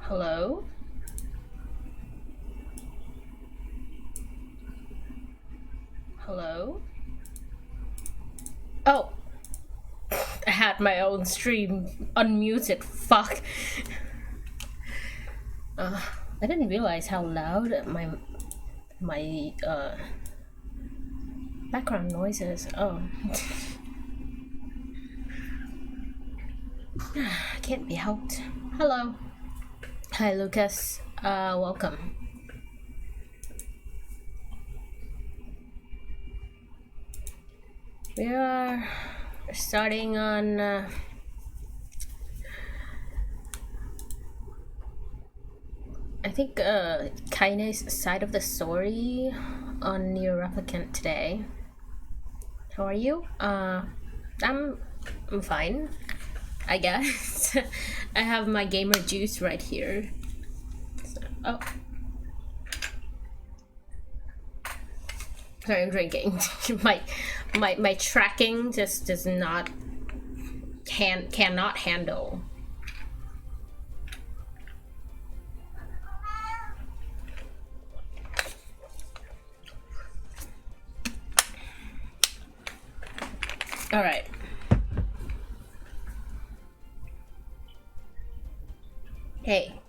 Hello? Hello? Oh! I had my own stream unmuted. Fuck. I didn't realize how loud my background noise is. Oh. Can't be helped. Hello. Hi, Lucas. Welcome. We are starting on I think Kaine's side of the story on Nier Replicant today. How are you? I'm fine, I guess. I have my gamer juice right here. So, oh. Sorry, I'm drinking. my tracking just does not cannot handle. All right. Hey,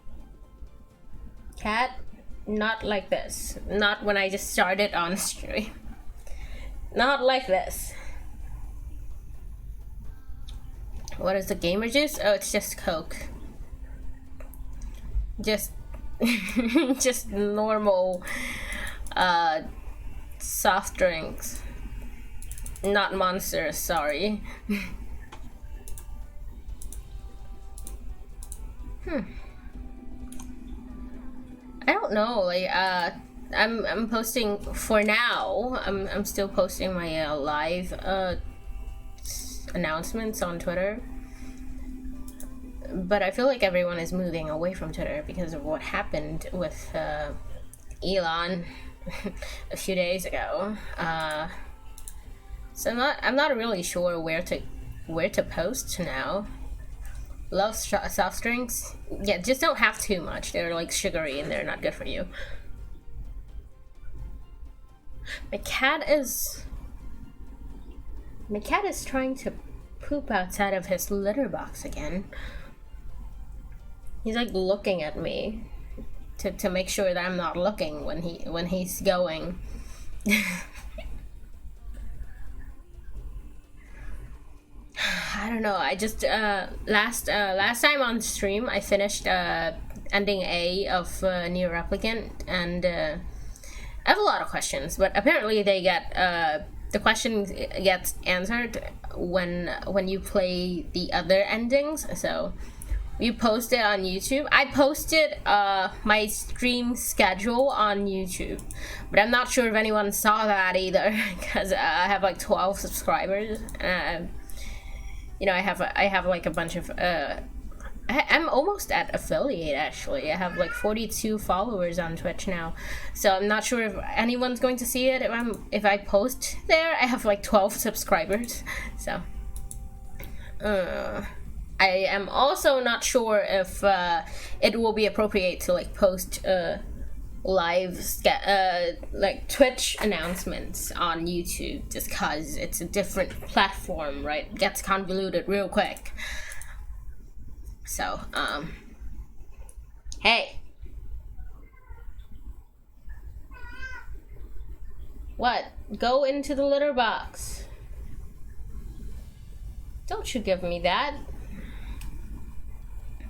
cat, not like this. Not when I just started on stream. Not like this. What is the gamer juice? Oh, it's just Coke. Just, just normal, soft drinks. Not Monsters, sorry. I don't know, like, I'm posting for now. I'm still posting my live announcements on Twitter, but I feel like everyone is moving away from Twitter because of what happened with Elon a few days ago. So I'm not really sure where to post now. Love soft drinks. Yeah, just don't have too much. They're like sugary and they're not good for you. My cat is trying to poop outside of his litter box again. He's like looking at me to make sure that I'm not looking when he's going. I don't know. I just last time on stream I finished ending A of Nier Replicant, and I have a lot of questions, but apparently they get the question gets answered when you play the other endings. So we post it on YouTube. I posted my stream schedule on YouTube, but I'm not sure if anyone saw that either because I have like 12 subscribers. You know, I have like a bunch of I'm almost at affiliate actually. I have like 42 followers on Twitch now, so I'm not sure if anyone's going to see it if I post there. I have like 12 subscribers, so I am also not sure if it will be appropriate to like post live like Twitch announcements on YouTube, just cause it's a different platform, right? It gets convoluted real quick. So hey, what? Go into the litter box. Don't you give me that.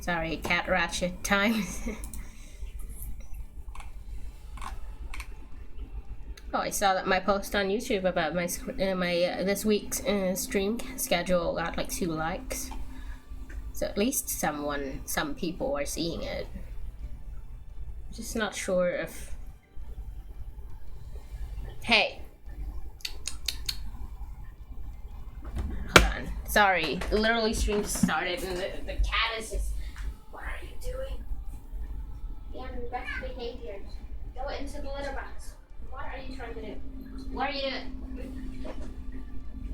Sorry, cat ratchet time. Oh, I saw that my post on YouTube about my this week's stream schedule got like 2 likes. So at least some people are seeing it. Just not sure if. Hey. Hold on. Sorry. Literally stream just started and the cat is just. What are you doing? Be on your best behavior. Go into the litter box. What are you trying to do? What are you doing?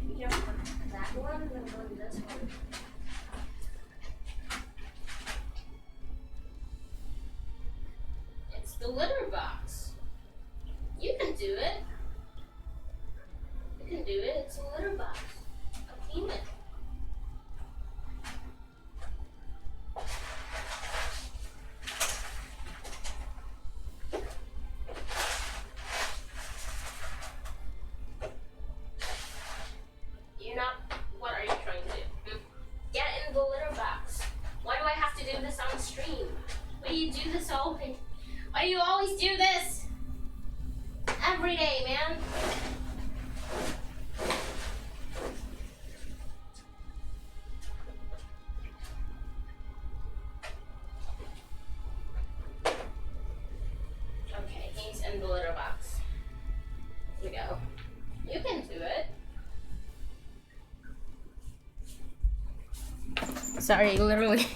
You jump on that one and then go to this one. The litter box. You can do it. You can do it. It's a litter box. I'll clean it. You're not. What are you trying to do? Get in the litter box. Why do I have to do this on stream? Why do you do this all? Why do you always do this? Every day, man. Okay, he's in the litter box. Here we go. You can do it. Sorry, literally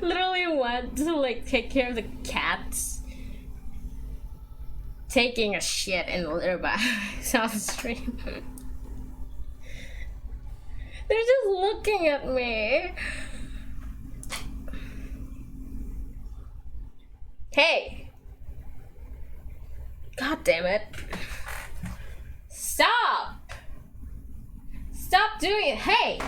literally want to like take care of the cats taking a shit in the litter box off the stream. They're just looking at me. Hey! God damn it. Stop! Stop doing it! Hey!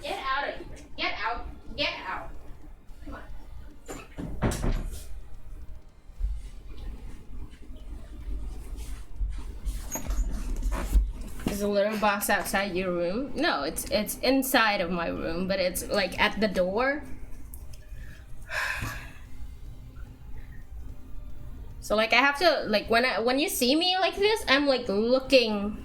Get out of here. Get out. Get out. Come on. Is the litter box outside your room? No, it's inside of my room, but it's like at the door. So like I have to like when you see me like this, I'm like looking.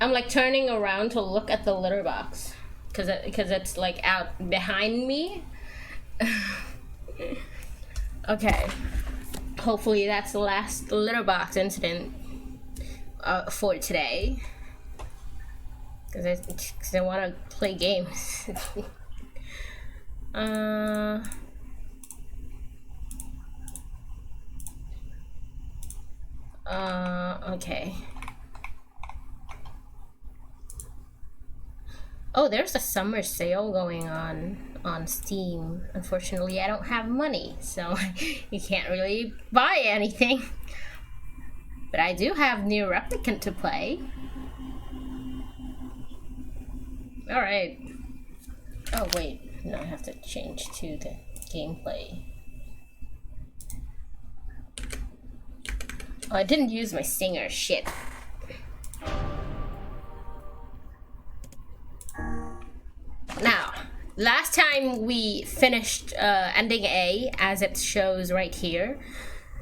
I'm like turning around to look at the litter box. Because it's like out behind me. Okay. Hopefully that's the last litter box incident for today. Because I want to play games. Okay. Oh, there's a summer sale going on Steam. Unfortunately, I don't have money, so you can't really buy anything. But I do have Nier Replicant to play. Alright. Oh, wait. No, I have to change to the gameplay. Oh, I didn't use my stinger. Shit. Now, last time we finished ending A, as it shows right here.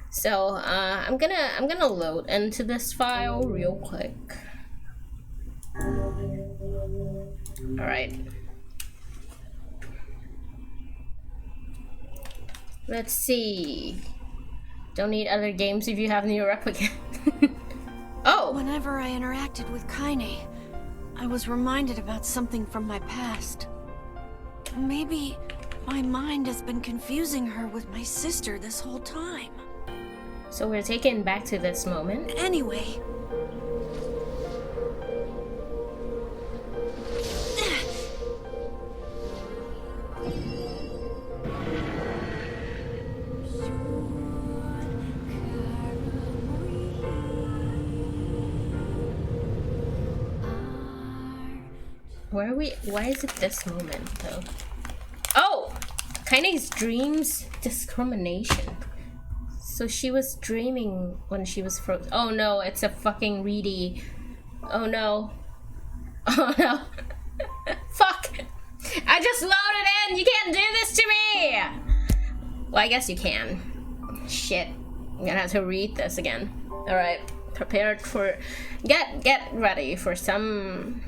So I'm gonna load into this file real quick. All right. Let's see. Don't need other games if you have Nier Replicant. Oh. Whenever I interacted with Kaine, I was reminded about something from my past. Maybe my mind has been confusing her with my sister this whole time. So we're taken back to this moment. Anyway. Where are we? Why is it this moment though? Oh! Kaine's dreams discrimination. So she was dreaming when she was frozen. Oh no, it's a fucking Reedy. Oh no. Oh no. Fuck! I just loaded in! You can't do this to me! Well, I guess you can. Shit. I'm gonna have to read this again. Alright. Prepared for... Get ready for some...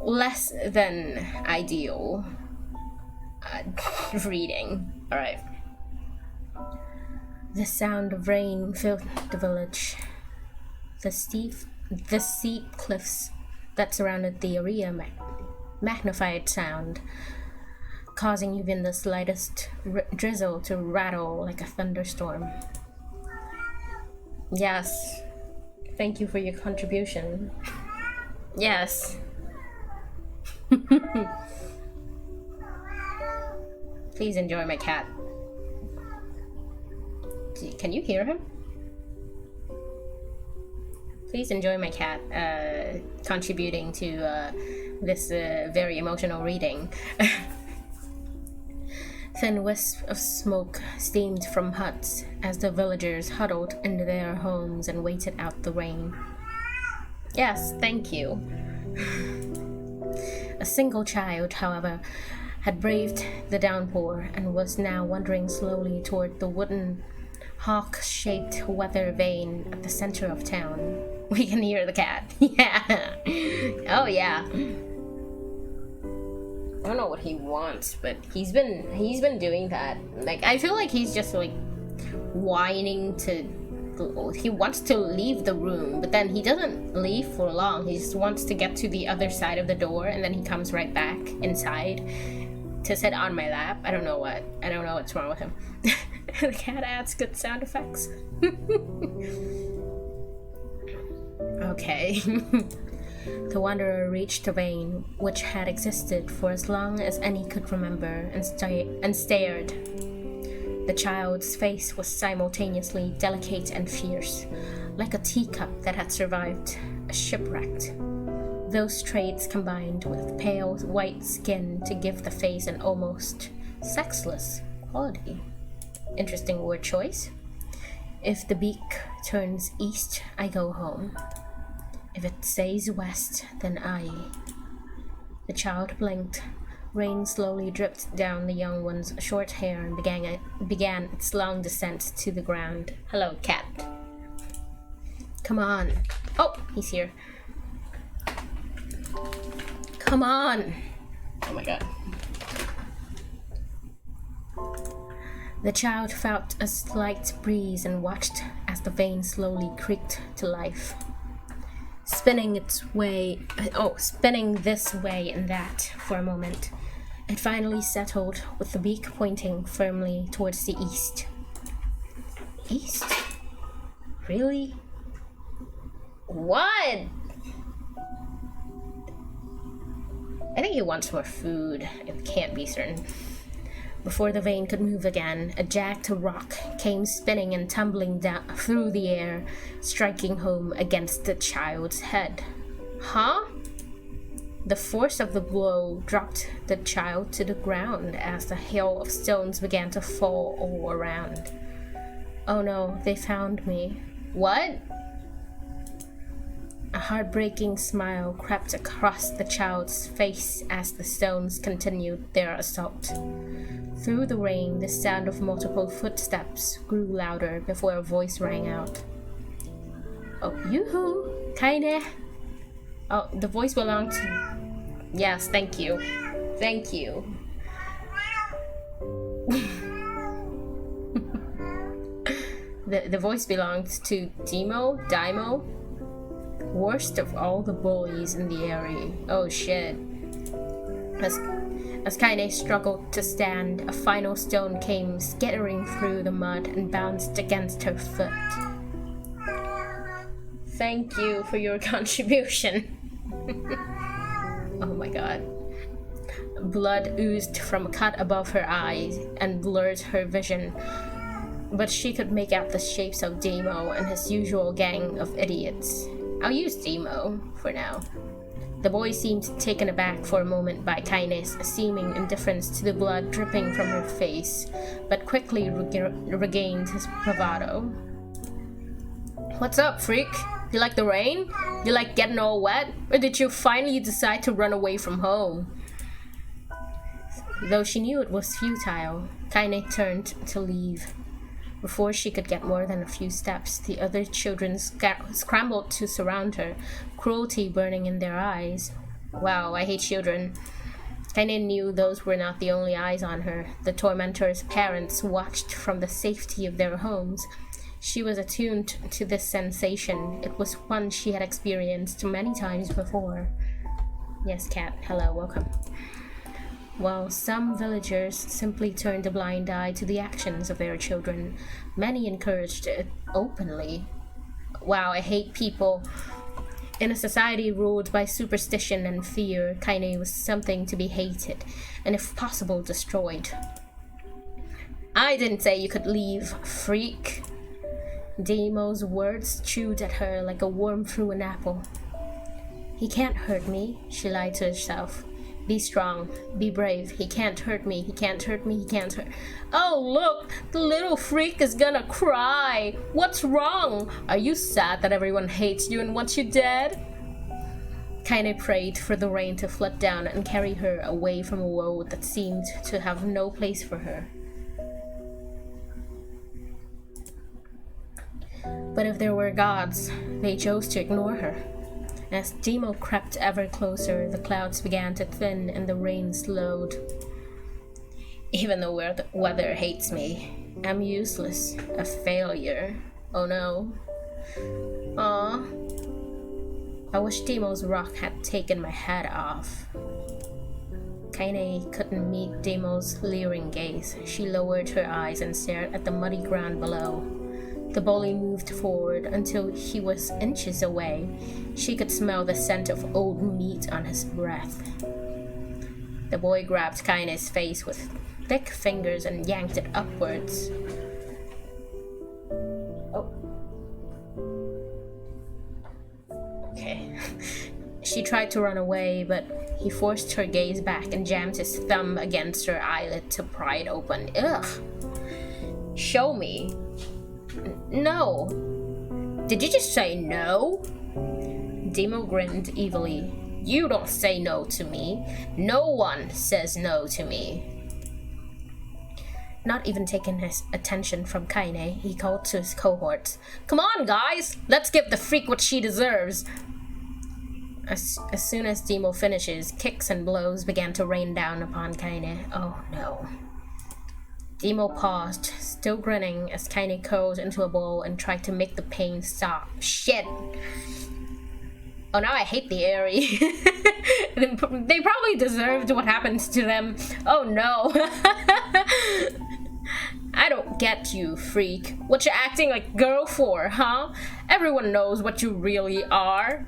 less than ideal reading. Alright. The sound of rain filled the village. The steep cliffs that surrounded the area magnified sound, causing even the slightest drizzle to rattle like a thunderstorm. Yes, thank you for your contribution. Yes. Please enjoy my cat. Can you hear him? Please enjoy my cat contributing to this very emotional reading. Thin wisps of smoke steamed from huts as the villagers huddled into their homes and waited out the rain. Yes, thank you. A single child, however, had braved the downpour and was now wandering slowly toward the wooden hawk-shaped weather vane at the center of town. We can hear the cat. Yeah. Oh yeah. I don't know what he wants, but he's been doing that. Like, I feel like he's just like whining to. He wants to leave the room, but then he doesn't leave for long. He just wants to get to the other side of the door, and then he comes right back inside to sit on my lap. I don't know what's wrong with him. The cat adds good sound effects. Okay. The wanderer reached the vein, which had existed for as long as any could remember, and stared. The child's face was simultaneously delicate and fierce, like a teacup that had survived a shipwreck. Those traits combined with pale white skin to give the face an almost sexless quality. Interesting word choice. If the beak turns east, I go home. If it stays west, then I. The child blinked. Rain slowly dripped down the young one's short hair and began its long descent to the ground. Hello, cat. Come on. Oh, he's here. Come on. Oh my god. The child felt a slight breeze and watched as the vein slowly creaked to life. Spinning this way and that for a moment. It finally settled with the beak pointing firmly towards the east. East? Really? What? I think he wants more food. It can't be certain. Before the vein could move again, a jagged rock came spinning and tumbling down through the air, striking home against the child's head. Huh? The force of the blow dropped the child to the ground as the hail of stones began to fall all around. Oh no, they found me. What? A heartbreaking smile crept across the child's face as the stones continued their assault. Through the rain, the sound of multiple footsteps grew louder before a voice rang out. Oh, yoo-hoo! Kaine! Oh, the voice belonged to... Yes, thank you. Thank you. The voice belonged to Daimo, worst of all the bullies in the area. Oh shit. As Kaine struggled to stand, a final stone came skittering through the mud and bounced against her foot. Thank you for your contribution. Oh my god. Blood oozed from a cut above her eyes and blurred her vision, but she could make out the shapes of Demo and his usual gang of idiots. I'll use Demo for now. The boy seemed taken aback for a moment by Kaine's seeming indifference to the blood dripping from her face, but quickly regained his bravado. What's up, freak? You like the rain? You like getting all wet? Or did you finally decide to run away from home? Though she knew it was futile, Kaine turned to leave. Before she could get more than a few steps, the other children scrambled to surround her, cruelty burning in their eyes. Wow, I hate children. Kaine knew those were not the only eyes on her. The tormentor's parents watched from the safety of their homes. She was attuned to this sensation. It was one she had experienced many times before. Yes, Cat. Hello, welcome. While some villagers simply turned a blind eye to the actions of their children, many encouraged it openly. Wow, I hate people. In a society ruled by superstition and fear, Kaine was something to be hated, and if possible, destroyed. I didn't say you could leave, freak. Deimo's words chewed at her like a worm through an apple. He can't hurt me, she lied to herself. Be strong, be brave. He can't hurt me, he can't hurt me, he can't hurt. Oh, look, the little freak is gonna cry. What's wrong? Are you sad that everyone hates you and wants you dead? Kaine prayed for the rain to flood down and carry her away from a world that seemed to have no place for her. But if there were gods, they chose to ignore her. As Deimo crept ever closer, the clouds began to thin and the rain slowed. Even the weather hates me. I'm useless, a failure. Oh no. Aw. I wish Deimo's rock had taken my head off. Kaine couldn't meet Deimo's leering gaze. She lowered her eyes and stared at the muddy ground below. The bully moved forward until he was inches away. She could smell the scent of old meat on his breath. The boy grabbed Kaine's face with thick fingers and yanked it upwards. Oh. Okay. She tried to run away, but he forced her gaze back and jammed his thumb against her eyelid to pry it open. Ugh. Show me. No. Did you just say no? Deimo grinned evilly. You don't say no to me. No one says no to me. Not even taking his attention from Kaine, he called to his cohorts. Come on, guys! Let's give the freak what she deserves. As soon as Deimo finishes, kicks and blows began to rain down upon Kaine. Oh no. Deimo paused, still grinning, as Kaine curled into a ball and tried to make the pain stop. Shit! Oh, now I hate the Aerie. They probably deserved what happened to them. Oh no. I don't get you, freak. What you acting like girl for, huh? Everyone knows what you really are.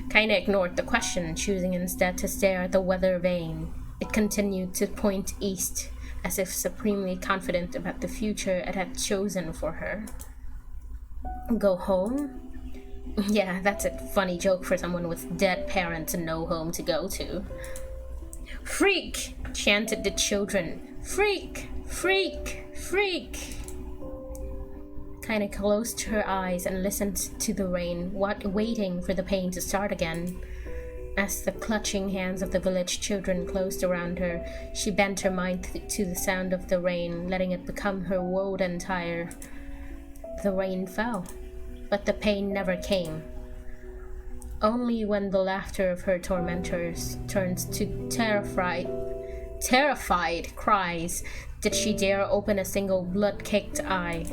Kaine ignored the question, choosing instead to stare at the weather vane. It continued to point east, as if supremely confident about the future it had chosen for her. Go home? Yeah, that's a funny joke for someone with dead parents and no home to go to. Freak! Chanted the children. Freak! Freak! Freak! Kaine closed her eyes and listened to the rain, waiting for the pain to start again. As the clutching hands of the village children closed around her, she bent her mind to the sound of the rain, letting it become her world entire. The rain fell, but the pain never came. Only when the laughter of her tormentors turned to terrified cries did she dare open a single blood-caked eye.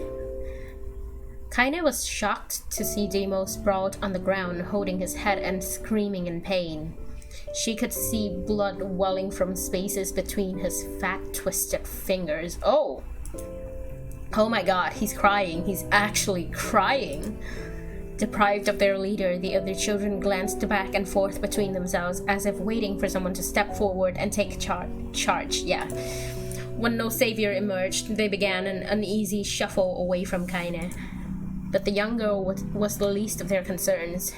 Kaine was shocked to see Deimo sprawled on the ground, holding his head and screaming in pain. She could see blood welling from spaces between his fat, twisted fingers. Oh my god, he's crying. He's actually crying. Deprived of their leader, the other children glanced back and forth between themselves, as if waiting for someone to step forward and take charge. Yeah. When no savior emerged, they began an uneasy shuffle away from Kaine. But the young girl was the least of their concerns.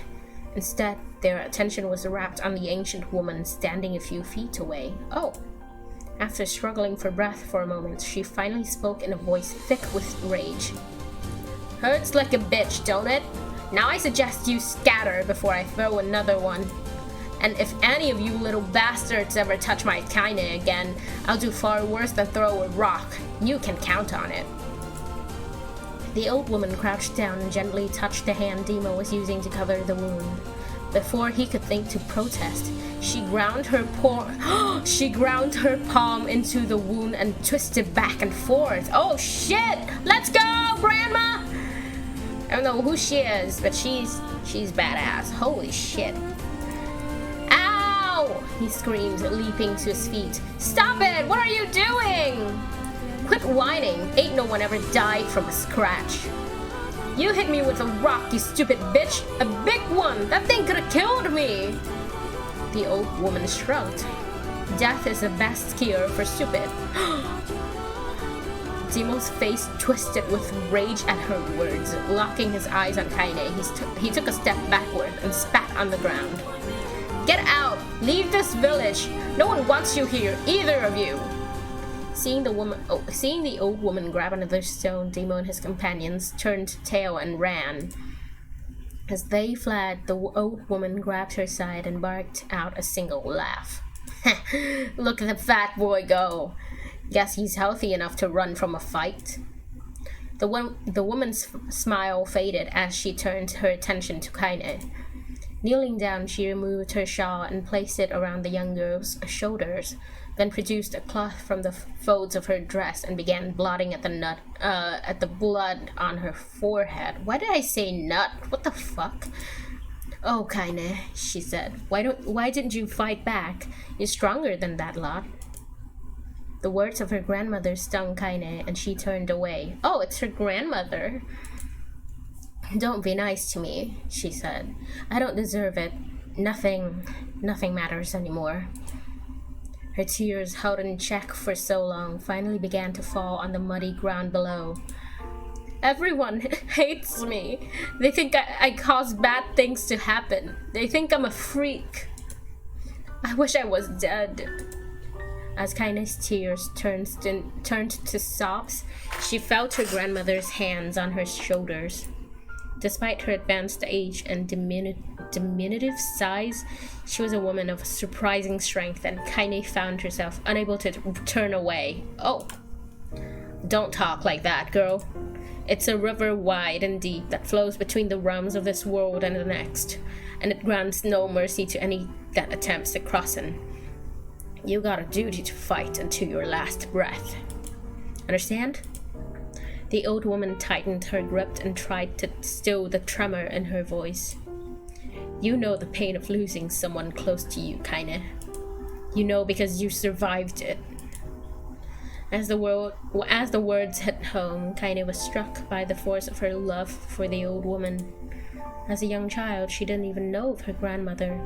Instead, their attention was wrapped on the ancient woman standing a few feet away. Oh. After struggling for breath for a moment, she finally spoke in a voice thick with rage. Hurts like a bitch, don't it? Now I suggest you scatter before I throw another one. And if any of you little bastards ever touch my Kaine again, I'll do far worse than throw a rock. You can count on it. The old woman crouched down and gently touched the hand Deimo was using to cover the wound. Before he could think to protest, She ground her palm into the wound and twisted back and forth. Oh shit! Let's go, Grandma! I don't know who she is, but she's badass. Holy shit. Ow! He screams, leaping to his feet. Stop it! What are you doing? Quit whining. Ain't no one ever died from a scratch. You hit me with a rock, you stupid bitch. A big one. That thing could have killed me. The old woman shrugged. Death is the best cure for stupid. Zemo's face twisted with rage at her words. Locking his eyes on Kaine, he took a step backward and spat on the ground. Get out! Leave this village! No one wants you here, either of you! Seeing the old woman grab another stone, Zemo and his companions turned tail and ran. As they fled, the old woman grabbed her side and barked out a single laugh. Look at the fat boy go! Guess he's healthy enough to run from a fight. The woman's smile faded as she turned her attention to Kaine. Kneeling down, she removed her shawl and placed it around the young girl's shoulders, then produced a cloth from the folds of her dress and began blotting at the blood on her forehead. Why did I say nut? What the fuck? Oh, Kaine, she said. Why didn't you fight back? You're stronger than that lot. The words of her grandmother stung Kaine, and she turned away. Oh, it's her grandmother. Don't be nice to me, she said. I don't deserve it. Nothing matters anymore. Her tears, held in check for so long, finally began to fall on the muddy ground below. Everyone hates me. They think I cause bad things to happen. They think I'm a freak. I wish I was dead. As Kaine's tears turned to sobs, she felt her grandmother's hands on her shoulders. Despite her advanced age and diminutive size, she was a woman of surprising strength, and Kaine found herself unable to turn away. Oh, don't talk like that, girl. It's a river wide and deep that flows between the realms of this world and the next, and it grants no mercy to any that attempts to cross it. You got a duty to fight until your last breath. Understand? The old woman tightened her grip and tried to still the tremor in her voice. You know the pain of losing someone close to you, Kaine. You know because you survived it. As the words hit home, Kaine was struck by the force of her love for the old woman. As a young child, she didn't even know of her grandmother.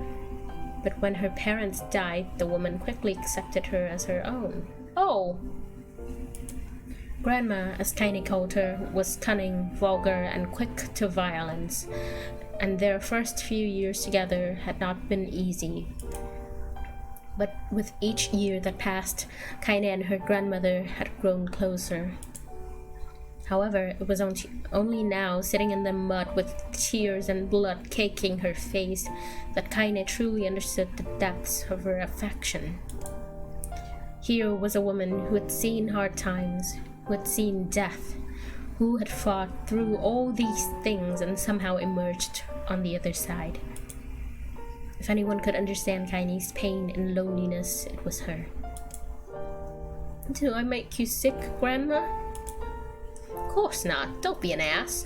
But when her parents died, the woman quickly accepted her as her own. Oh! Grandma, as Kaine called her, was cunning, vulgar, and quick to violence, and their first few years together had not been easy. But with each year that passed, Kaine and her grandmother had grown closer. However, it was only now, sitting in the mud with tears and blood caking her face, that Kaine truly understood the depths of her affection. Here was a woman who had seen hard times, who had seen death, who had fought through all these things and somehow emerged on the other side. If anyone could understand Kaine's pain and loneliness, it was her. Do I make you sick, Grandma? Of course not. Don't be an ass.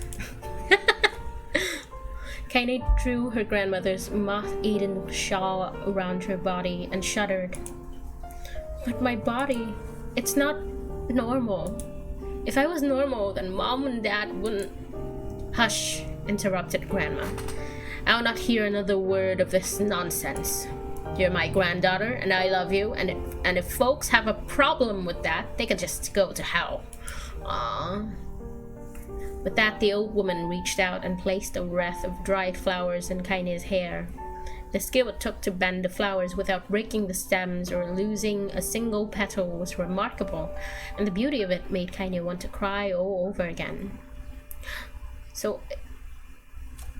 Kaine drew her grandmother's moth-eaten shawl around her body and shuddered. But my body, it's not normal. If I was normal, then Mom and Dad wouldn't... Hush, interrupted Grandma. I'll not hear another word of this nonsense. You're my granddaughter, and I love you, and if folks have a problem with that, they can just go to hell. Aww. With that, the old woman reached out and placed a wreath of dried flowers in Kaine's hair. The skill it took to bend the flowers without breaking the stems or losing a single petal was remarkable, and the beauty of it made Kaine want to cry all over again. So,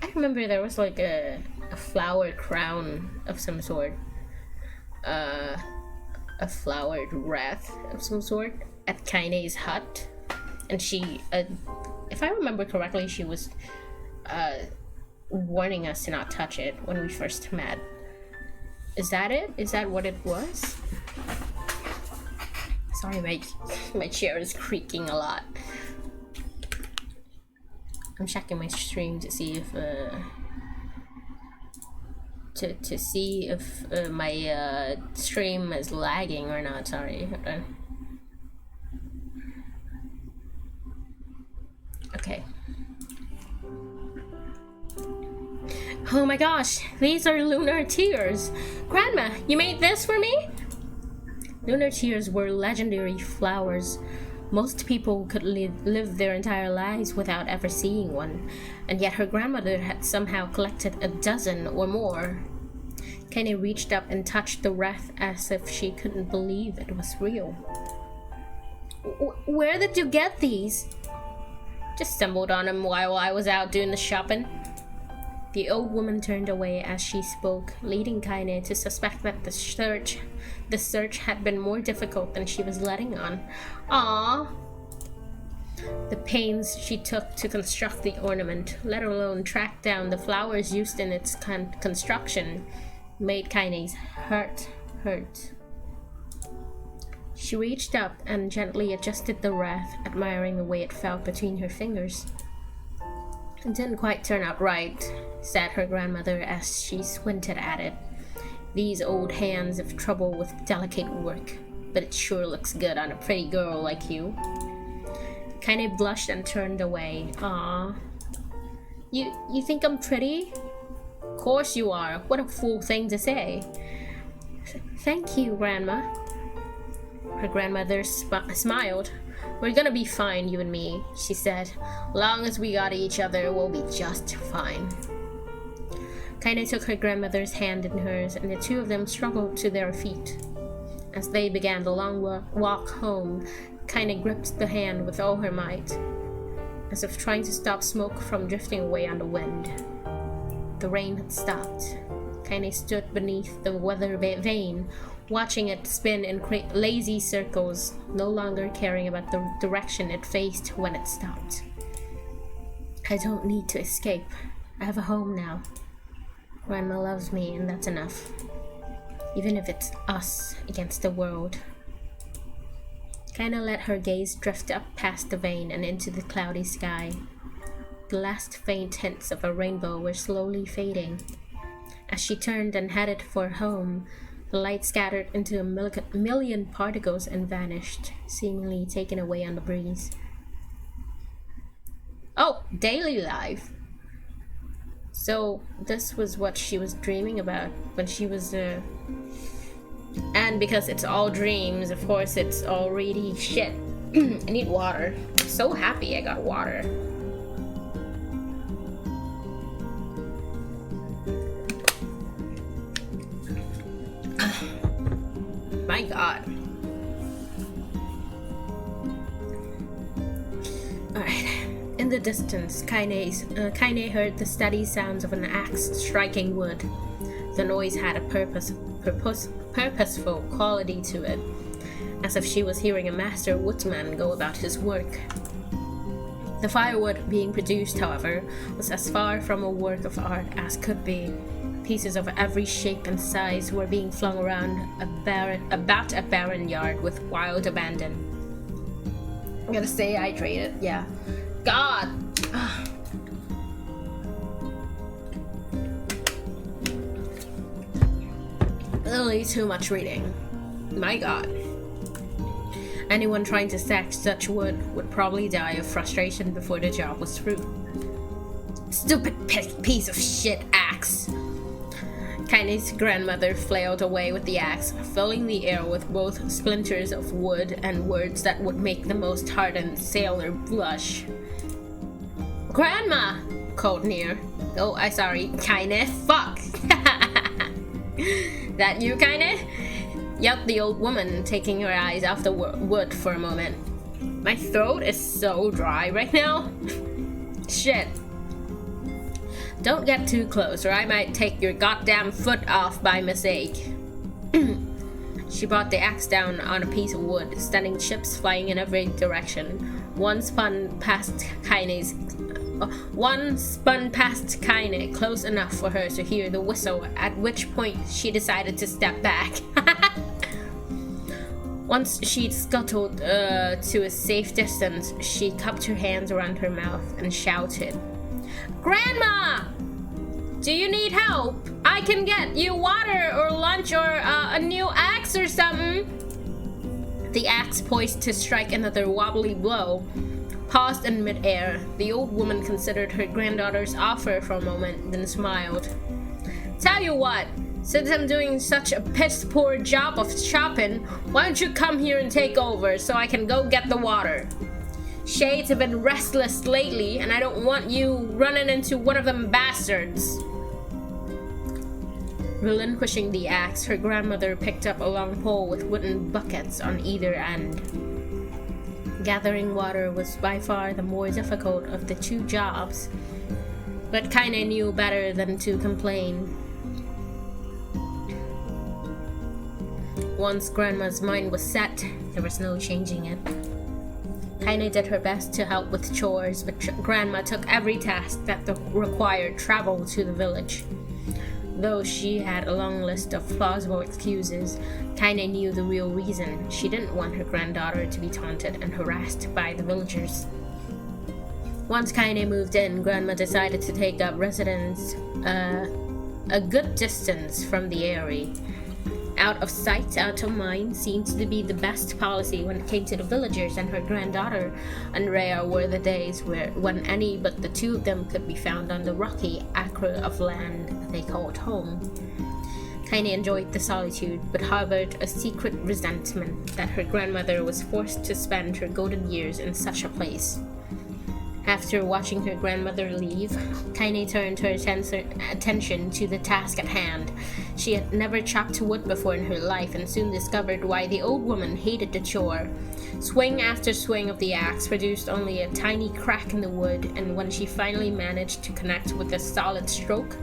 I remember there was like a flower crown of some sort. A flowered wreath of some sort at Kaine's hut. And she, if I remember correctly, she was warning us to not touch it when we first met. Is that it? Is that what it was? Sorry, my chair is creaking a lot. I'm checking my stream to see if my stream is lagging or not. Sorry. Hold on. Okay. Oh my gosh, these are lunar tears. Grandma, you made this for me? Lunar tears were legendary flowers. Most people could live their entire lives without ever seeing one, and yet her grandmother had somehow collected a dozen or more. Kenny reached up and touched the wreath as if she couldn't believe it was real. Where did you get these? Just stumbled on them while I was out doing the shopping. The old woman turned away as she spoke, leading Kaine to suspect that the search had been more difficult than she was letting on. Ah! The pains she took to construct the ornament, let alone track down the flowers used in its construction, made Kaine's heart hurt. She reached up and gently adjusted the wreath, admiring the way it felt between her fingers. It didn't quite turn out right, said her grandmother as she squinted at it. These old hands have trouble with delicate work, but it sure looks good on a pretty girl like you. Kaine blushed and turned away. Aww. You think I'm pretty? Of course you are. What a fool thing to say. Thank you, Grandma. Her grandmother smiled. We're gonna be fine, you and me, she said. Long as we got each other, we'll be just fine. Kaine took her grandmother's hand in hers, and the two of them struggled to their feet. As they began the long walk home, Kaine gripped the hand with all her might, as if trying to stop smoke from drifting away on the wind. The rain had stopped. Kaine stood beneath the weather vane, watching it spin in lazy circles, no longer caring about the direction it faced when it stopped. I don't need to escape. I have a home now. Grandma loves me, and that's enough. Even if it's us against the world. Kaine let her gaze drift up past the vane and into the cloudy sky. The last faint hints of a rainbow were slowly fading. As she turned and headed for home, the light scattered into a million particles and vanished, seemingly taken away on the breeze. Oh, daily life! So, this was what she was dreaming about when she was, And because it's all dreams, of course it's all really shit. I need water. I'm so happy I got water. My god. Alright. In the distance, Kaine heard the steady sounds of an axe striking wood. The noise had a purposeful quality to it, as if she was hearing a master woodsman go about his work. The firewood being produced, however, was as far from a work of art as could be. Pieces of every shape and size were being flung around about a barren yard with wild abandon. I'm gonna stay hydrated, yeah. God! Literally too much reading. My god. Anyone trying to stack such wood would probably die of frustration before the job was through. Stupid piece of shit axe! Kaine's grandmother flailed away with the axe, filling the air with both splinters of wood and words that would make the most hardened sailor blush. Grandma! Called Nier. Oh, sorry, Kaine. Fuck! That you, Kaine? Yelped the old woman, taking her eyes off the wood for a moment. My throat is so dry right now. Shit. Don't get too close, or I might take your goddamn foot off by mistake. She brought the axe down on a piece of wood, sending chips flying in every direction. One spun past Kaine's One spun past Kaine, close enough for her to hear the whistle, at which point she decided to step back. Once she'd scuttled to a safe distance, she cupped her hands around her mouth and shouted, "Grandma! Do you need help? I can get you water or lunch or a new axe or something." The axe, poised to strike another wobbly blow, paused in midair. The old woman considered her granddaughter's offer for a moment, then smiled. "Tell you what, since I'm doing such a piss-poor job of shopping, why don't you come here and take over so I can go get the water? Shades have been restless lately, and I don't want you running into one of them bastards." Relinquishing the axe, her grandmother picked up a long pole with wooden buckets on either end. Gathering water was by far the more difficult of the two jobs, but Kaine knew better than to complain. Once Grandma's mind was set, there was no changing it. Kaine did her best to help with chores, but Grandma took every task that required travel to the village. Though she had a long list of plausible excuses, Kaine knew the real reason. She didn't want her granddaughter to be taunted and harassed by the villagers. Once Kaine moved in, Grandma decided to take up residence a good distance from the area. Out of sight, out of mind seemed to be the best policy when it came to the villagers and her granddaughter, and rare were the days when any but the two of them could be found on the rocky acre of land they called home. Kaine enjoyed the solitude, but harbored a secret resentment that her grandmother was forced to spend her golden years in such a place. After watching her grandmother leave, Kaine turned her attention to the task at hand. She had never chopped wood before in her life and soon discovered why the old woman hated the chore. Swing after swing of the axe produced only a tiny crack in the wood, and when she finally managed to connect with a solid stroke,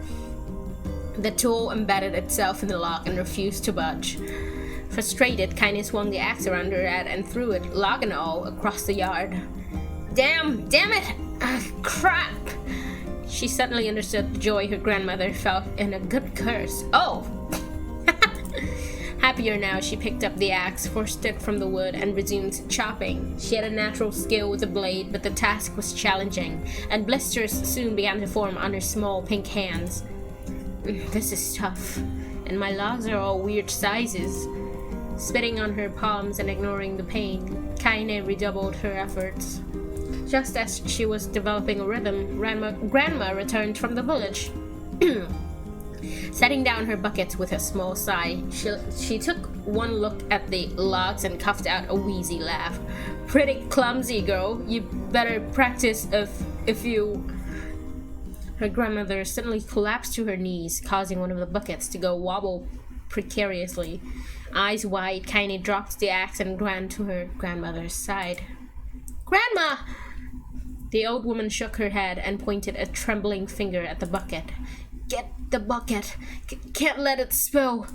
the tool embedded itself in the log and refused to budge. Frustrated, Kaine swung the axe around her head and threw it, log and all, across the yard. Damn it! Crap! She suddenly understood the joy her grandmother felt in a good curse. Oh! Happier now, she picked up the axe, forced it from the wood, and resumed chopping. She had a natural skill with the blade, but the task was challenging, and blisters soon began to form on her small pink hands. This is tough, and my logs are all weird sizes. Spitting on her palms and ignoring the pain, Kaine redoubled her efforts. Just as she was developing a rhythm, Grandma returned from the village. Setting down her buckets with a small sigh, she took one look at the logs and coughed out a wheezy laugh. Pretty clumsy, girl. You better practice if you... Her grandmother suddenly collapsed to her knees, causing one of the buckets to go wobble precariously. Eyes wide, Kaine dropped the axe and ran to her grandmother's side. Grandma! The old woman shook her head and pointed a trembling finger at the bucket. Get the bucket! Can't let it spill!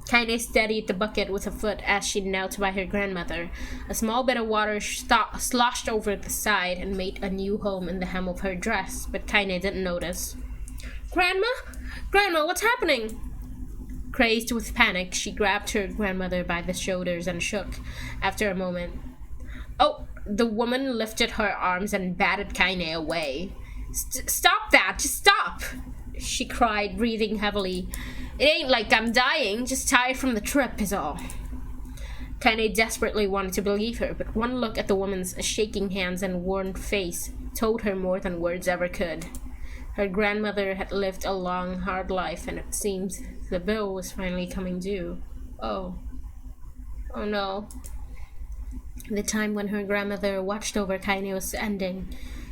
Kaine steadied the bucket with a foot as she knelt by her grandmother. A small bit of water sloshed over the side and made a new home in the hem of her dress, but Kaine didn't notice. Grandma? Grandma, what's happening? Crazed with panic, she grabbed her grandmother by the shoulders and shook. After a moment, "Oh!" The woman lifted her arms and batted Kaine away. Stop that! Just stop! She cried, breathing heavily. It ain't like I'm dying, just tired from the trip is all. Kaine desperately wanted to believe her, but one look at the woman's shaking hands and worn face told her more than words ever could. Her grandmother had lived a long, hard life, and it seems the bill was finally coming due. Oh no. The time when her grandmother watched over Kaine was ending.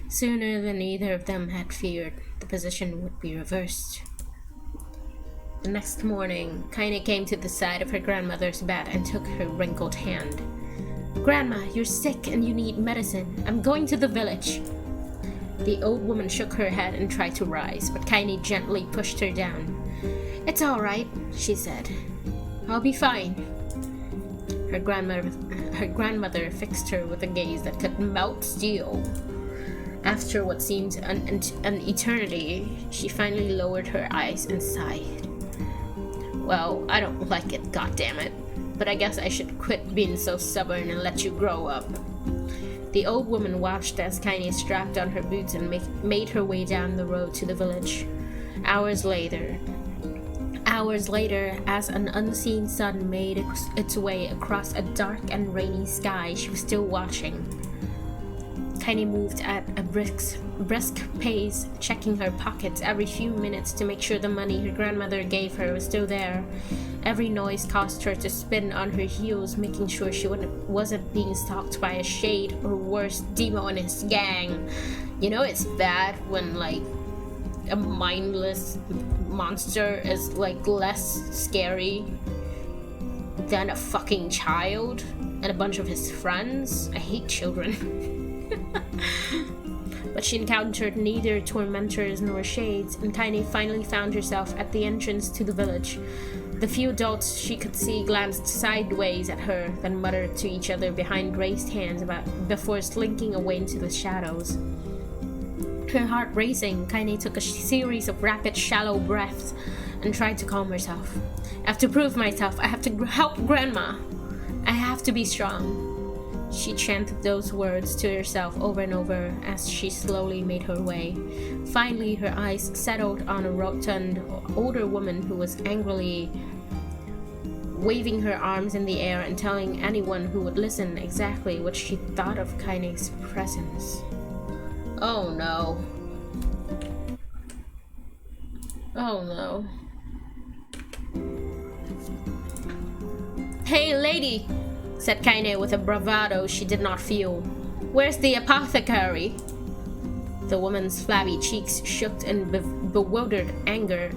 Sooner than either of them had feared, the position would be reversed. The next morning, Kaine came to the side of her grandmother's bed and took her wrinkled hand. Grandma, you're sick and you need medicine. I'm going to the village. The old woman shook her head and tried to rise, but Kaine gently pushed her down. It's all right, she said. I'll be fine. Her grandmother fixed her with a gaze that could melt steel. After what seemed an eternity, she finally lowered her eyes and sighed. Well, I don't like it, goddammit. But I guess I should quit being so stubborn and let you grow up. The old woman watched as Kaine strapped on her boots and made her way down the road to the village. Hours later, as an unseen sun made its way across a dark and rainy sky, she was still watching. Kaine moved at a brisk pace, checking her pockets every few minutes to make sure the money her grandmother gave her was still there. Every noise caused her to spin on her heels, making sure she wasn't being stalked by a shade, or worse, Demo and his gang. You know, it's bad when, like, a mindless monster is, like, less scary than a fucking child and a bunch of his friends. I hate children. But she encountered neither tormentors nor shades, and Kaine finally found herself at the entrance to the village. The few adults she could see glanced sideways at her, then muttered to each other behind raised hands before slinking away into the shadows. Her heart racing, Kaine took a series of rapid, shallow breaths and tried to calm herself. I have to prove myself. I have to help Grandma. I have to be strong. She chanted those words to herself over and over as she slowly made her way. Finally, her eyes settled on a rotund, older woman who was angrily waving her arms in the air and telling anyone who would listen exactly what she thought of Kaine's presence. Oh no. Oh no. Hey, lady! Said Kaine with a bravado she did not feel. Where's the apothecary? The woman's flabby cheeks shook in bewildered anger.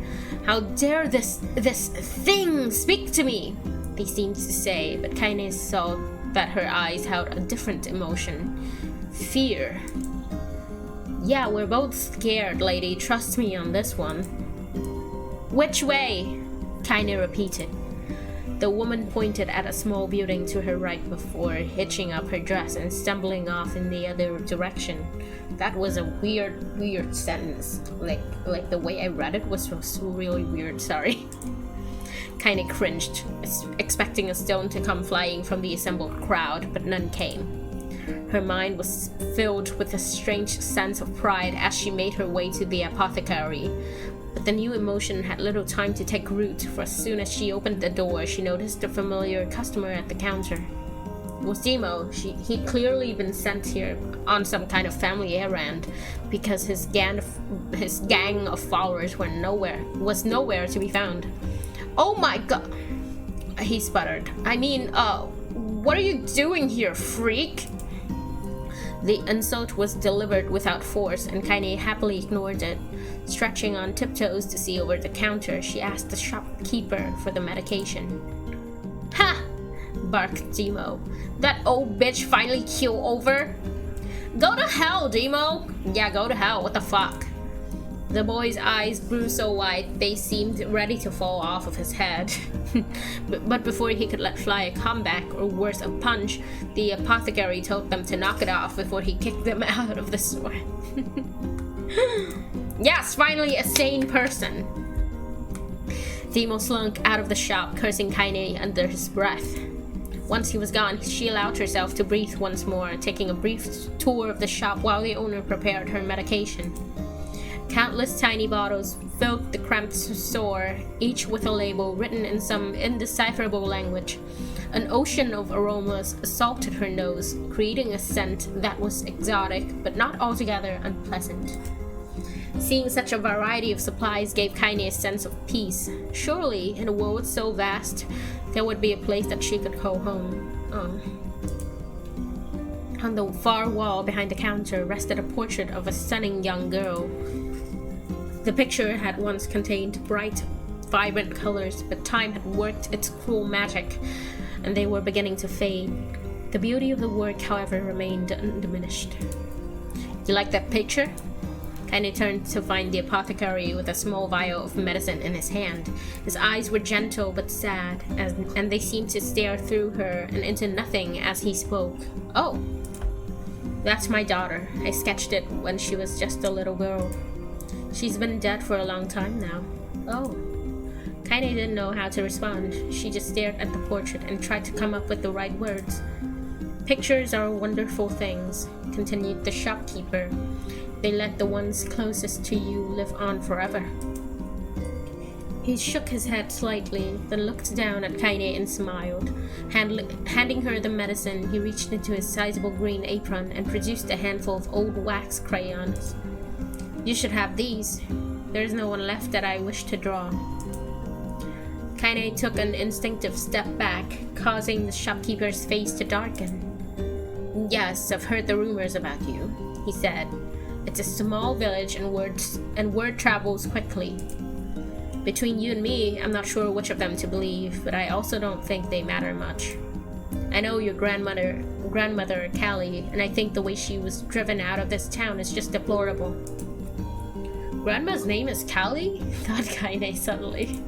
How dare this thing speak to me? They seemed to say, but Kaine saw that her eyes held a different emotion. Fear. Yeah, we're both scared, lady. Trust me on this one. Which way? Kaine repeated. The woman pointed at a small building to her right before hitching up her dress and stumbling off in the other direction. That was a weird sentence. Like the way I read it was so really weird, sorry. Kaine cringed, expecting a stone to come flying from the assembled crowd, but none came. Her mind was filled with a strange sense of pride as she made her way to the apothecary. But the new emotion had little time to take root, for as soon as she opened the door, she noticed a familiar customer at the counter. It was Demo. He'd clearly been sent here on some kind of family errand, because his gang of followers was nowhere to be found. Oh my god, he sputtered. I mean, what are you doing here, freak? The insult was delivered without force, and Kaine happily ignored it. Stretching on tiptoes to see over the counter, she asked the shopkeeper for the medication. Ha! Barked Demo. That old bitch finally keel over? Go to hell, Demo! Yeah, go to hell, what the fuck? The boy's eyes grew so wide they seemed ready to fall off of his head. But before he could let fly a comeback, or worse, a punch, the apothecary told them to knock it off before he kicked them out of the store. Yes, finally a sane person! Demo slunk out of the shop, cursing Kaine under his breath. Once he was gone, she allowed herself to breathe once more, taking a brief tour of the shop while the owner prepared her medication. Countless tiny bottles filled the cramped store, each with a label written in some indecipherable language. An ocean of aromas assaulted her nose, creating a scent that was exotic but not altogether unpleasant. Seeing such a variety of supplies gave Kaine a sense of peace. Surely, in a world so vast, there would be a place that she could call home. On the far wall behind the counter rested a portrait of a stunning young girl. The picture had once contained bright, vibrant colors, but time had worked its cruel magic, and they were beginning to fade. The beauty of the work, however, remained undiminished. You like that picture? Kaine turned to find the apothecary with a small vial of medicine in his hand. His eyes were gentle but sad, and they seemed to stare through her and into nothing as he spoke. Oh. That's my daughter. I sketched it when she was just a little girl. She's been dead for a long time now. Oh. Kaine didn't know how to respond. She just stared at the portrait and tried to come up with the right words. Pictures are wonderful things, continued the shopkeeper. They let the ones closest to you live on forever. He shook his head slightly, then looked down at Kaine and smiled. Handing her the medicine, he reached into his sizable green apron and produced a handful of old wax crayons. You should have these. There is no one left that I wish to draw. Kaine took an instinctive step back, causing the shopkeeper's face to darken. Yes, I've heard the rumors about you, he said. It's a small village and word travels quickly. Between you and me, I'm not sure which of them to believe, but I also don't think they matter much. I know your grandmother Callie, and I think the way she was driven out of this town is just deplorable. Grandma's name is Callie? Thought Kaine suddenly.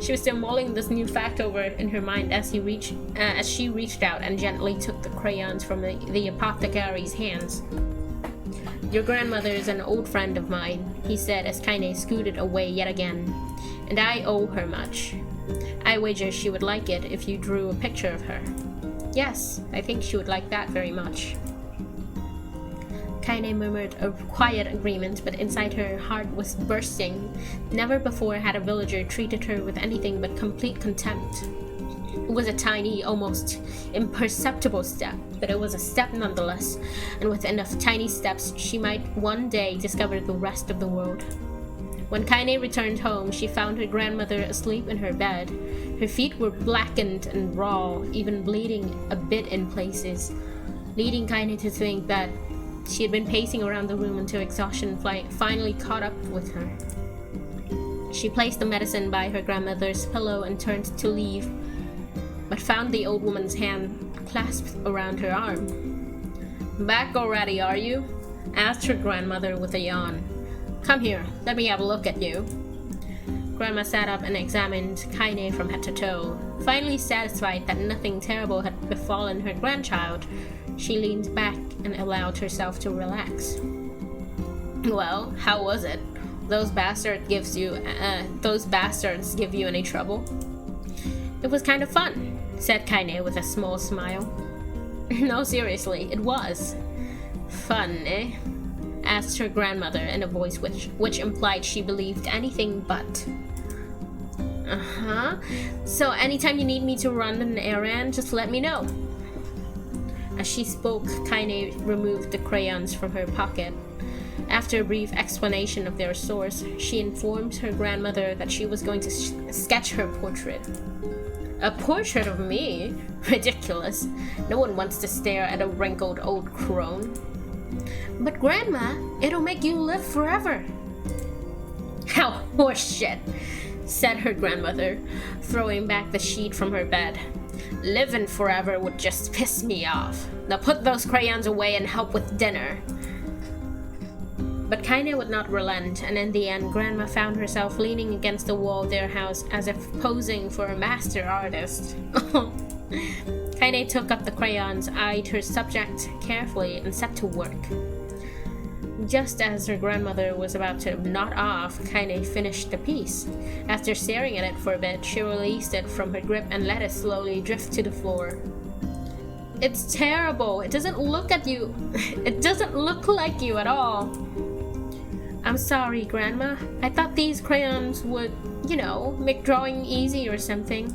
She was still mulling this new fact over in her mind as she reached out and gently took the crayons from the apothecary's hands. Your grandmother is an old friend of mine, he said as Kaine scooted away yet again, and I owe her much. I wager she would like it if you drew a picture of her. Yes, I think she would like that very much. Kaine murmured a quiet agreement, but inside her heart was bursting. Never before had a villager treated her with anything but complete contempt. It was a tiny, almost imperceptible step, but it was a step nonetheless, and with enough tiny steps, she might one day discover the rest of the world. When Kaine returned home, she found her grandmother asleep in her bed. Her feet were blackened and raw, even bleeding a bit in places, leading Kaine to think that she had been pacing around the room until exhaustion finally caught up with her. She placed the medicine by her grandmother's pillow and turned to leave, but found the old woman's hand clasped around her arm. Back already, are you? Asked her grandmother with a yawn. Come here, let me have a look at you. Grandma sat up and examined Kaine from head to toe. Finally satisfied that nothing terrible had befallen her grandchild, she leaned back and allowed herself to relax. Well, how was it? Those bastards give you any trouble? It was kind of fun, said Kaine with a small smile. No, seriously, it was. Fun, eh? Asked her grandmother in a voice which implied she believed anything but. Uh-huh. So anytime you need me to run an errand, just let me know. As she spoke, Kaine removed the crayons from her pocket. After a brief explanation of their source, she informed her grandmother that she was going to sketch her portrait. A portrait of me? Ridiculous. No one wants to stare at a wrinkled old crone. But Grandma, it'll make you live forever. How horseshit, said her grandmother, throwing back the sheet from her bed. Living forever would just piss me off. Now put those crayons away and help with dinner. But Kaine would not relent, and in the end, Grandma found herself leaning against the wall of their house as if posing for a master artist. Kaine took up the crayons, eyed her subject carefully, and set to work. Just as her grandmother was about to nod off, Kaine finished the piece. After staring at it for a bit, she released it from her grip and let it slowly drift to the floor. It's terrible. It doesn't look at you. It doesn't look like you at all. I'm sorry, Grandma. I thought these crayons would, make drawing easy or something.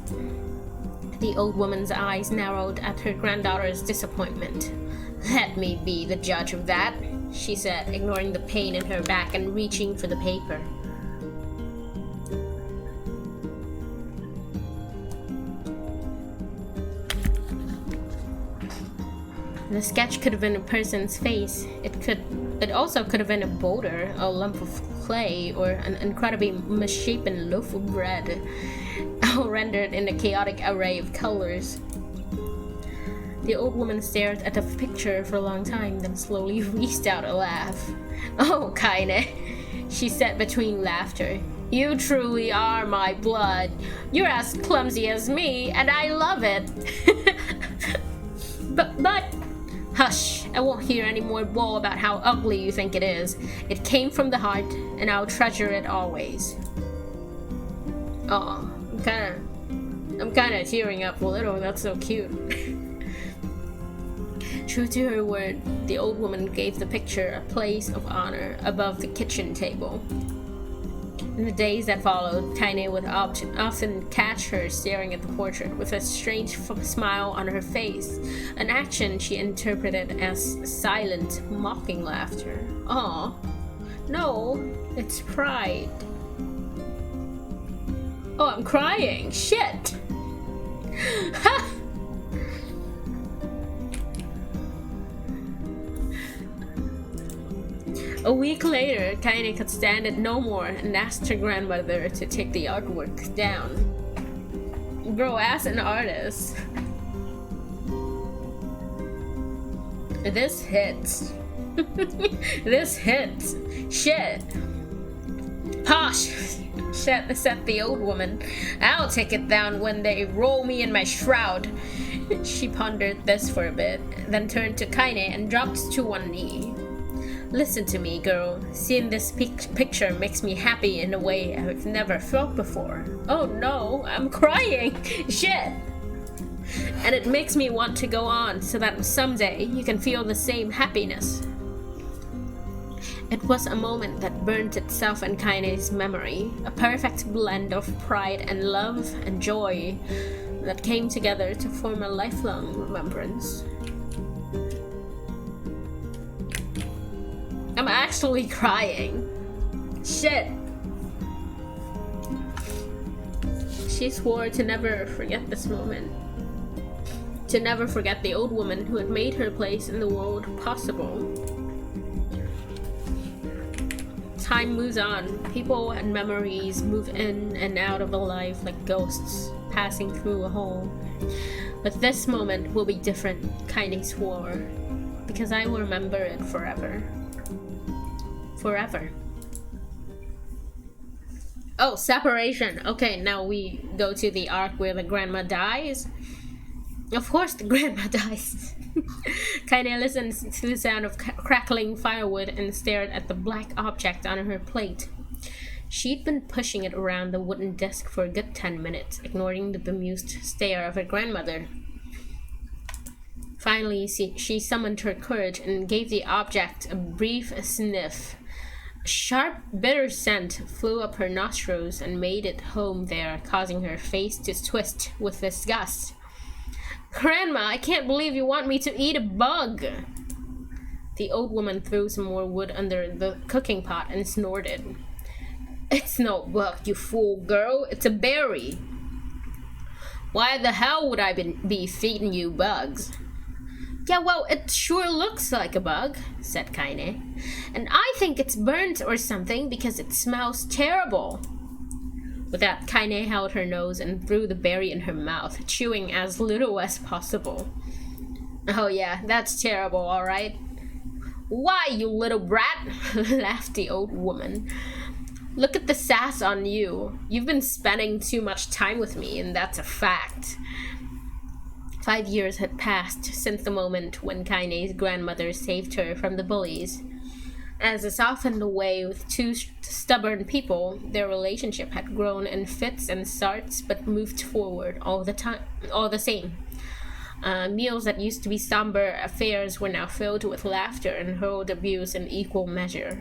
The old woman's eyes narrowed at her granddaughter's disappointment. Let me be the judge of that, she said, ignoring the pain in her back and reaching for the paper. The sketch could have been a person's face. It also could have been a boulder, a lump of clay, or an incredibly misshapen loaf of bread, all rendered in a chaotic array of colors. The old woman stared at the picture for a long time, then slowly wheezed out a laugh. Oh, Kaine, she said between laughter. You truly are my blood. You're as clumsy as me, and I love it. But, Hush, I won't hear any more bull about how ugly you think it is. It came from the heart, and I'll treasure it always. Oh, I'm kinda tearing up a little. That's so cute. True to her word, the old woman gave the picture a place of honor above the kitchen table. In the days that followed, Kaine would often catch her staring at the portrait with a strange smile on her face, an action she interpreted as silent, mocking laughter. Aw, no, it's pride. Oh, I'm crying. Shit! Ha! A week later, Kaine could stand it no more and asked her grandmother to take the artwork down. Bro, as an artist. This hits. This hits. Shit. Posh, said the old woman. I'll take it down when they roll me in my shroud. She pondered this for a bit, then turned to Kaine and dropped to one knee. Listen to me, girl. Seeing this picture makes me happy in a way I've never felt before. Oh no, I'm crying! Shit! And it makes me want to go on so that someday you can feel the same happiness. It was a moment that burnt itself in Kaine's memory, a perfect blend of pride and love and joy that came together to form a lifelong remembrance. I'm actually crying. Shit. She swore to never forget this moment. To never forget the old woman who had made her place in the world possible. Time moves on. People and memories move in and out of a life like ghosts passing through a hole. But this moment will be different, Kaine swore, because I will remember it forever. Forever. Oh, separation. Okay, now we go to the arc where the grandma dies. Of course the grandma dies. Kaine listened to the sound of crackling firewood and stared at the black object on her plate. She'd been pushing it around the wooden desk for a good 10 minutes, ignoring the bemused stare of her grandmother. Finally, she summoned her courage and gave the object a brief sniff. A sharp, bitter scent flew up her nostrils and made it home there, causing her face to twist with disgust. Grandma, I can't believe you want me to eat a bug! The old woman threw some more wood under the cooking pot and snorted. It's no bug, you fool girl, it's a berry. Why the hell would I be feeding you bugs? Yeah, well, it sure looks like a bug, said Kaine. And I think it's burnt or something because it smells terrible. With that, Kaine held her nose and threw the berry in her mouth, chewing as little as possible. Oh yeah, that's terrible, alright. Why, you little brat? Laughed the old woman. Look at the sass on you. You've been spending too much time with me, and that's a fact. 5 years had passed since the moment when Kaine's grandmother saved her from the bullies. As is often the way with two stubborn people, their relationship had grown in fits and starts, but moved forward all the same. Meals that used to be somber affairs were now filled with laughter and hurled abuse in equal measure.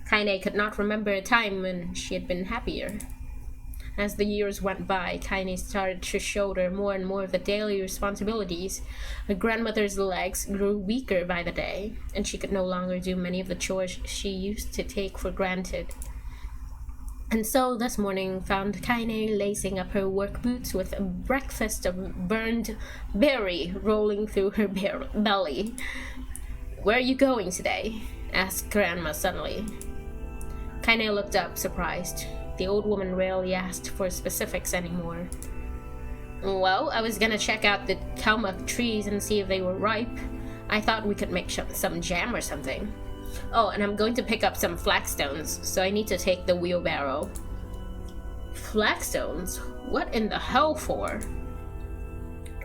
Kaine could not remember a time when she had been happier. As the years went by, Kaine started to shoulder more and more of the daily responsibilities. Her grandmother's legs grew weaker by the day, and she could no longer do many of the chores she used to take for granted. And so this morning found Kaine lacing up her work boots with a breakfast of burned berry rolling through her belly. Where are you going today? Asked Grandma suddenly. Kaine looked up, surprised. The old woman rarely asked for specifics anymore. Well, I was gonna check out the Kalmuck trees and see if they were ripe. I thought we could make some jam or something. Oh, and I'm going to pick up some flagstones, so I need to take the wheelbarrow. Flagstones? What in the hell for?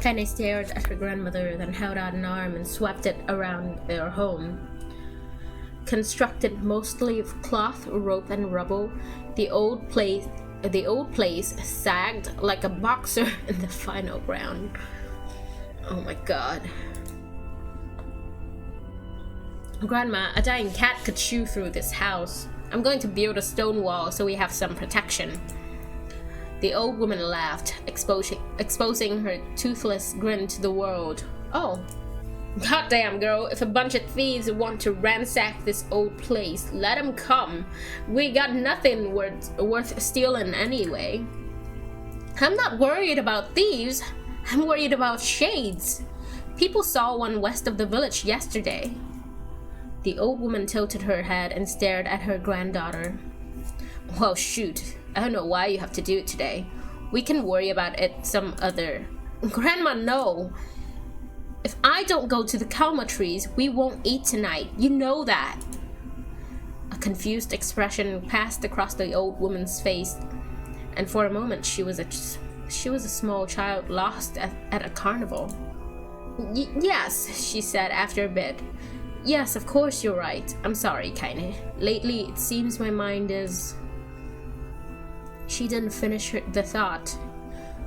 Kaine stared at her grandmother, then held out an arm and swept it around their home. Constructed mostly of cloth, rope, and rubble, the old place sagged like a boxer in the final ground. Oh my god. Grandma, a dying cat could chew through this house. I'm going to build a stone wall so we have some protection. The old woman laughed, exposing her toothless grin to the world. Oh. Goddamn, girl, if a bunch of thieves want to ransack this old place, let them come. We got nothing worth stealing anyway. I'm not worried about thieves. I'm worried about shades. People saw one west of the village yesterday. The old woman tilted her head and stared at her granddaughter. Well, shoot. I don't know why you have to do it today. We can worry about it some other... Grandma, no. If I don't go to the Kalma trees, we won't eat tonight. You know that. A confused expression passed across the old woman's face, and for a moment she was a small child lost at a carnival. Yes, she said after a bit. Yes, of course you're right. I'm sorry, Kaine. Lately, it seems my mind is... She didn't finish the thought,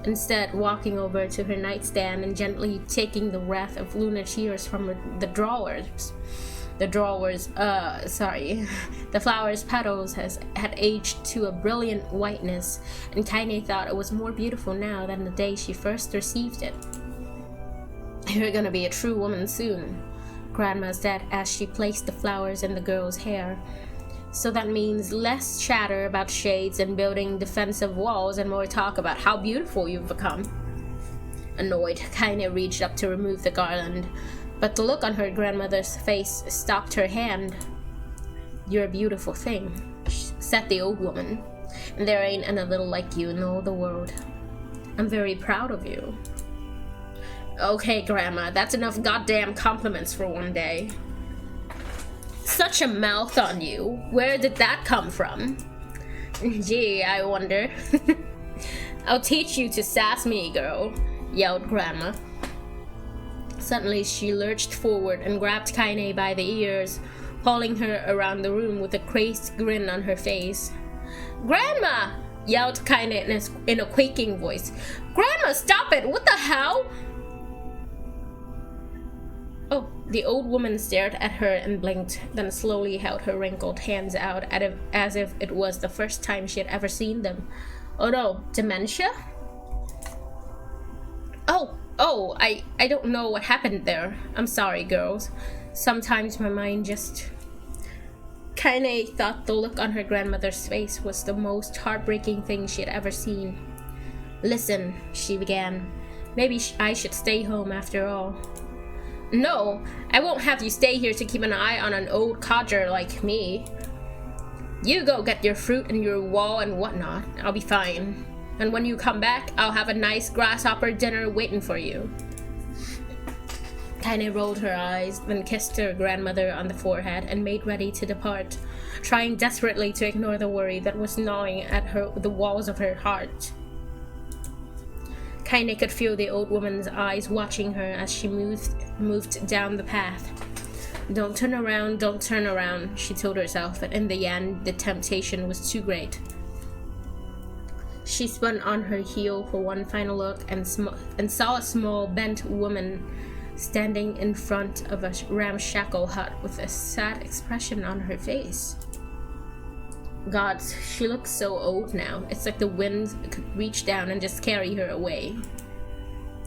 instead walking over to her nightstand and gently taking the wreath of lunar tears from the drawers. The flower's petals had aged to a brilliant whiteness, and Kaine thought it was more beautiful now than the day she first received it. You're gonna be a true woman soon, Grandma said as she placed the flowers in the girl's hair. So that means less chatter about shades and building defensive walls and more talk about how beautiful you've become. Annoyed, Kaine reached up to remove the garland, but the look on her grandmother's face stopped her hand. You're a beautiful thing, said the old woman, and there ain't another like you in all the world. I'm very proud of you. Okay, Grandma, that's enough goddamn compliments for one day. Such a mouth on you. Where did that come from? Gee, I wonder. I'll teach you to sass me, girl, yelled Grandma. Suddenly, she lurched forward and grabbed Kaine by the ears, hauling her around the room with a crazed grin on her face. Grandma! Yelled Kaine in a quaking voice. Grandma, stop it! What the hell? Oh, the old woman stared at her and blinked, then slowly held her wrinkled hands out as if it was the first time she had ever seen them. Oh no, dementia? Oh, I don't know what happened there. I'm sorry, girls. Sometimes my mind just... Kaine thought the look on her grandmother's face was the most heartbreaking thing she had ever seen. Listen, she began. Maybe I should stay home after all. No, I won't have you stay here to keep an eye on an old codger like me. You go get your fruit and your wall and whatnot. I'll be fine. And when you come back, I'll have a nice grasshopper dinner waiting for you. Kaine rolled her eyes, then kissed her grandmother on the forehead and made ready to depart, trying desperately to ignore the worry that was gnawing at the walls of her heart. Kaine could feel the old woman's eyes watching her as she moved down the path. Don't turn around, she told herself, but in the end, the temptation was too great. She spun on her heel for one final look and saw a small, bent woman standing in front of a ramshackle hut with a sad expression on her face. Gods, she looks so old now. It's like the wind could reach down and just carry her away.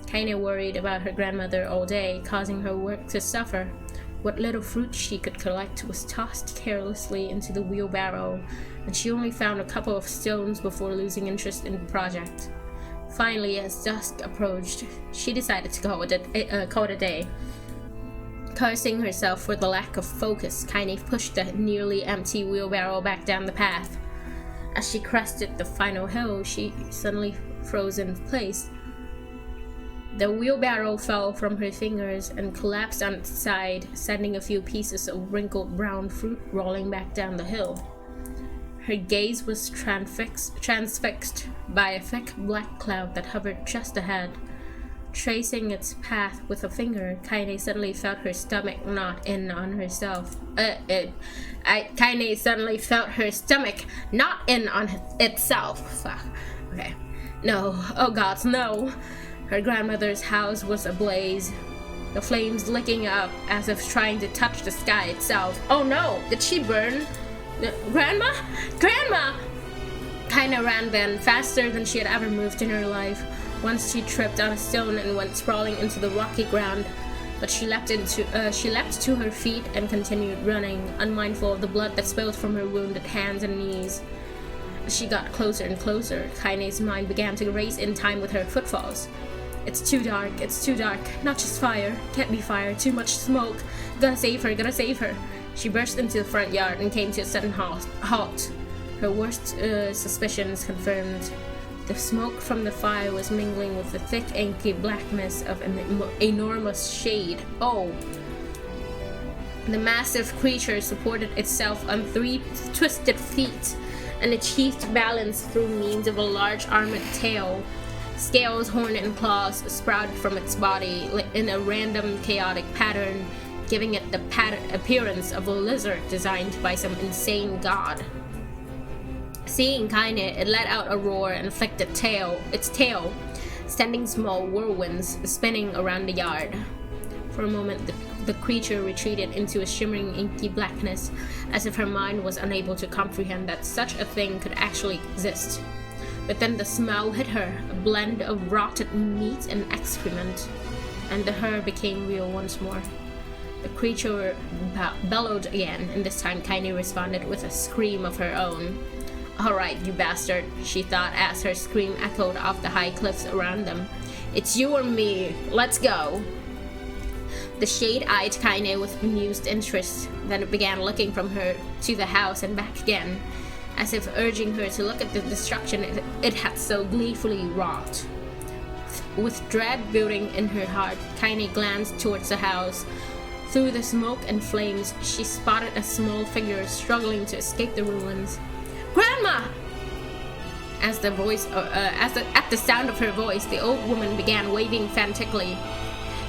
Kaine worried about her grandmother all day, causing her work to suffer. What little fruit she could collect was tossed carelessly into the wheelbarrow, and she only found a couple of stones before losing interest in the project. Finally, as dusk approached, she decided to call it a day. Cursing herself for the lack of focus, Kaine pushed the nearly empty wheelbarrow back down the path. As she crested the final hill, she suddenly froze in place. The wheelbarrow fell from her fingers and collapsed on its side, sending a few pieces of wrinkled brown fruit rolling back down the hill. Her gaze was transfixed by a thick black cloud that hovered just ahead. Tracing its path with a finger, Kaine suddenly felt her stomach knot in on herself. Kaine suddenly felt her stomach knot in on itself. Fuck. Okay. No. Oh gods, no. Her grandmother's house was ablaze, the flames licking up as if trying to touch the sky itself. Oh no! Did she burn? Grandma? Grandma! Kaine ran then, faster than she had ever moved in her life. Once she tripped on a stone and went sprawling into the rocky ground, but she leapt to her feet and continued running, unmindful of the blood that spilled from her wounded hands and knees. As she got closer and closer, Kaine's mind began to race in time with her footfalls. It's too dark, not just fire, can't be fire, too much smoke, gotta save her. She burst into the front yard and came to a sudden halt. Her worst suspicions confirmed. The smoke from the fire was mingling with the thick, inky blackness of an enormous shade. Oh! The massive creature supported itself on 3 twisted feet and achieved balance through means of a large armored tail. Scales, horn, and claws sprouted from its body in a random, chaotic pattern, giving it the appearance of a lizard designed by some insane god. Seeing Kaine, it let out a roar and flicked its tail, sending small whirlwinds spinning around the yard. For a moment, the creature retreated into a shimmering, inky blackness, as if her mind was unable to comprehend that such a thing could actually exist. But then the smell hit her, a blend of rotted meat and excrement, and the her became real once more. The creature bellowed again, and this time Kaine responded with a scream of her own. "Alright, you bastard," she thought as her scream echoed off the high cliffs around them. "It's you or me. Let's go." The shade eyed Kaine with amused interest, then it began looking from her to the house and back again, as if urging her to look at the destruction it had so gleefully wrought. With dread building in her heart, Kaine glanced towards the house. Through the smoke and flames, she spotted a small figure struggling to escape the ruins. "Grandma!" At the sound of her voice, the old woman began waving frantically.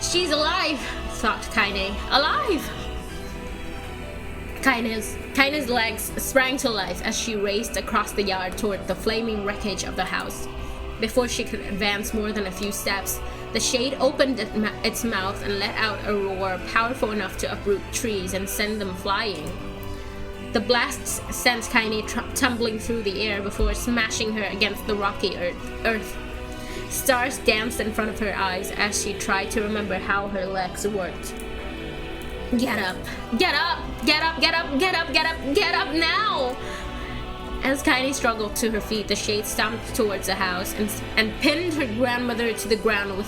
"She's alive!" thought Kaine. "Alive!" Kaine's legs sprang to life as she raced across the yard toward the flaming wreckage of the house. Before she could advance more than a few steps, the shade opened its mouth and let out a roar powerful enough to uproot trees and send them flying. The blasts sent Kaine tumbling through the air before smashing her against the rocky earth. Stars danced in front of her eyes as she tried to remember how her legs worked. Get up! Get up! Get up! Get up! Get up! Get up! Get up now! As Kaine struggled to her feet, the shade stomped towards the house and pinned her grandmother to the ground with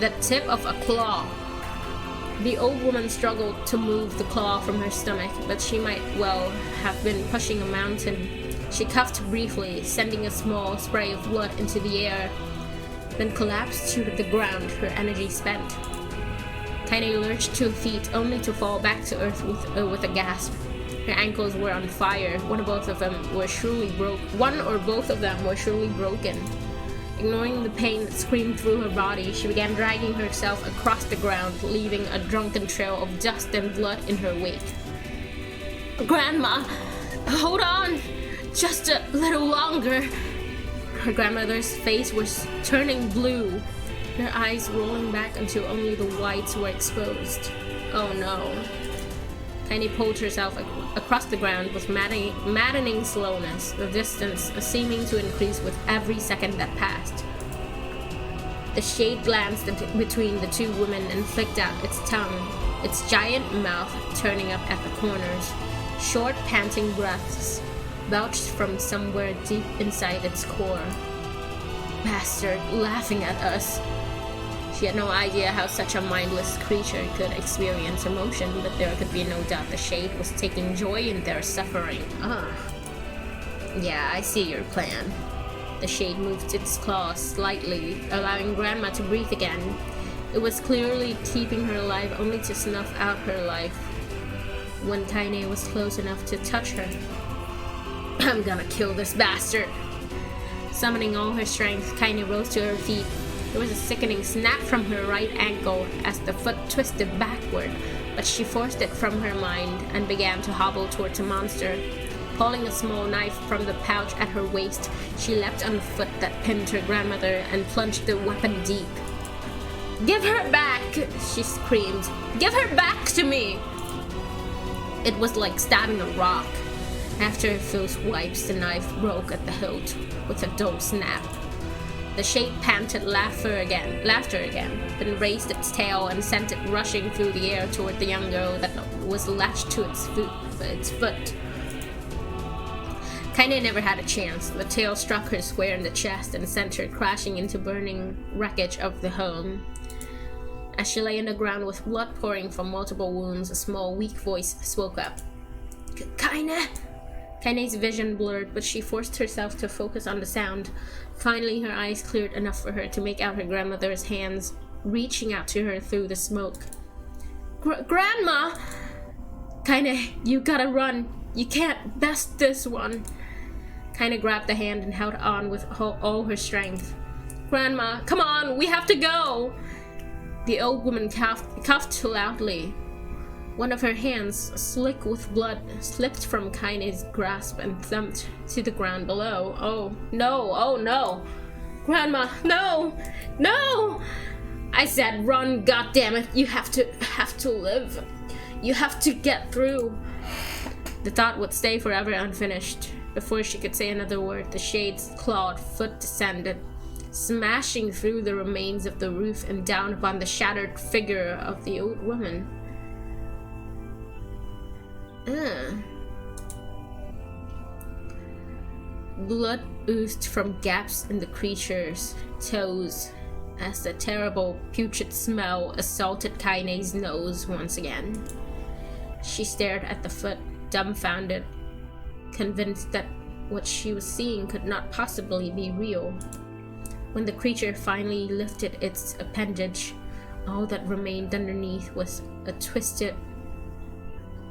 the tip of a claw. The old woman struggled to move the claw from her stomach, but she might well have been pushing a mountain. She coughed briefly, sending a small spray of blood into the air, then collapsed to the ground, her energy spent. Kaine lurched to her feet, only to fall back to earth with a gasp. Her ankles were on fire. One or both of them were surely broken. Ignoring the pain that screamed through her body, she began dragging herself across the ground, leaving a drunken trail of dust and blood in her wake. "Grandma, hold on! Just a little longer!" Her grandmother's face was turning blue, her eyes rolling back until only the whites were exposed. Oh no. Kaine pulled herself across the ground with maddening slowness, the distance seeming to increase with every second that passed. The shade glanced between the two women and flicked out its tongue, its giant mouth turning up at the corners. Short, panting breaths belched from somewhere deep inside its core. "Bastard, laughing at us." She had no idea how such a mindless creature could experience emotion, but there could be no doubt the shade was taking joy in their suffering. Yeah, I see your plan. The shade moved its claws slightly, allowing Grandma to breathe again. It was clearly keeping her alive only to snuff out her life when Kaine was close enough to touch her. "I'm gonna kill this bastard!" Summoning all her strength, Kaine rose to her feet. There was a sickening snap from her right ankle as the foot twisted backward, but she forced it from her mind and began to hobble towards the monster. Pulling a small knife from the pouch at her waist, she leapt on the foot that pinned her grandmother and plunged the weapon deep. "Give her back!" she screamed. "Give her back to me!" It was like stabbing a rock. After a few swipes, the knife broke at the hilt with a dull snap. The shade panted laughter again, then raised its tail and sent it rushing through the air toward the young girl that was latched to its foot. Kaine never had a chance. The tail struck her square in the chest and sent her crashing into burning wreckage of the home. As she lay on the ground with blood pouring from multiple wounds, a small, weak voice spoke up. "Kaine?" Kaine's vision blurred, but she forced herself to focus on the sound. Finally, her eyes cleared enough for her to make out her grandmother's hands reaching out to her through the smoke. "Grandma!" "Kaine, you gotta run. You can't best this one." Kaine grabbed the hand and held on with all her strength. "Grandma, come on, we have to go!" The old woman coughed loudly. One of her hands, slick with blood, slipped from Kaine's grasp and thumped to the ground below. "Oh no! Grandma, no! No! I said run, goddammit! You have to live. You have to get through." The thought would stay forever unfinished. Before she could say another word, the shade's clawed foot descended, smashing through the remains of the roof and down upon the shattered figure of the old woman. Blood oozed from gaps in the creature's toes as the terrible putrid smell assaulted Kaine's nose once again. She stared at the foot, dumbfounded, convinced that what she was seeing could not possibly be real. When the creature finally lifted its appendage, all that remained underneath was a twisted,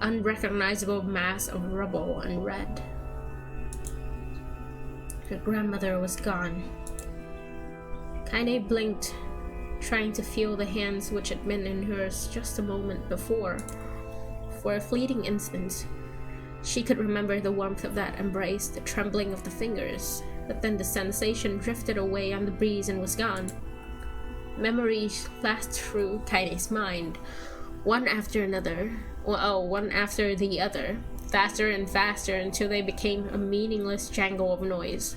unrecognizable mass of rubble and red. Her grandmother was gone. Kaine blinked, trying to feel the hands which had been in hers just a moment before. For a fleeting instant, she could remember the warmth of that embrace, the trembling of the fingers, but then the sensation drifted away on the breeze and was gone. Memories flashed through Kaine's mind, one after the other, faster and faster until they became a meaningless jangle of noise.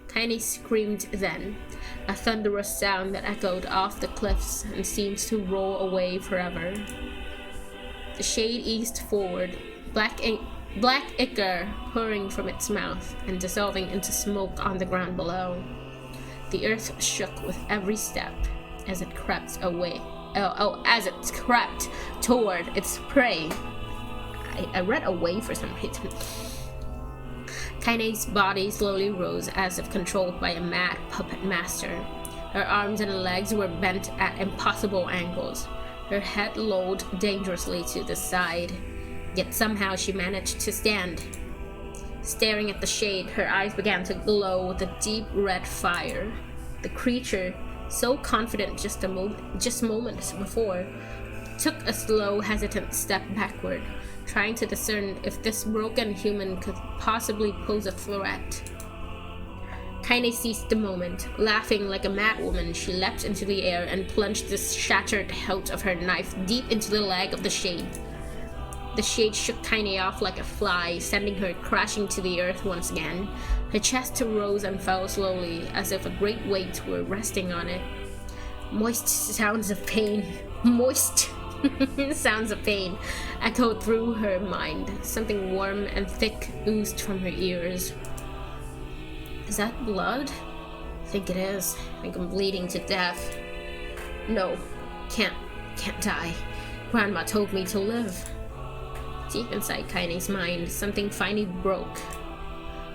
Kaine screamed then, a thunderous sound that echoed off the cliffs and seemed to roll away forever. The shade eased forward, black ichor pouring from its mouth and dissolving into smoke on the ground below. The earth shook with every step as it crept away. As it crept toward its prey. I read away for some reason. Kaine's body slowly rose as if controlled by a mad puppet master. Her arms and legs were bent at impossible angles. Her head lolled dangerously to the side, yet somehow she managed to stand. Staring at the shade, her eyes began to glow with a deep red fire. The creature, so confident just moments before, took a slow, hesitant step backward, trying to discern if this broken human could possibly pose a threat. Kaine seized the moment. Laughing like a madwoman, she leapt into the air and plunged the shattered hilt of her knife deep into the leg of the shade. The shade shook Kaine off like a fly, sending her crashing to the earth once again. Her chest rose and fell slowly, as if a great weight were resting on it. Moist sounds of pain echoed through her mind. Something warm and thick oozed from her ears. Is that blood? I think it is. I think I'm bleeding to death. No, can't die. Grandma told me to live. Deep inside Kaine's mind, something finally broke.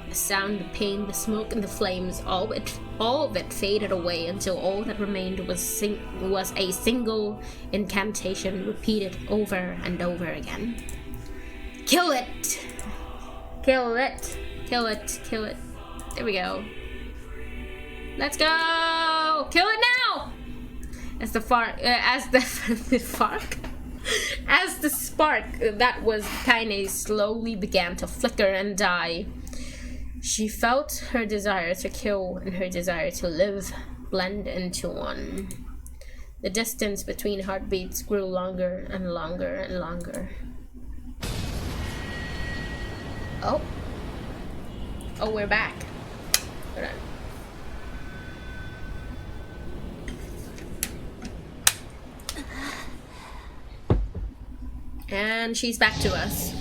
The sound, the pain, the smoke, and the flames, all of it faded away until all that remained was a single incantation repeated over and over again. Kill it! Kill it! Kill it! Kill it! There we go. Let's go! now! Kill it now! As the as the spark that was Kaine slowly began to flicker and die, she felt her desire to kill and her desire to live blend into one. The distance between heartbeats grew longer and longer and longer. Oh. Oh, we're back. Hold on. And she's back to us.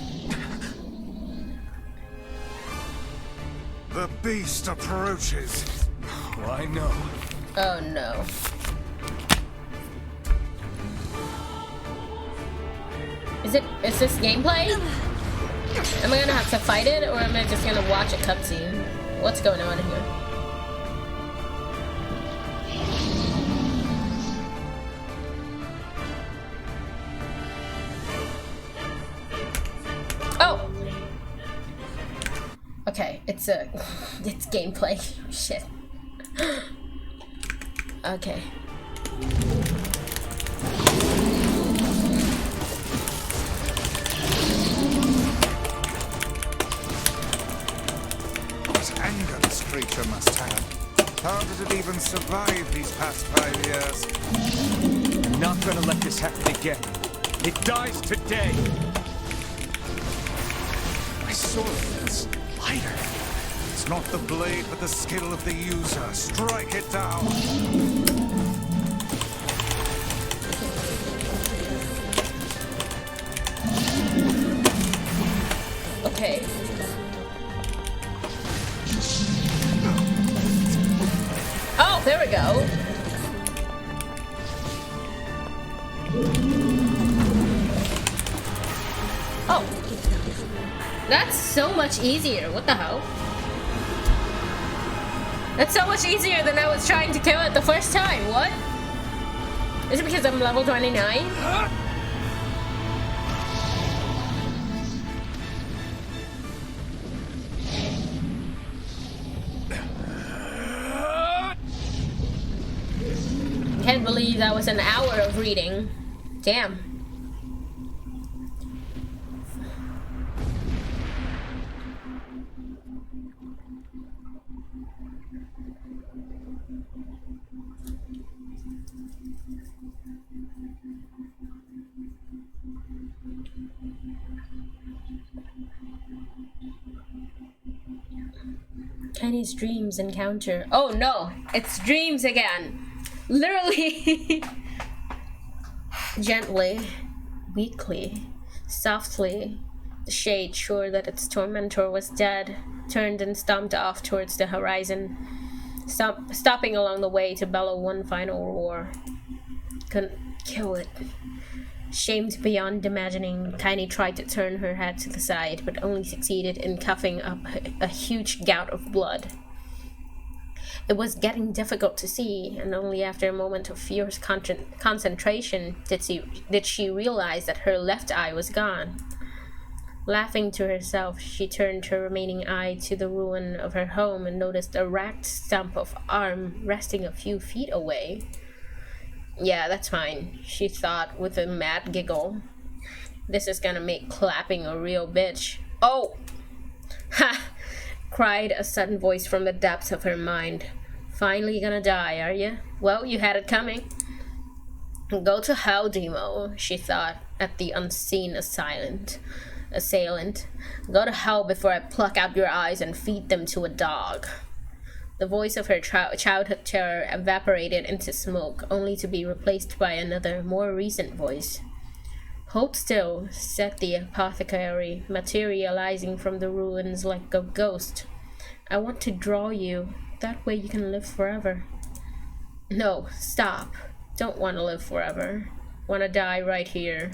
The beast approaches. Oh, I know. Oh no. Is this gameplay? Am I gonna have to fight it, or am I just gonna watch a cutscene? What's going on here? Oh! Okay, it's gameplay. Shit. Okay. What anger this creature must have. How did it even survive these past 5 years? I'm not gonna let this happen again. It dies today. My sword is lighter. It's not the blade, but the skill of the user. Strike it down. Okay. Oh, there we go. Oh. That's so much easier. What the hell? That's so much easier than I was trying to kill it the first time. What? Is it because I'm level 29? Can't believe that was an hour of reading. Damn. Kenny's dreams encounter. Oh no, it's dreams again. Literally. Gently, weakly, softly, the shade, sure that its tormentor was dead, turned and stomped off towards the horizon, stopping along the way to bellow one final roar. Couldn't kill it. Shamed beyond imagining, Tiny tried to turn her head to the side, but only succeeded in coughing up a huge gout of blood. It was getting difficult to see, and only after a moment of fierce concentration did she realize that her left eye was gone. Laughing to herself, she turned her remaining eye to the ruin of her home and noticed a racked stump of arm resting a few feet away. Yeah, that's fine, she thought with a mad giggle. This is gonna make clapping a real bitch. Oh! Ha! Cried a sudden voice from the depths of her mind. Finally gonna die, are you? Well, you had it coming. Go to hell, Demo, she thought at the unseen assailant. Go to hell before I pluck out your eyes and feed them to a dog. The voice of her childhood terror evaporated into smoke, only to be replaced by another, more recent voice. Hold still, said the apothecary, materializing from the ruins like a ghost. I want to draw you. That way you can live forever. No, stop. Don't want to live forever. Want to die right here.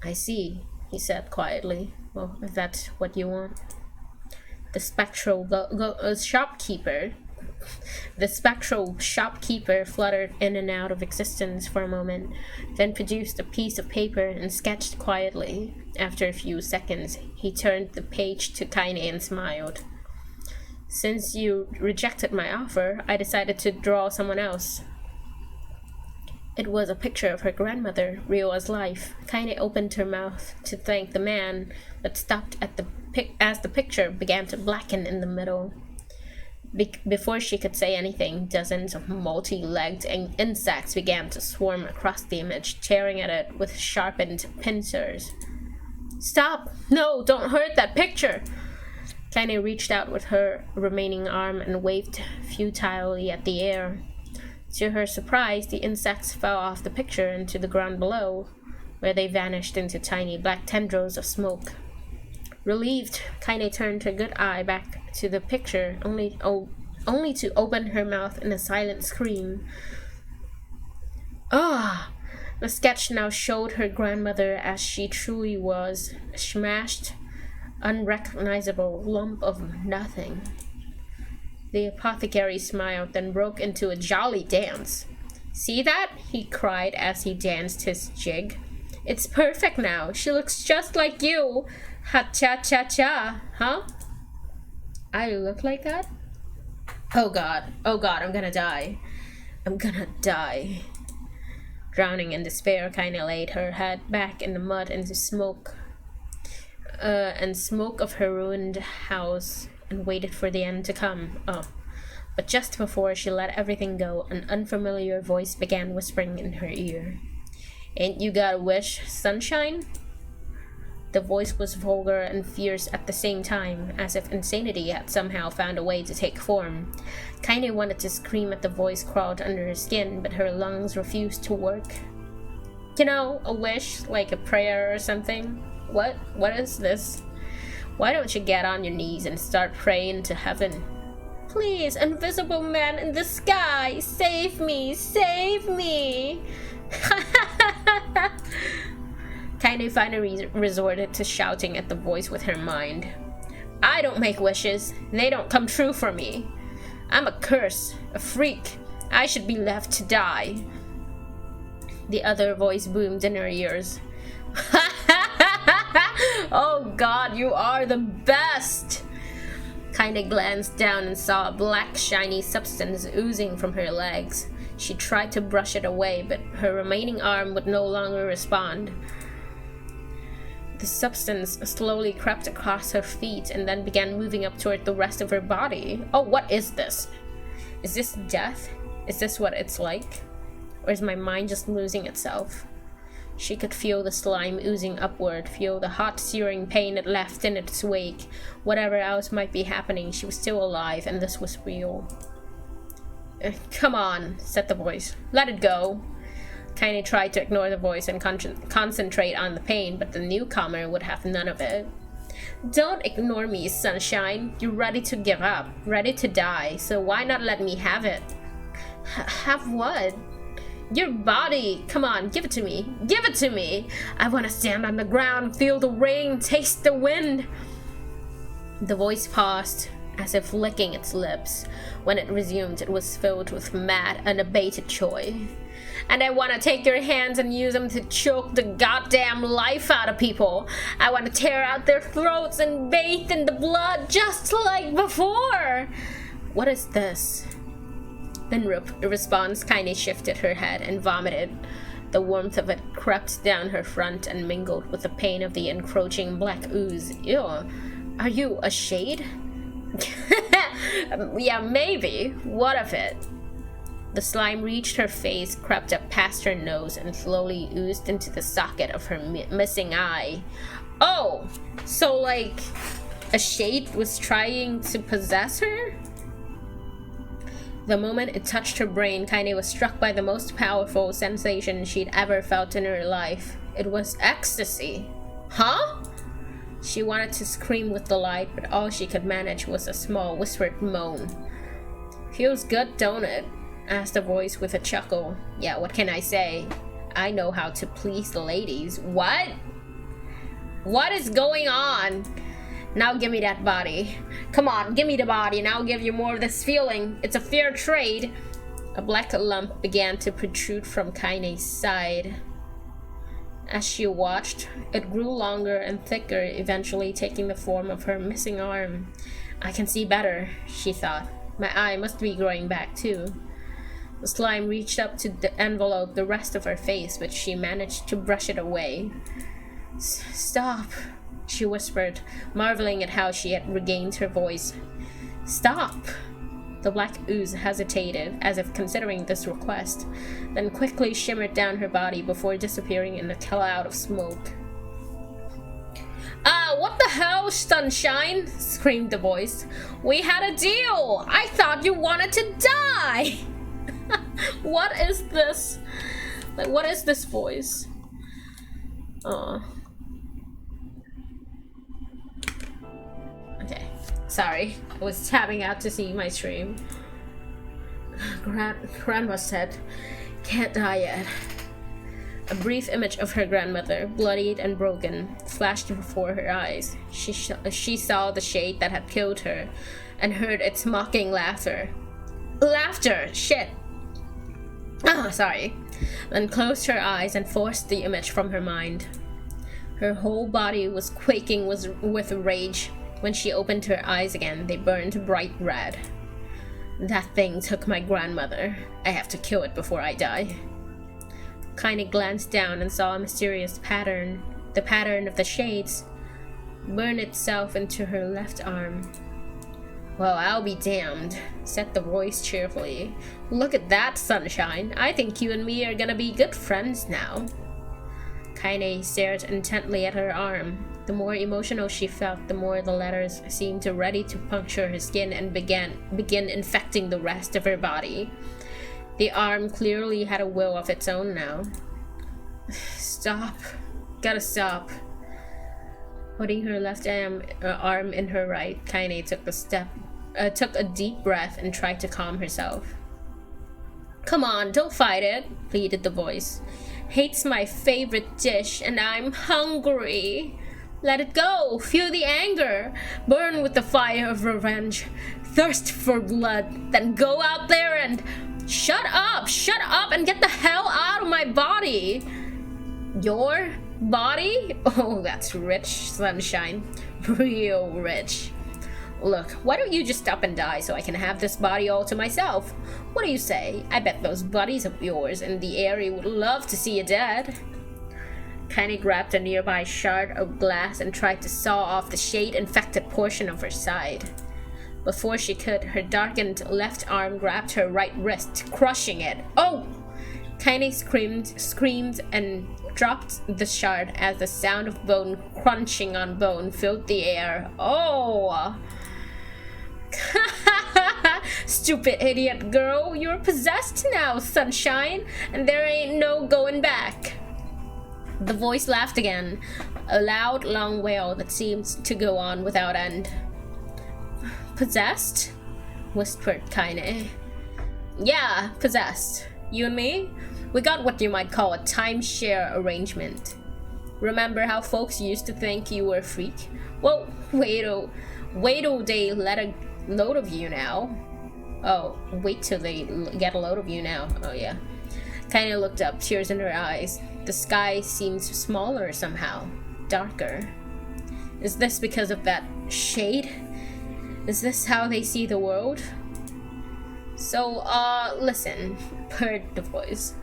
I see, he said quietly. Well, if that's what you want. The spectral shopkeeper fluttered in and out of existence for a moment, then produced a piece of paper and sketched quietly. After a few seconds, he turned the page to Kaine and smiled. Since you rejected my offer, I decided to draw someone else. It was a picture of her grandmother, real as life. Kaine opened her mouth to thank the man, but stopped at as the picture began to blacken in the middle. Before she could say anything, dozens of multi-legged insects began to swarm across the image, tearing at it with sharpened pincers. Stop! No, don't hurt that picture! Kaine reached out with her remaining arm and waved futilely at the air. To her surprise, the insects fell off the picture into the ground below, where they vanished into tiny black tendrils of smoke. Relieved, Kaine turned her good eye back to the picture, only to open her mouth in a silent scream. Ah! The sketch now showed her grandmother as she truly was, a smashed, unrecognizable lump of nothing. The apothecary smiled, then broke into a jolly dance. See that? He cried as he danced his jig. It's perfect now. She looks just like you. Ha-cha-cha-cha. Huh? I look like that? Oh god, I'm gonna die. I'm gonna die. Drowning in despair, Kaine laid her head back in the mud into smoke of her ruined house and waited for the end to come. Oh. But just before she let everything go, an unfamiliar voice began whispering in her ear. Ain't you got a wish, sunshine? The voice was vulgar and fierce at the same time, as if insanity had somehow found a way to take form. Kaine wanted to scream at the voice crawled under her skin, but her lungs refused to work. You know, a wish, like a prayer or something. What? What is this? Why don't you get on your knees and start praying to heaven? Please, invisible man in the sky, save me, save me! Kaine finally resorted to shouting at the voice with her mind. I don't make wishes. They don't come true for me. I'm a curse, a freak. I should be left to die. The other voice boomed in her ears. Oh god, you are the best! Kaine glanced down and saw a black, shiny substance oozing from her legs. She tried to brush it away, but her remaining arm would no longer respond. The substance slowly crept across her feet and then began moving up toward the rest of her body. Oh, what is this? Is this death? Is this what it's like? Or is my mind just losing itself? She could feel the slime oozing upward, feel the hot, searing pain it left in its wake. Whatever else might be happening, she was still alive, and this was real. Come on, said the voice. Let it go. Kaine tried to ignore the voice and concentrate on the pain, but the newcomer would have none of it. Don't ignore me, sunshine. You're ready to give up, ready to die, so why not let me have it? Have what? Your body! Come on, give it to me! Give it to me! I want to stand on the ground, feel the rain, taste the wind! The voice paused, as if licking its lips. When it resumed, it was filled with mad, unabated joy. And I want to take your hands and use them to choke the goddamn life out of people. I want to tear out their throats and bathe in the blood just like before! What is this? In response, Kaine shifted her head and vomited. The warmth of it crept down her front and mingled with the pain of the encroaching black ooze. Ew. Are you a shade? Yeah, maybe. What of it? The slime reached her face, crept up past her nose, and slowly oozed into the socket of her missing eye. Oh! So, like, a shade was trying to possess her? The moment it touched her brain, Kaine was struck by the most powerful sensation she'd ever felt in her life. It was ecstasy. Huh? She wanted to scream with delight, but all she could manage was a small, whispered moan. Feels good, don't it? Asked the voice with a chuckle. Yeah, what can I say? I know how to please the ladies. What? What is going on? Now give me that body. Come on, give me the body and I'll give you more of this feeling. It's a fair trade. A black lump began to protrude from Kaine's side. As she watched, it grew longer and thicker, eventually taking the form of her missing arm. I can see better, she thought. My eye must be growing back too. The slime reached up to envelope the rest of her face, but she managed to brush it away. Stop, she whispered, marveling at how she had regained her voice. Stop! The black ooze hesitated, as if considering this request, then quickly shimmered down her body before disappearing in a cloud of smoke. What the hell, Sunshine? Screamed the voice. We had a deal! I thought you wanted to die! What is this? Like, what is this voice? Oh. Okay. Sorry. I was tapping out to see my stream. Grandma said, can't die yet. A brief image of her grandmother, bloodied and broken, flashed before her eyes. She saw the shade that had killed her, and heard its mocking laughter. Laughter! Shit! Sorry. Then closed her eyes and forced the image from her mind. Her whole body was quaking with rage. When she opened her eyes again, they burned bright red. That thing took my grandmother. I have to kill it before I die. Kaine glanced down and saw a mysterious pattern, the pattern of the shades, burn itself into her left arm. Well, I'll be damned, said the voice cheerfully. Look at that, Sunshine. I think you and me are gonna be good friends now. Kaine stared intently at her arm. The more emotional she felt, the more the letters seemed ready to puncture her skin and begin infecting the rest of her body. The arm clearly had a will of its own now. Stop. Gotta stop. Holding her left arm in her right, Kaine took a deep breath and tried to calm herself. Come on, don't fight it, pleaded the voice. Hate's my favorite dish, and I'm hungry. Let it go. Feel the anger. Burn with the fire of revenge. Thirst for blood. Then go out there and... Shut up and get the hell out of my body. Your body? Oh, that's rich, Sunshine. Real rich. Look, why don't you just stop and die so I can have this body all to myself? What do you say? I bet those buddies of yours in the area would love to see you dead. Kaine grabbed a nearby shard of glass and tried to saw off the shade-infected portion of her side. Before she could, her darkened left arm grabbed her right wrist, crushing it. Oh! Kaine screamed and dropped the shard as the sound of bone crunching on bone filled the air. Oh! Stupid idiot girl, you're possessed now, Sunshine, and there ain't no going back. The voice laughed again, a loud, long wail that seemed to go on without end. Possessed? Whispered Kaine. Yeah, possessed. You and me? We got what you might call a timeshare arrangement. Remember how folks used to think you were a freak? Well, wait till they let a load of you now. Oh, wait till they get a load of you now. Oh yeah. Kaine looked up, tears in her eyes. The sky seemed smaller somehow, darker. Is this because of that shade? Is this how they see the world? So, listen, purred the voice.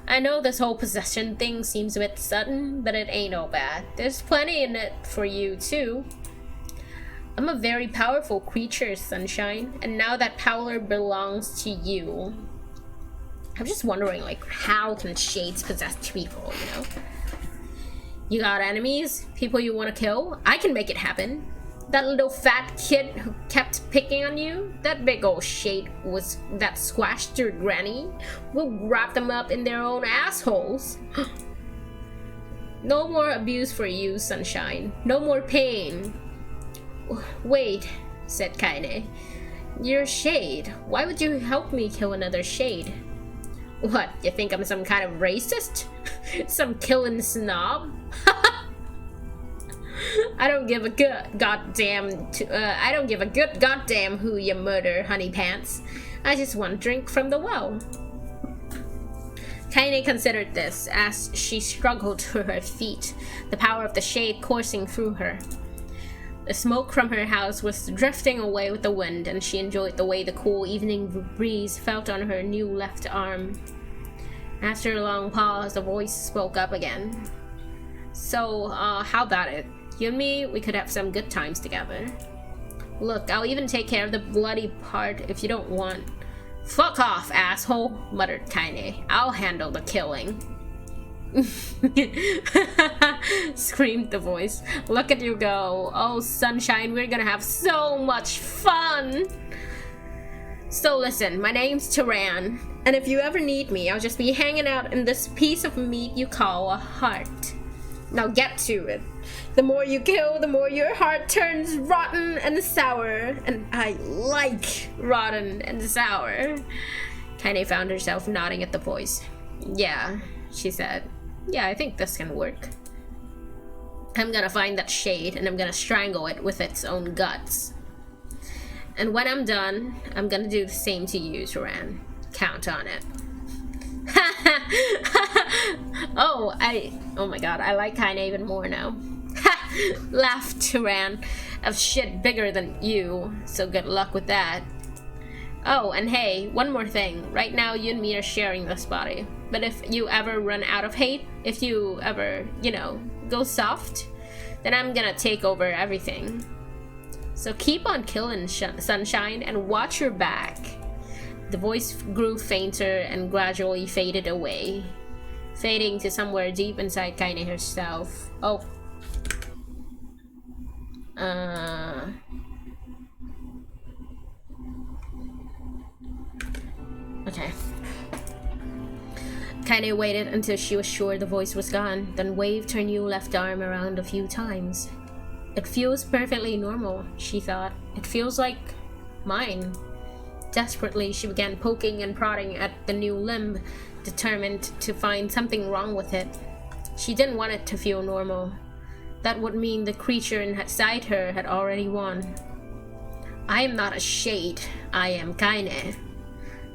I know this whole possession thing seems a bit sudden, but it ain't all bad. There's plenty in it for you, too. I'm a very powerful creature, Sunshine, and now that power belongs to you. I'm just wondering, like, how can shades possess people, you know? You got enemies? People you want to kill? I can make it happen. That little fat kid who kept picking on you? That big old shade that squashed your granny? We'll wrap them up in their own assholes. No more abuse for you, Sunshine. No more pain. Wait, said Kaine. You're a shade. Why would you help me kill another shade? What, you think I'm some kind of racist? Some killing snob? I don't give a good goddamn who you murder, honey pants. I just want to drink from the well. Kaine considered this as she struggled to her feet, the power of the shade coursing through her. The smoke from her house was drifting away with the wind, and she enjoyed the way the cool evening breeze felt on her new left arm. After a long pause, the voice spoke up again. So, how about it? You and me, we could have some good times together. Look, I'll even take care of the bloody part if you don't want. Fuck off, asshole, muttered Kaine. I'll handle the killing. Screamed the voice. Look at you go. Oh, sunshine, we're gonna have so much fun. So listen, my name's Tyran, and if you ever need me, I'll just be hanging out in this piece of meat you call a heart. Now get to it. The more you kill, the more your heart turns rotten and sour, and I like rotten and sour. Kaine found herself nodding at the voice. Yeah, she said. Yeah, I think this can work. I'm gonna find that shade and I'm gonna strangle it with its own guts. And when I'm done, I'm gonna do the same to you, Tyran. Count on it. Oh my god, I like Kaine even more now. Laughed Tyran. Of shit bigger than you, so good luck with that. Oh, and hey, one more thing. Right now, you and me are sharing this body. But if you ever run out of hate, if you ever, go soft, then I'm gonna take over everything. So keep on killing Sunshine and watch your back. The voice grew fainter and gradually faded away, fading to somewhere deep inside Kaine herself. Oh. Okay. Kaine waited until she was sure the voice was gone, then waved her new left arm around a few times. It feels perfectly normal, she thought. It feels like mine. Desperately, she began poking and prodding at the new limb, determined to find something wrong with it. She didn't want it to feel normal. That would mean the creature inside her had already won. I am not a shade, I am Kaine.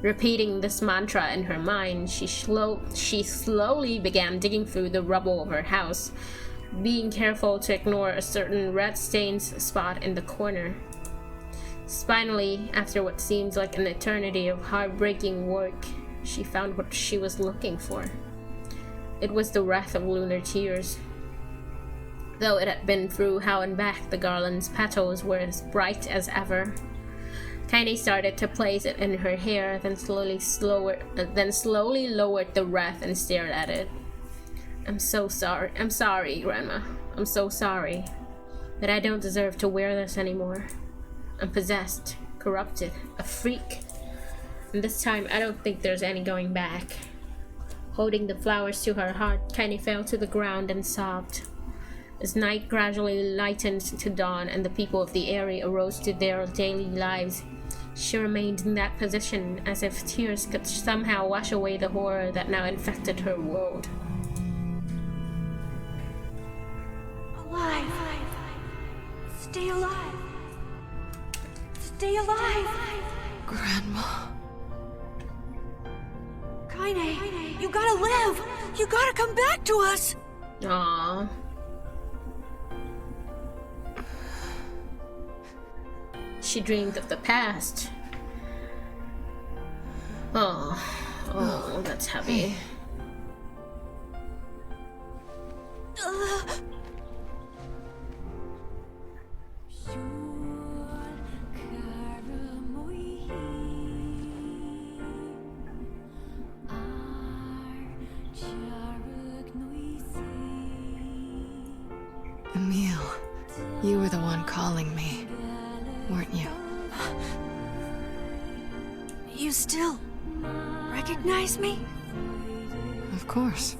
Repeating this mantra in her mind, she slowly began digging through the rubble of her house, being careful to ignore a certain red stained spot in the corner. Finally, after what seemed like an eternity of heartbreaking work, she found what she was looking for. It was the wreath of lunar tears. Though it had been through hell and back, the garland's petals were as bright as ever. Kaine started to place it in her hair, then slowly lowered the wreath and stared at it. I'm sorry, Grandma. I'm so sorry. But I don't deserve to wear this anymore. I'm possessed, corrupted, a freak. And this time, I don't think there's any going back. Holding the flowers to her heart, Kaine fell to the ground and sobbed. As night gradually lightened to dawn and the people of the area arose to their daily lives, she remained in that position as if tears could somehow wash away the horror that now infected her world. Alive! Stay alive! Stay alive! Grandma. Kaine, you gotta live! You gotta come back to us! Aww. She dreamed of the past. Oh, that's heavy. Emil, you were the one calling me, weren't you? You still recognize me? Of course.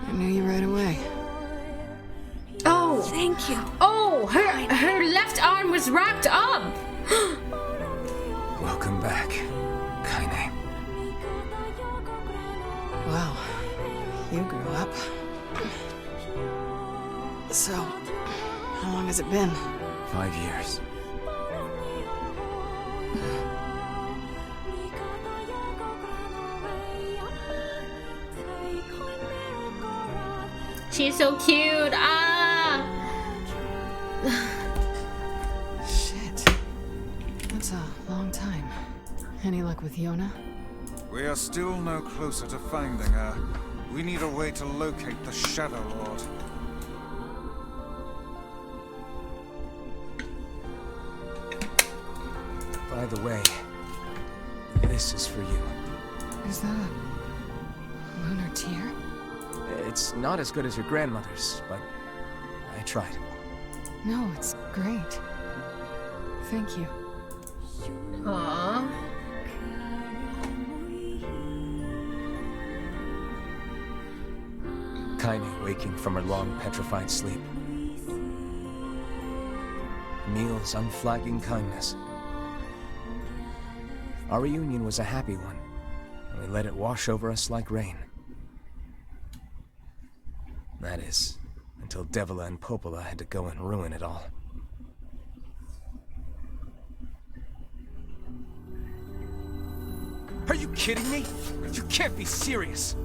I knew you right away. Oh! Thank you. Oh! Her left arm was wrapped up! Welcome back, Kaine. Wow, you grew up. So, how long has it been? 5 years. She's so cute. Long time. Any luck with Yona? We are still no closer to finding her. We need a way to locate the Shadow Lord. By the way, this is for you. Is that a lunar tear? It's not as good as your grandmother's, but I tried. No, it's great. Thank you. Aww. Kaine waking from her long, petrified sleep. Emil's unflagging kindness. Our reunion was a happy one, and we let it wash over us like rain. That is, until Devila and Popola had to go and ruin it all. Are you kidding me? You can't be serious!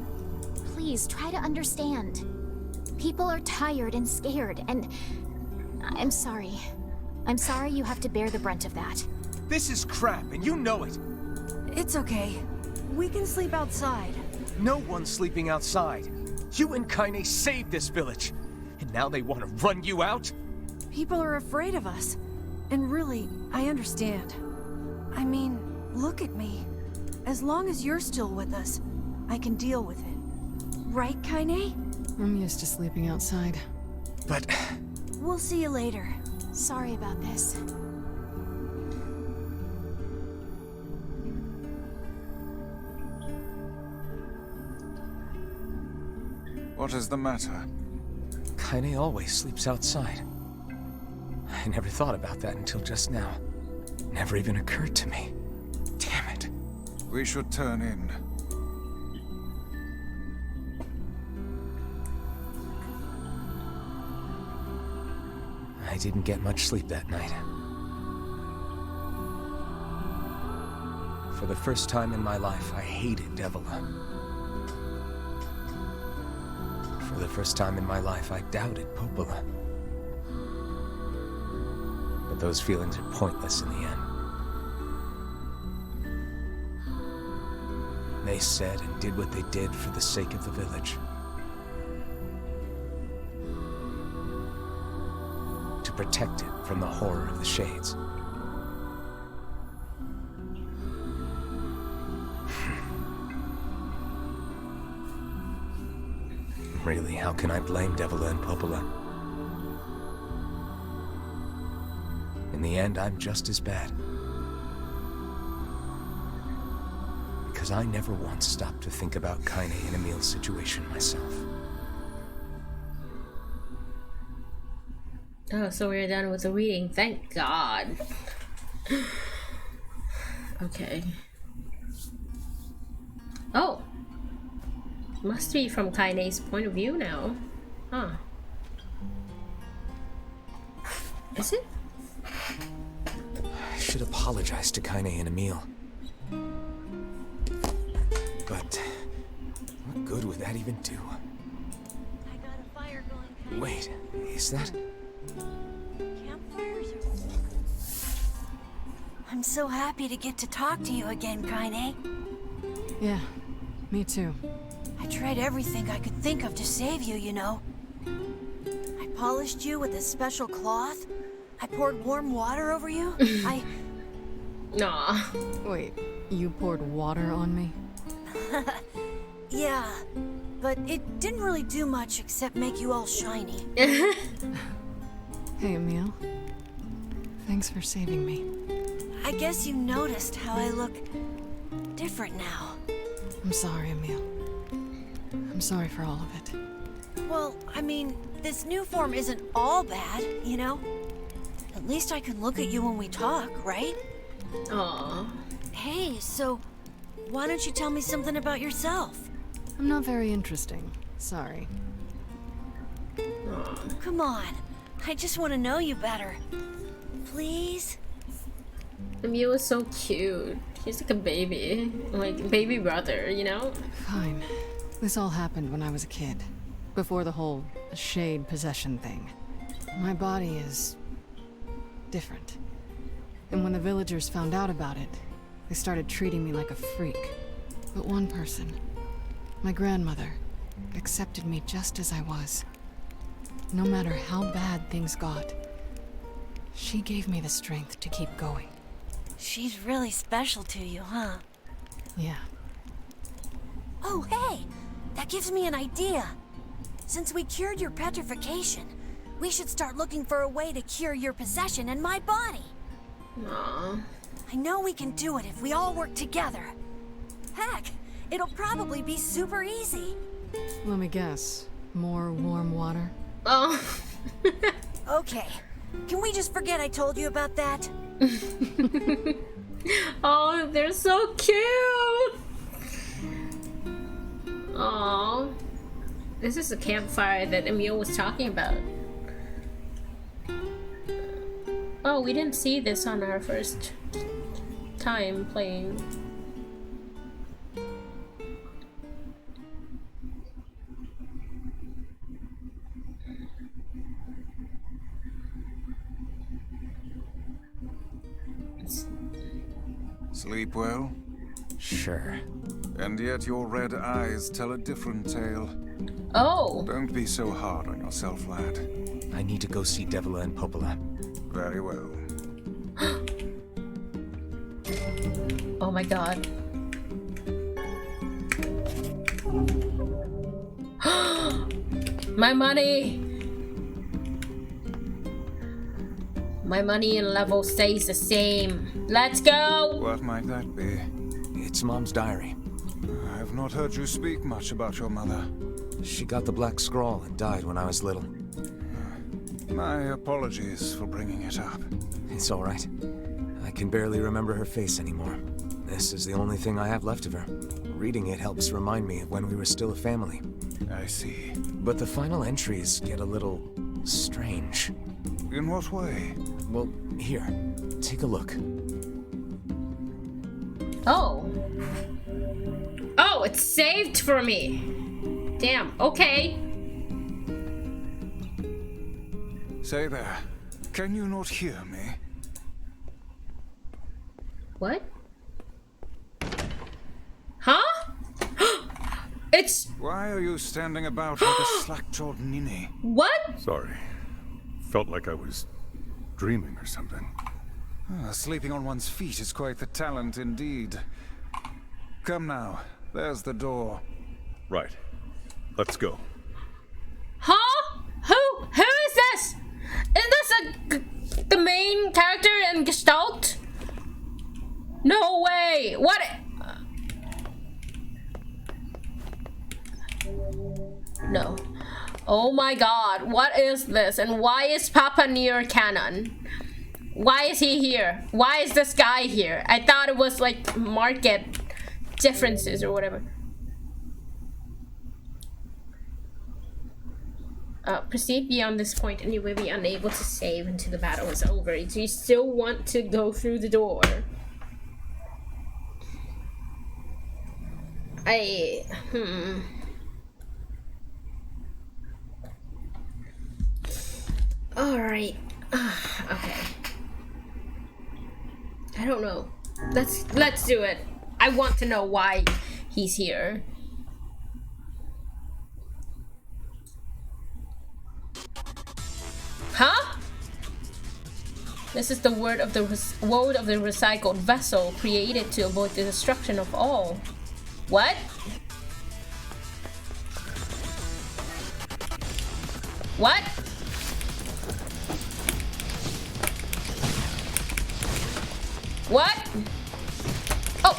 Please, try to understand. People are tired and scared, and... I'm sorry. I'm sorry you have to bear the brunt of that. This is crap, and you know it! It's okay. We can sleep outside. No one's sleeping outside. You and Kaine saved this village, and now they want to run you out? People are afraid of us. And really, I understand. I mean, look at me. As long as you're still with us, I can deal with it. Right, Kaine? I'm used to sleeping outside. But... We'll see you later. Sorry about this. What is the matter? Kaine always sleeps outside. I never thought about that until just now. Never even occurred to me. Damn it. We should turn in. I didn't get much sleep that night. For the first time in my life, I hated Devila. For the first time in my life, I doubted Popola. But those feelings are pointless in the end. They said and did what they did for the sake of the village. To protect it from the horror of the Shades. Really, how can I blame Devila and Popola? In the end, I'm just as bad. Because I never once stopped to think about Kaine and Emil's situation myself. Oh, so we're done with the reading. Thank God. Okay. Oh. Must be from Kaine's point of view now. Huh. Is it? I should apologize to Kaine and Emil. But what good would that even do? I got a fire going. Wait, is that... Campfires I'm so happy to get to talk to you again, Kaine. Yeah, me too. I tried everything I could think of to save you, you know. I polished you with a special cloth. I poured warm water over you. Nah. Wait, you poured water on me? Yeah, but it didn't really do much except make you all shiny. Hey, Emil. Thanks for saving me. I guess you noticed how I look different now. I'm sorry, Emil. I'm sorry for all of it. Well, I mean, this new form isn't all bad, you know? At least I can look at you when we talk, right? Aw. Hey, so why don't you tell me something about yourself? I'm not very interesting. Sorry. Come on, I just want to know you better. Please? Emil is so cute. He's like a baby. Like, baby brother, you know? Fine. This all happened when I was a kid. Before the whole shade possession thing. My body is... different. And when the villagers found out about it, they started treating me like a freak. But one person, my grandmother, accepted me just as I was. No matter how bad things got, she gave me the strength to keep going. She's really special to you, huh? Yeah. Oh, hey! That gives me an idea. Since we cured your petrification, we should start looking for a way to cure your possession in my body. Aww. I know we can do it if we all work together. Heck, it'll probably be super easy. Let me guess. More warm water? Oh. Okay, can we just forget I told you about that? Oh, they're so cute. Oh, this is the campfire that Emil was talking about. Oh, we didn't see this on our first time playing. Sleep well? Sure. And yet your red eyes tell a different tale. Oh, Don't be so hard on yourself, lad. I need to go see Devila and Popola. Very well. oh my god. My money! My money and level stays the same. Let's go! What might that be? It's Mom's diary. I've not heard you speak much about your mother. She got the Black Scrawl and died when I was little. My apologies for bringing it up. It's all right. I can barely remember her face anymore. This is the only thing I have left of her. Reading it helps remind me of when we were still a family. I see. But the final entries get a little strange. In what way? Well, here, take a look. Oh. Oh, it's saved for me. Damn, okay. Say there. Can you not hear me? What? Huh? It's... Why are you standing about like a slack-jawed ninny? What? Sorry. Felt like I was dreaming or something. Sleeping on one's feet is quite the talent indeed. Come now. There's the door. Right. Let's go. Huh? Who is this? Is this the main character in Gestalt? No way! What? No. Oh my god, what is this? And why is Papa Nier canon? Why is he here? Why is this guy here? I thought it was like market differences or whatever. Proceed beyond this point and you will be unable to save until the battle is over. Do you still want to go through the door? Alright. Okay. I don't know. Let's do it. I want to know why he's here. Huh? This is the word of the recycled vessel created to avoid the destruction of all. What? What? What? Oh.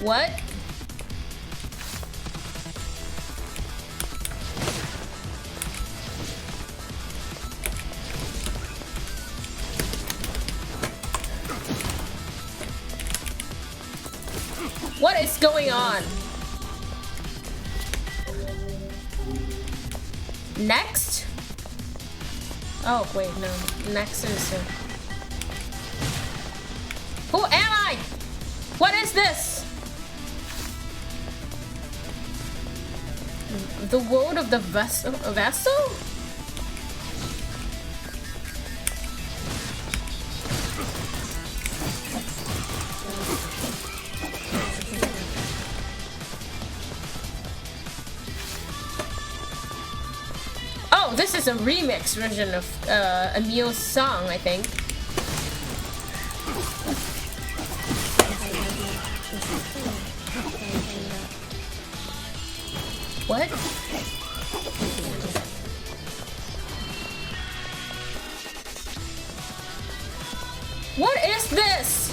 What? What is going on? Next? Oh, wait, no. Next is Who am I? What is this? The world of the vessel? Oh, this is a remix version of Emil's song, I think. What? What is this?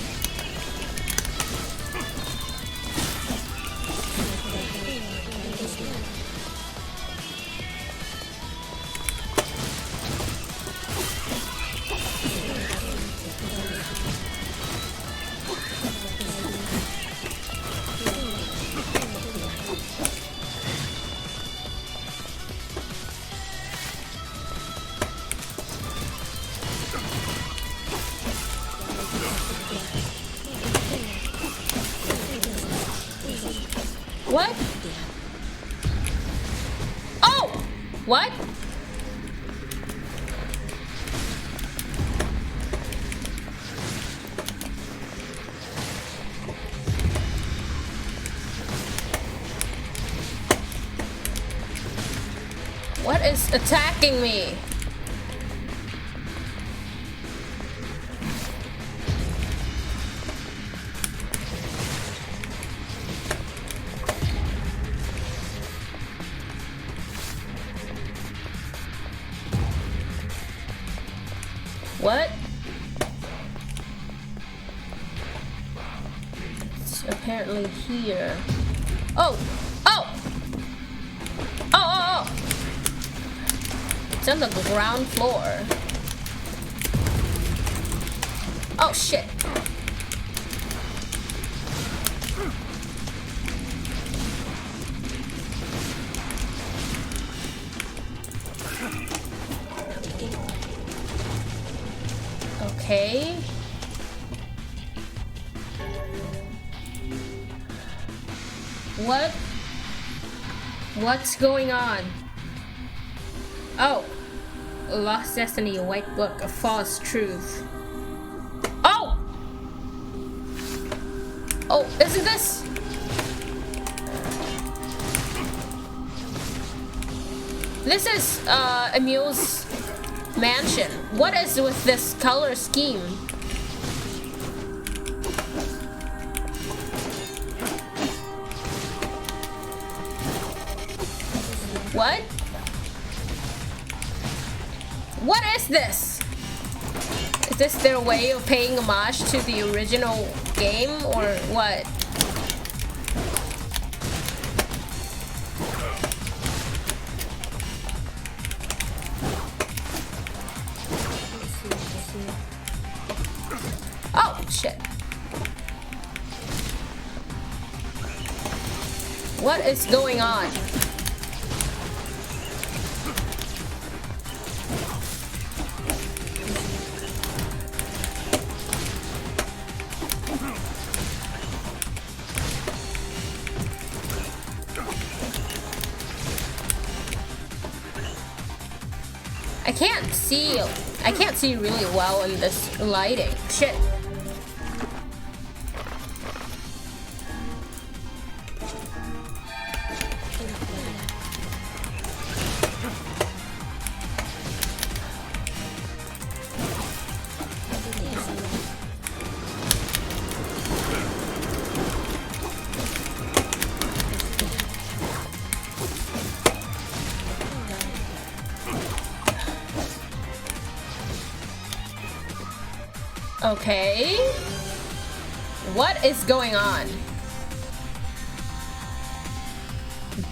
What? Oh! What? What is attacking me? What? It's apparently here. Oh! Oh! Oh, oh, oh! It's on the ground floor. Oh, shit. Okay. What? What's going on? Oh. Lost Destiny, a white book, a false truth. Oh! Oh, isn't this? This is, Emil's mansion. What is with this color scheme? What? What is this? Is this their way of paying homage to the original game or what? Oh, shit. What is going on? I can't see really well in this lighting. Shit. Okay. What is going on?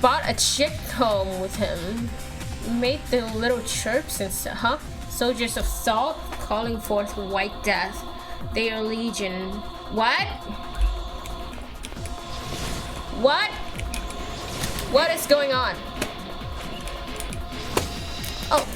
Bought a chick home with him. Made the little chirps and stuff, huh? Soldiers of salt calling forth white death. They are legion. What? What? What is going on? Oh.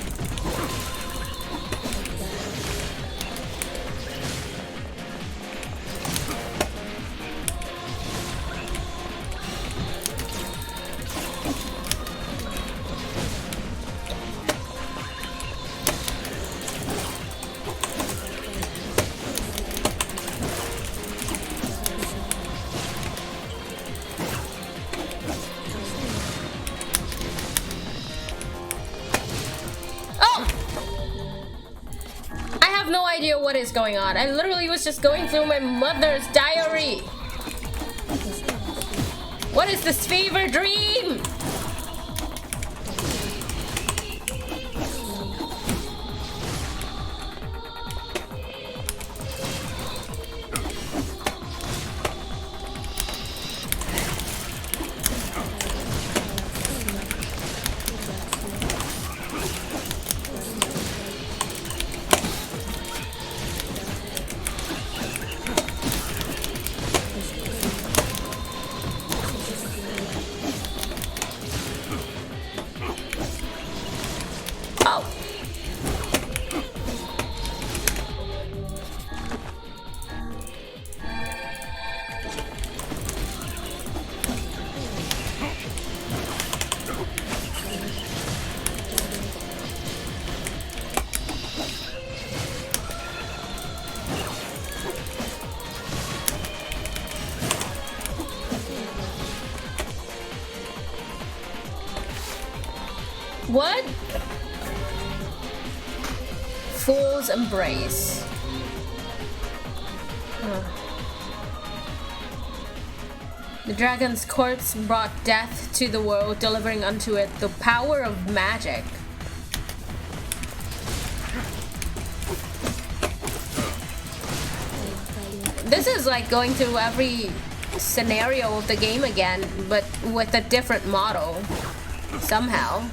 have no idea what is going on. I literally was just going through my mother's diary. What is this fever dream? What? Fool's embrace. The dragon's corpse brought death to the world, delivering unto it the power of magic. This is like going through every scenario of the game again, but with a different model. Somehow.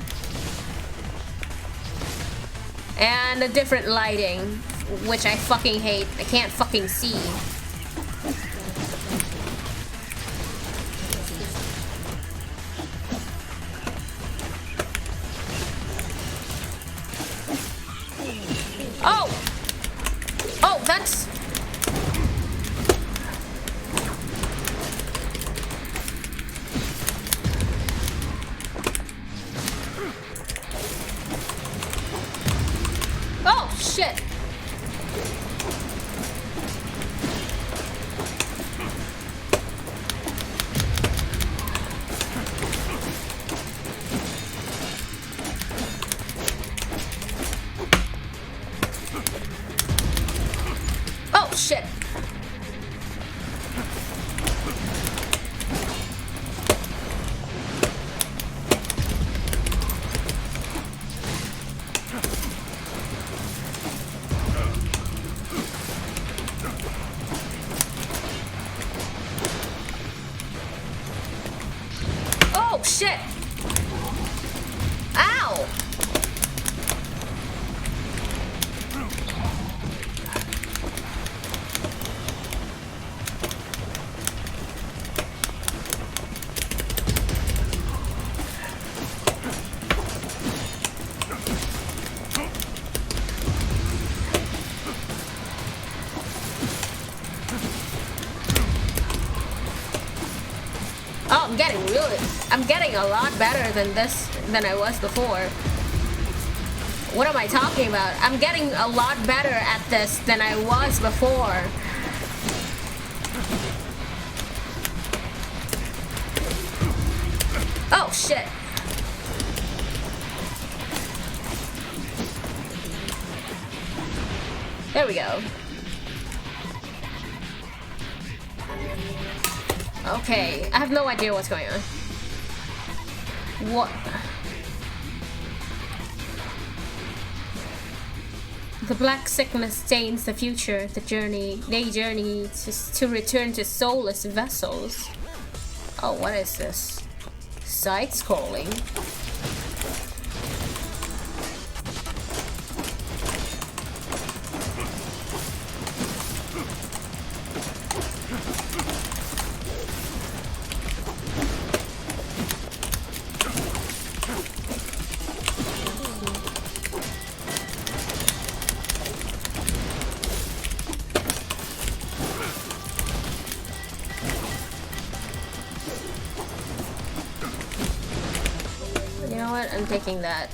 And a different lighting, which I fucking hate. I can't fucking see. Oh! Oh, that's... Oh, shit! Oh, shit! Oh, shit! Ow! Oh, I'm getting a lot better than I was before. What am I talking about? I'm getting a lot better at this than I was before. Oh, shit. There we go. Okay, I have no idea what's going on. What? The black sickness stains the future. They journey to return to soulless vessels. Oh, what is this? Side-scrolling. I'm taking that.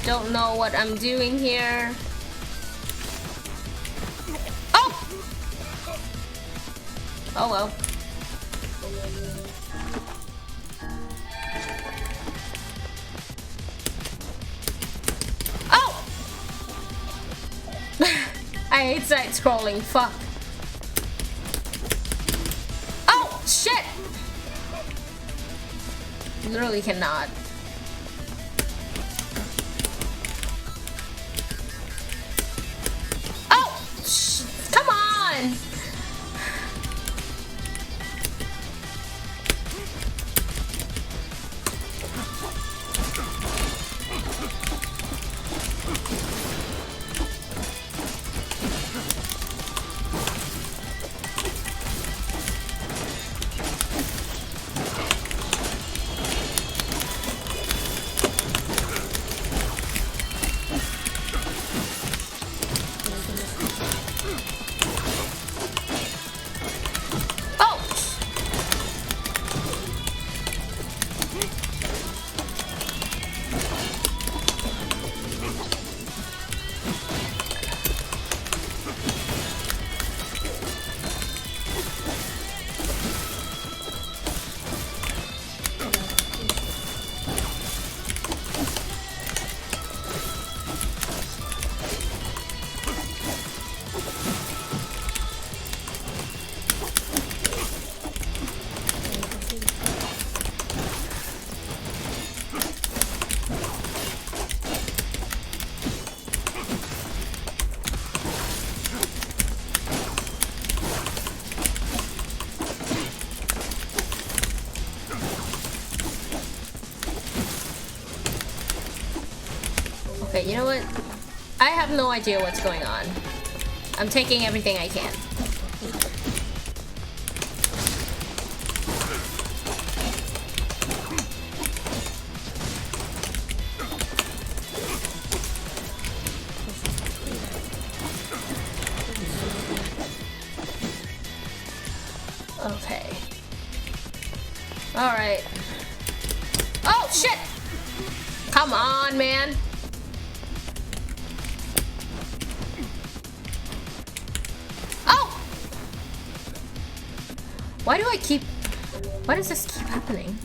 Don't know what I'm doing here. Oh! Oh well. Oh! I hate side scrolling. Fuck. Oh shit! Literally cannot. Oh! Come on! Okay, you know what? I have no idea what's going on. I'm taking everything I can. Okay. Alright. Oh, shit! Come on, man. Why does this keep happening?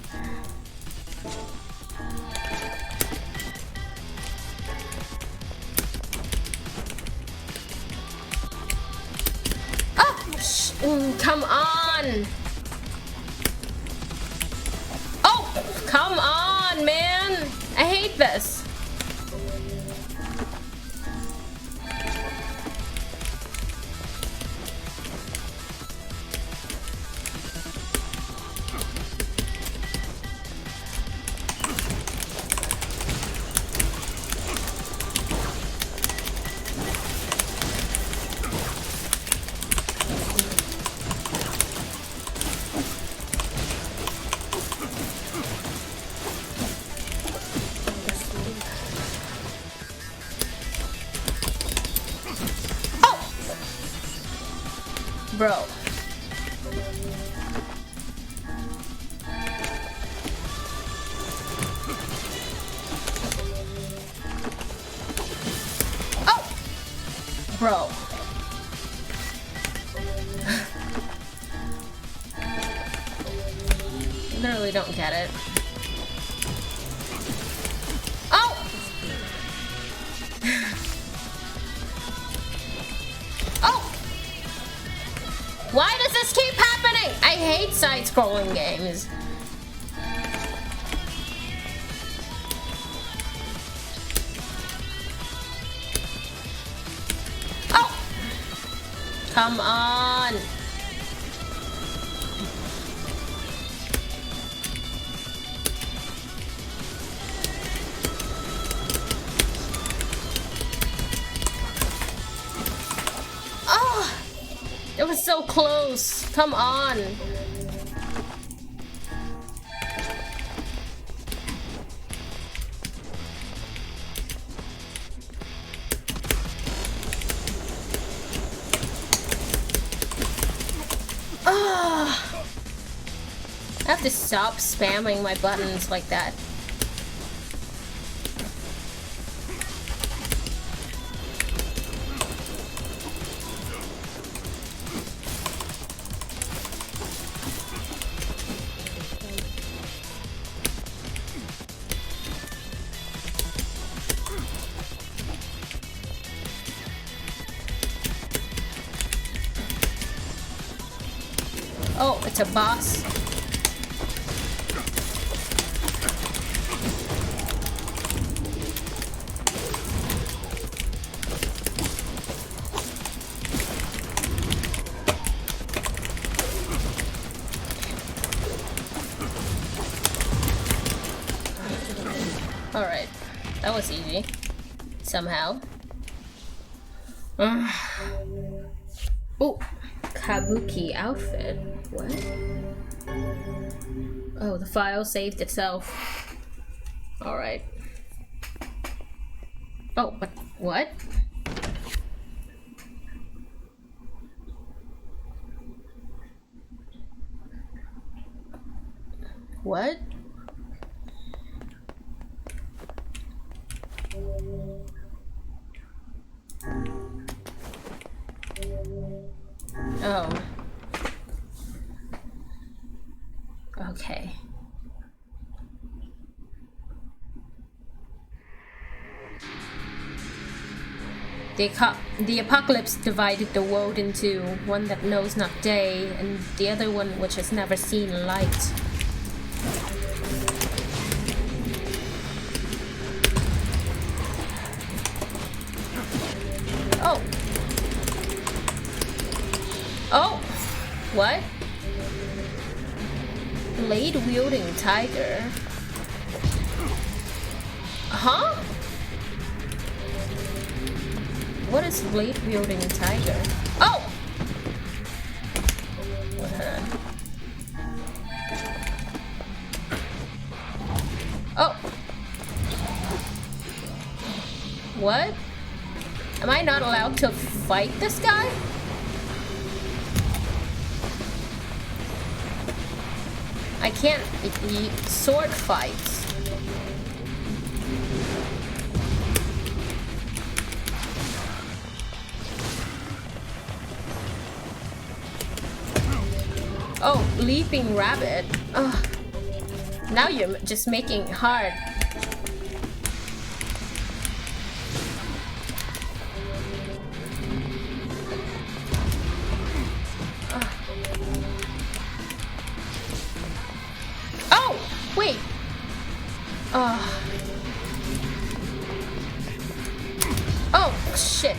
Oh! Come on! Oh! Come on, man! I hate this. Bro. Oh! Bro. Literally don't get it. Oh! Oh! Why does this keep happening? I hate side-scrolling games. Oh! Come on. It was so close. Come on. I have to stop spamming my buttons like that. Oh, it's a boss. Alright, that was easy. Somehow. Oh, Kabuki outfit. What? Oh, the file saved itself. Alright. Oh, but what? What? Oh. Okay. The apocalypse divided the world into one that knows not day and the other one which has never seen light. Oh. Oh. What? Blade-wielding tiger. Huh? What is blade-wielding tiger? Oh! Oh! What? Am I not allowed to fight this guy? I can't sword fights. Oh, leaping rabbit. Ugh. Now you're just making it hard. Oh, wait. Oh, shit.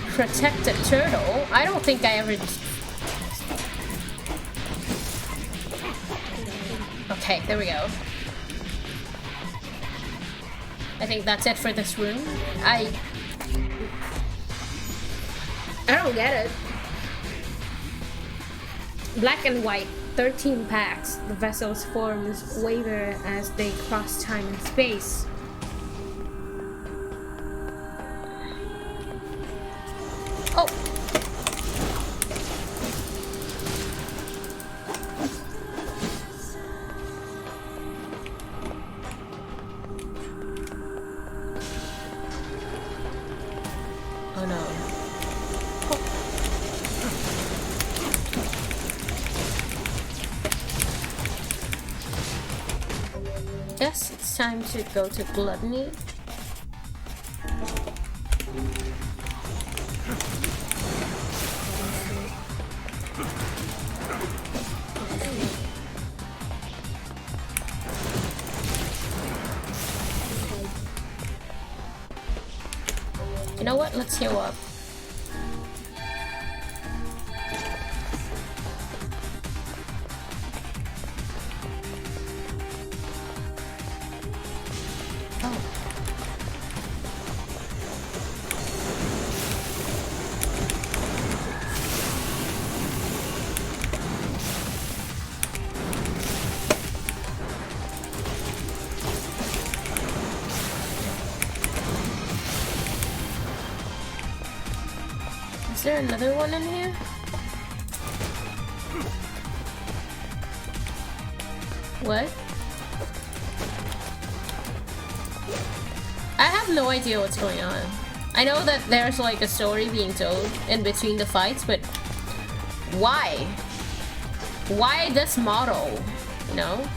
Protect the turtle? I don't think I ever... Okay, there we go. I think that's it for this room. I don't get it. Black and white, 13 packs. The vessel's forms waver as they cross time and space. Oh! Oh no. Guess it's time to go to Gluttony. You know what? Let's heal up. Is there another one in here? What? I have no idea what's going on. I know that there's like a story being told in between the fights, but why? Why this model? You know?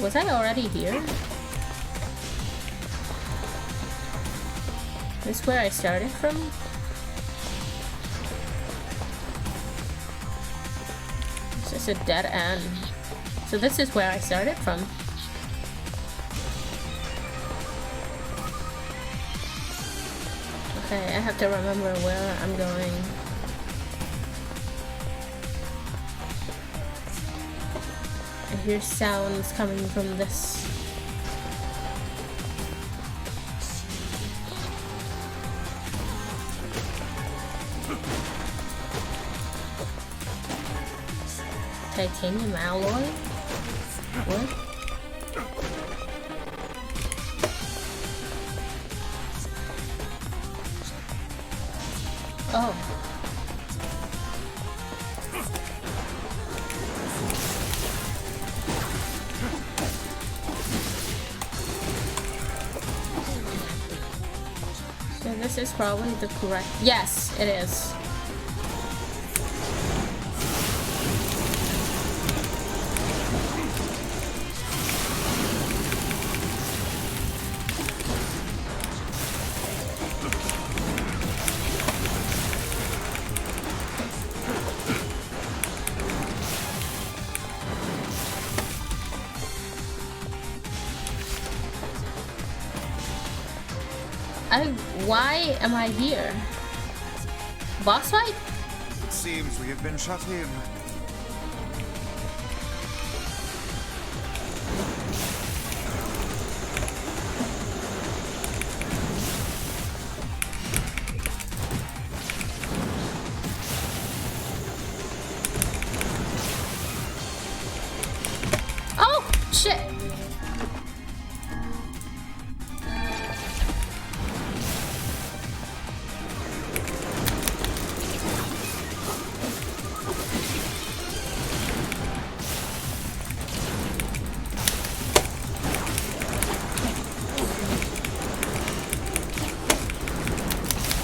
Was I already here? This is where I started from? This is a dead end. So this is where I started from. Okay, I have to remember where I'm going. I hear sounds coming from this. Titanium alloy? What? Oh. So this is probably the correct... Yes, it is. Why am I here? Boss fight? It seems we have been shut in. Oh, shit.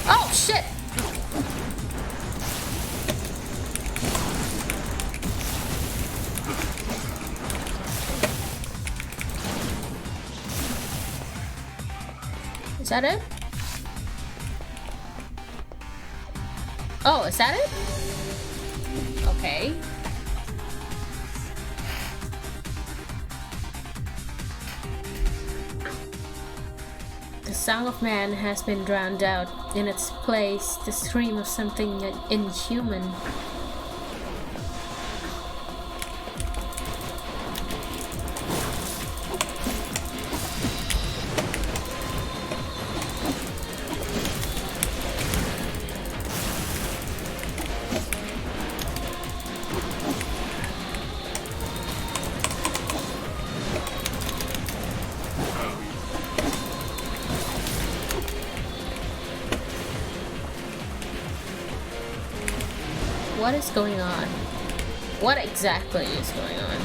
Oh, shit. Is that it? Oh, is that it? Okay. The song of man has been drowned out. In its place, the scream of something inhuman. What is going on? What exactly is going on?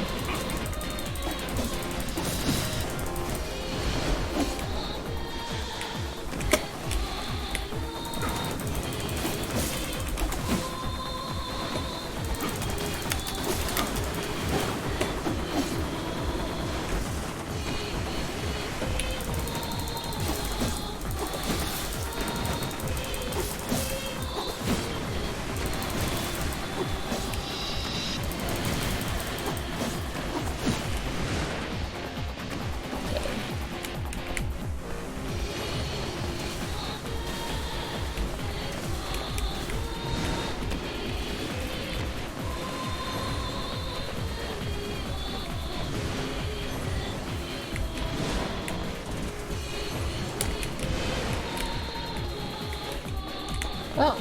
Oh.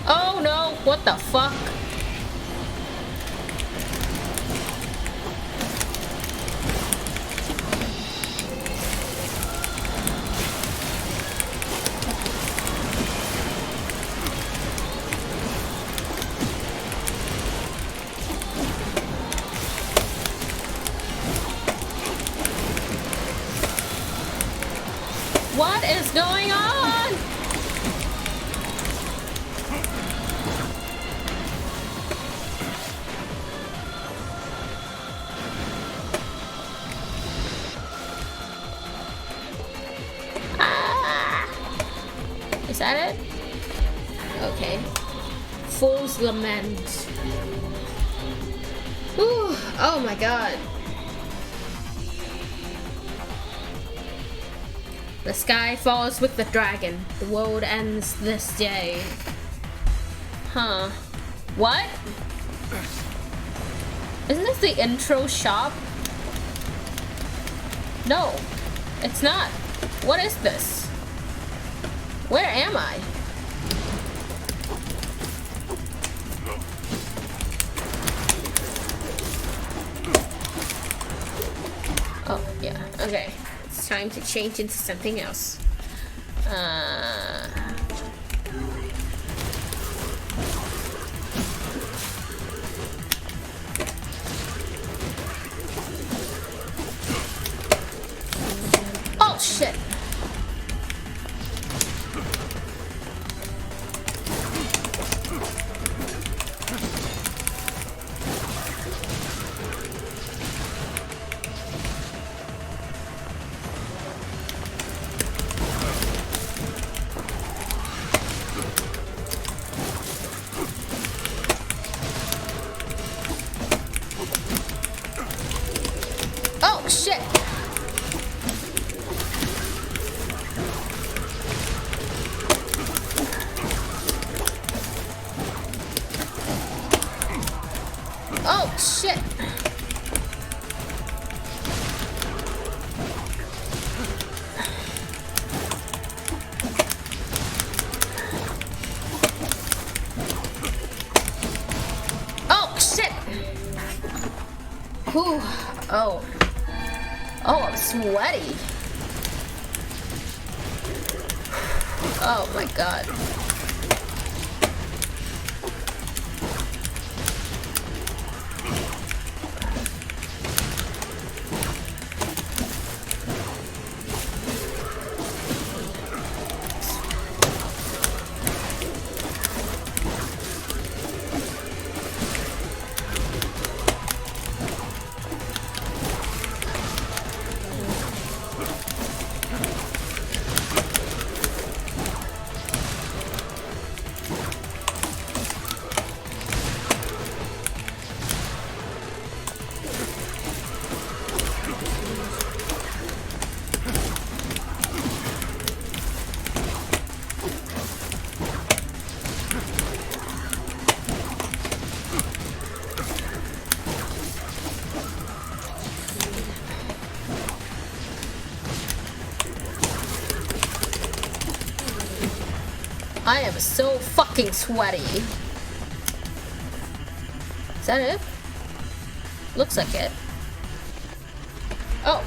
Oh no, what the fuck? What is going on? Is that it? Okay. Fool's Lament. Ooh, oh my god. The sky falls with the dragon. The world ends this day. Huh. What? Isn't this the intro shop? No, it's not. What is this? Where am I? Oh, yeah, okay. It's time to change into something else. Oh, shit. Oh, shit. Oh, shit. Oh, shit. Whew. Oh. Oh, I'm sweaty. Oh my god. I am so fucking sweaty. Is that it? Looks like it. Oh.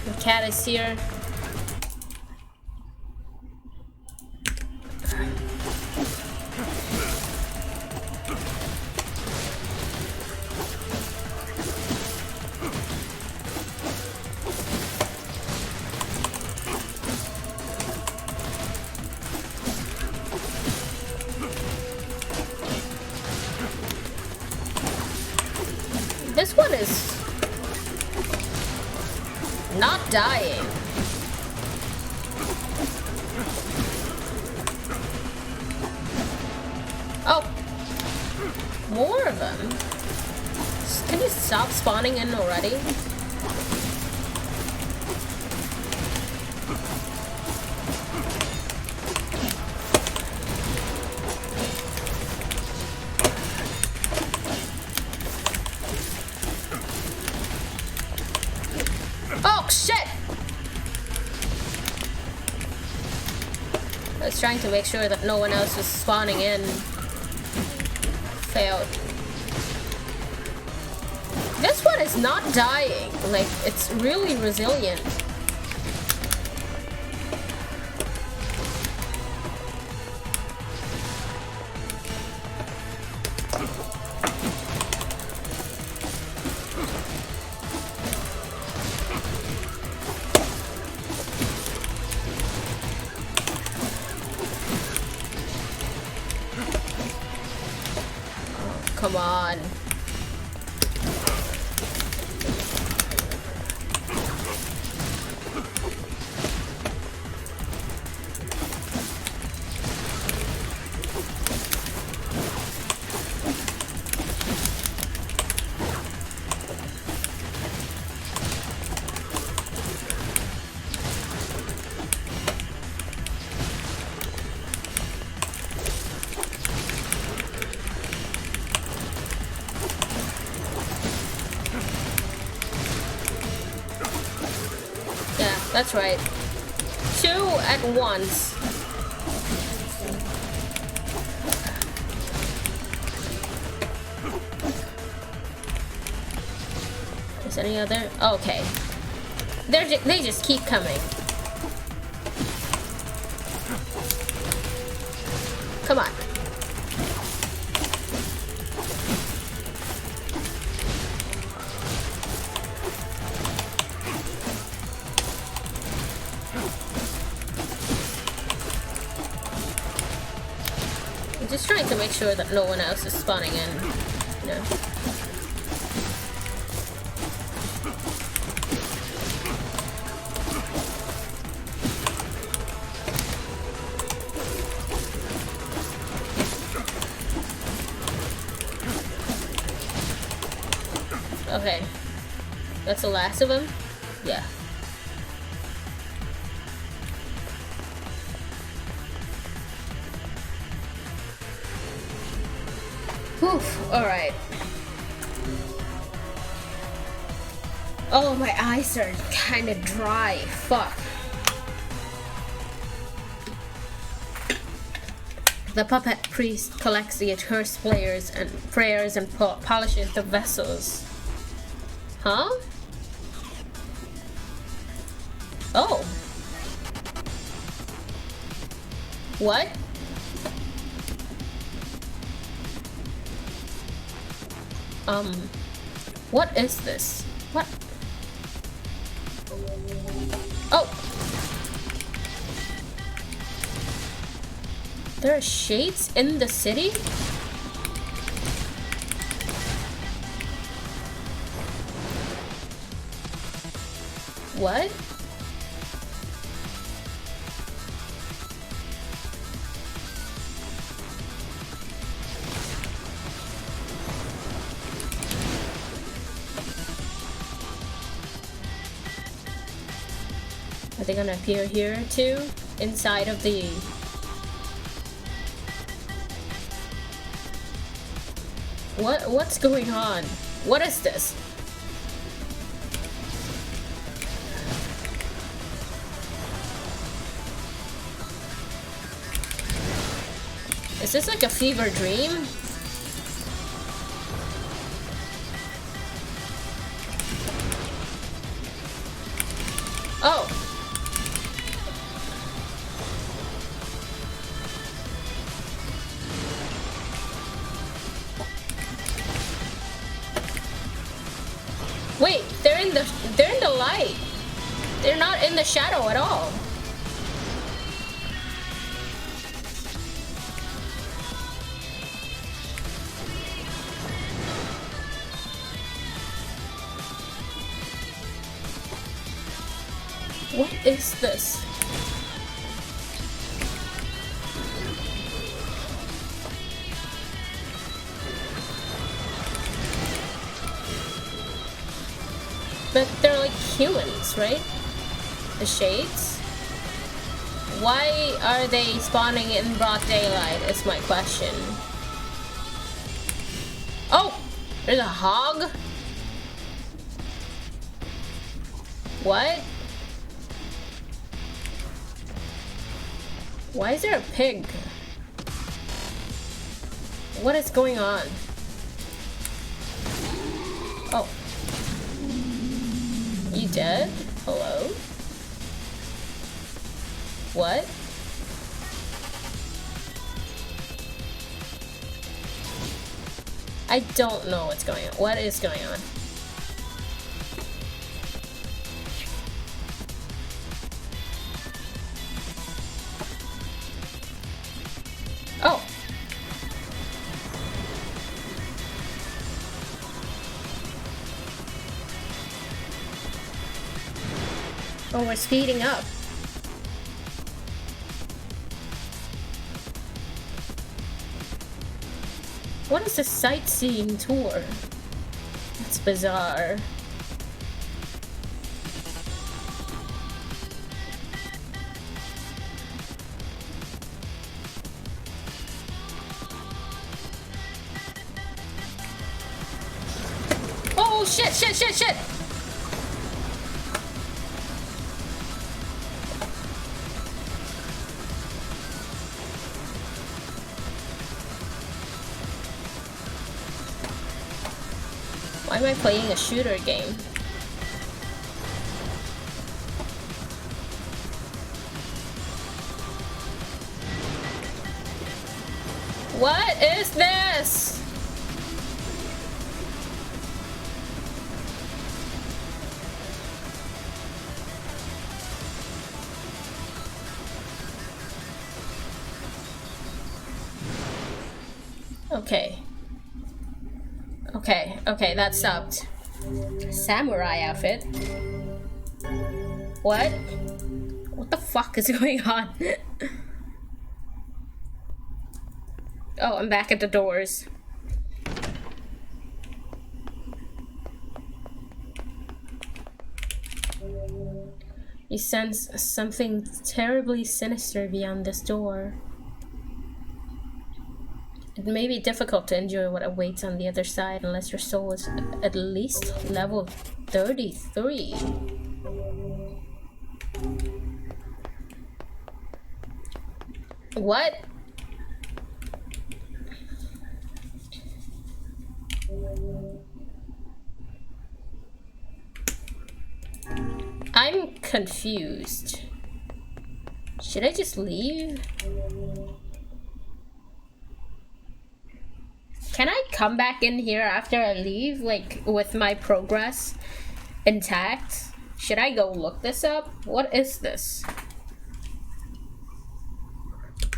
The cat is here. This one is not dying. Oh, more of them. Can you stop spawning in already? Oh, shit! I was trying to make sure that no one else was spawning in. Failed. This one is not dying. Like, it's really resilient. Come on. That's right. 2 at once. Is any other? Okay. They just keep coming. Come on. I'm just trying to make sure that no one else is spawning in. You know. Okay. That's the last of them? Yeah. Whew, alright. Oh, my eyes are kind of dry. Fuck. The puppet priest collects the accursed prayers and polishes the vessels. Huh? Oh. What? What is this? What? Oh! There are shades in the city? What? Are they gonna appear here too? Inside of the... What's going on? What is this? Is this like a fever dream? Oh! Wait, they're in the light. They're not in the shadow at all. What is this? But they're like humans, right? The shades? Why are they spawning in broad daylight is my question. Oh! There's a hog? What? Why is there a pig? What is going on? Oh. You dead? Hello? What? I don't know what's going on. What is going on? Oh. Oh, we're speeding up. What is a sightseeing tour? That's bizarre. Oh shit, shit, shit, shit! Why am I playing a shooter game? What is this? Okay. Okay, that stopped. Samurai outfit. What? What the fuck is going on? Oh, I'm back at the doors. You sense something terribly sinister beyond this door. It may be difficult to enjoy what awaits on the other side unless your soul is at least level 33. What? I'm confused. Should I just leave? Can I come back in here after I leave, like, with my progress intact? Should I go look this up? What is this?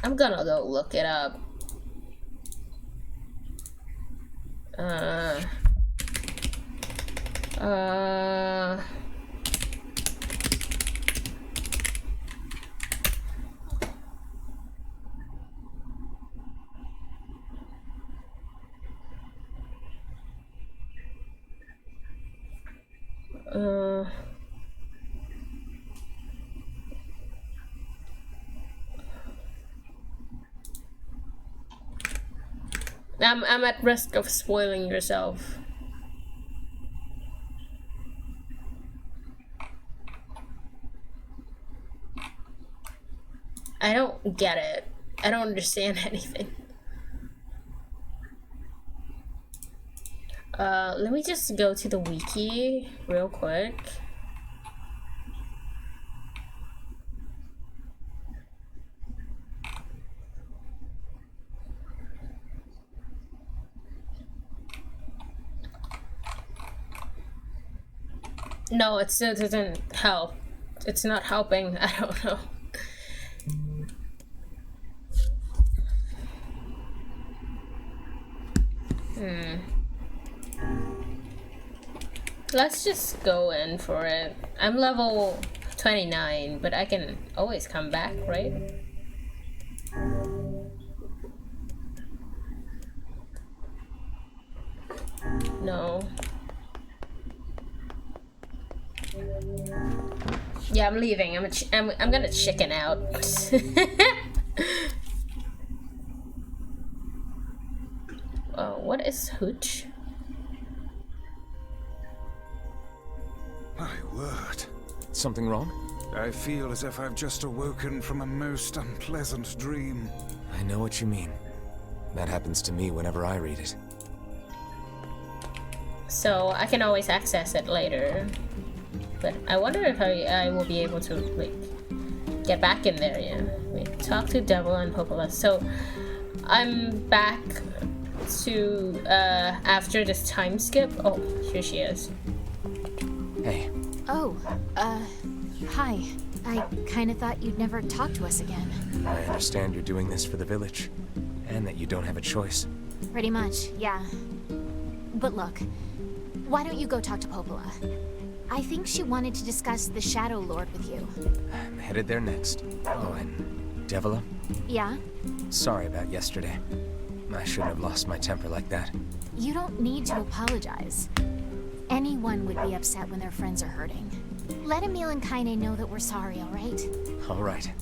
I'm gonna go look it up. I'm at risk of spoiling yourself. I don't get it. I don't understand anything. Let me just go to the wiki real quick. No, it still doesn't help. It's not helping. I don't know. Let's just go in for it. I'm level 29, but I can always come back, right? No. Yeah, I'm leaving. I'm gonna chicken out. What is hooch? My word. Something wrong? I feel as if I've just awoken from a most unpleasant dream. I know what you mean. That happens to me whenever I read it. So I can always access it later. But I wonder if I will be able to, like, get back in there, yeah. Wait, talk to Devil and Popola. So I'm back to after this time skip. Oh, here she is. Hey. Oh, hi. I kinda thought you'd never talk to us again. I understand you're doing this for the village, and that you don't have a choice. Pretty much, yeah. But look, why don't you go talk to Popola? I think she wanted to discuss the Shadow Lord with you. I'm headed there next. Oh, and Devila? Yeah? Sorry about yesterday. I shouldn't have lost my temper like that. You don't need to apologize. Anyone would be upset when their friends are hurting. Let Emil and Kaine know that we're sorry, alright? Alright.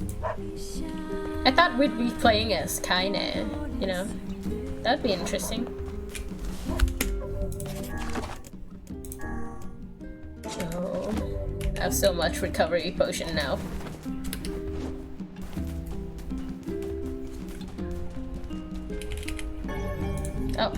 I thought we'd be playing as Kaine, you know? That'd be interesting. Oh, I have so much recovery potion now. Oh,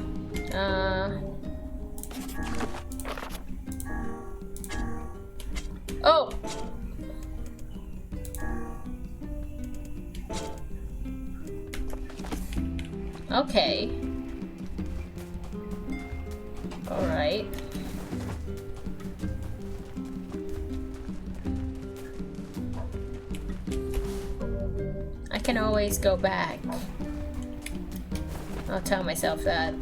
Okay. Alright. I can always go back. I'll tell myself that.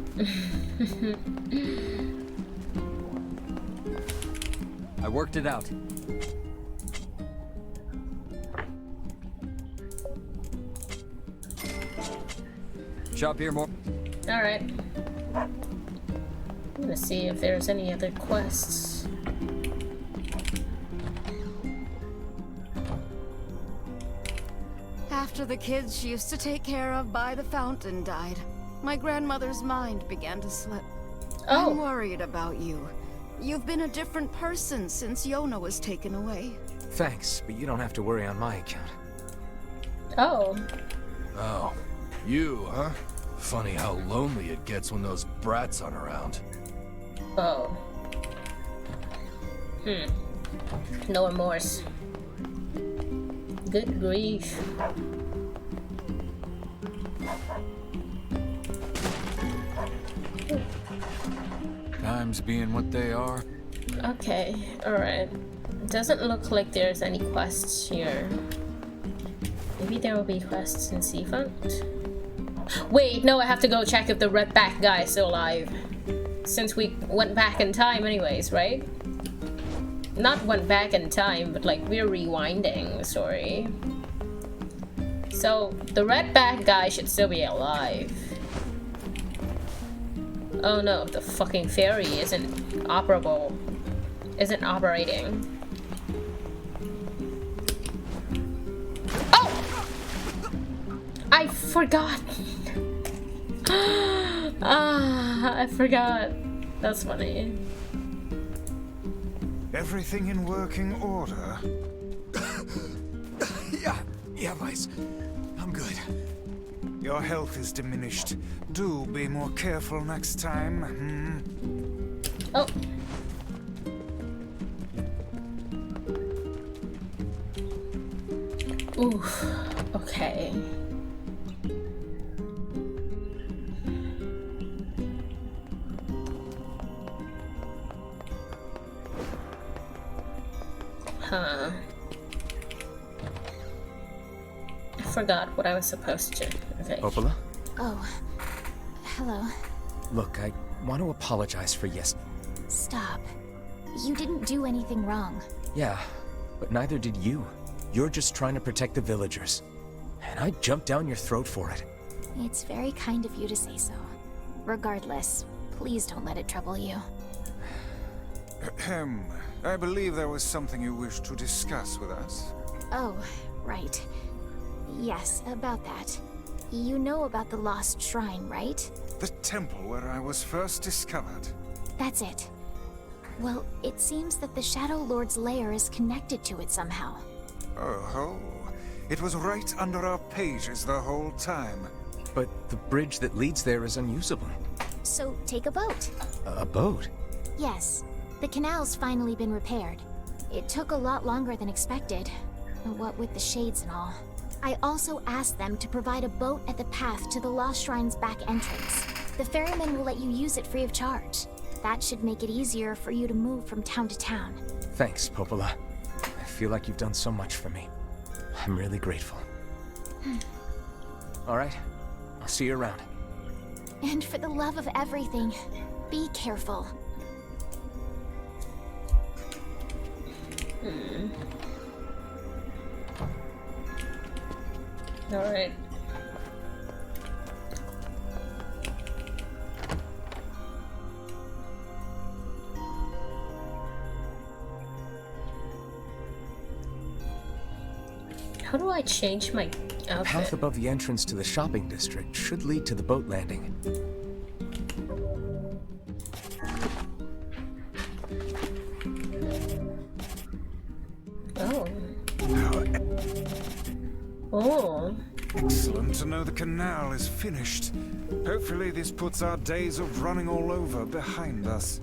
I worked it out. Shop here more. Alright. I'm gonna see if there's any other quests. After the kids she used to take care of by the fountain died, my grandmother's mind began to slip. Oh. I'm worried about you. You've been a different person since Yona was taken away. Thanks, but you don't have to worry on my account. Oh. Oh, you, huh? Funny how lonely it gets when those brats aren't around. Oh. No remorse. Good grief. Times being what they are. Okay, alright. Doesn't look like there's any quests here. Maybe there will be quests in Seafront? Wait, no, I have to go check if the redback guy is still alive. Since we went back in time anyways, right? Not went back in time, but like we're rewinding the story. So, the redback guy should still be alive. Oh no, the fucking ferry isn't operable. Isn't operating. Oh! I forgot. I forgot. That's funny. Everything in working order? Yeah, Vice. I'm good. Your health is diminished. Do be more careful next time. Oh. Oof. Okay. Huh. I forgot what I was supposed to. Okay. Popola? Oh. Hello. Look, I want to apologize for yes. Stop. You didn't do anything wrong. Yeah, but neither did you. You're just trying to protect the villagers. And I jumped down your throat for it. It's very kind of you to say so. Regardless, please don't let it trouble you. Ahem. I believe there was something you wished to discuss with us. Oh, right. Yes, about that. You know about the lost shrine, right? The temple where I was first discovered. That's it. Well, it seems that the Shadow Lord's lair is connected to it somehow. Oh, it was right under our pages the whole time. But the bridge that leads there is unusable. So take a boat. A boat? Yes. The canal's finally been repaired. It took a lot longer than expected. What with the shades and all. I also asked them to provide a boat at the path to the Lost Shrine's back entrance. The ferryman will let you use it free of charge. That should make it easier for you to move from town to town. Thanks, Popola. I feel like you've done so much for me. I'm really grateful. All right, I'll see you around. And for the love of everything, be careful. All right. How do I change my The path outfit? above the entrance to the shopping district should lead to the boat landing. Oh. How Oh. excellent to know the canal is finished. Hopefully this puts our days of running all over behind us.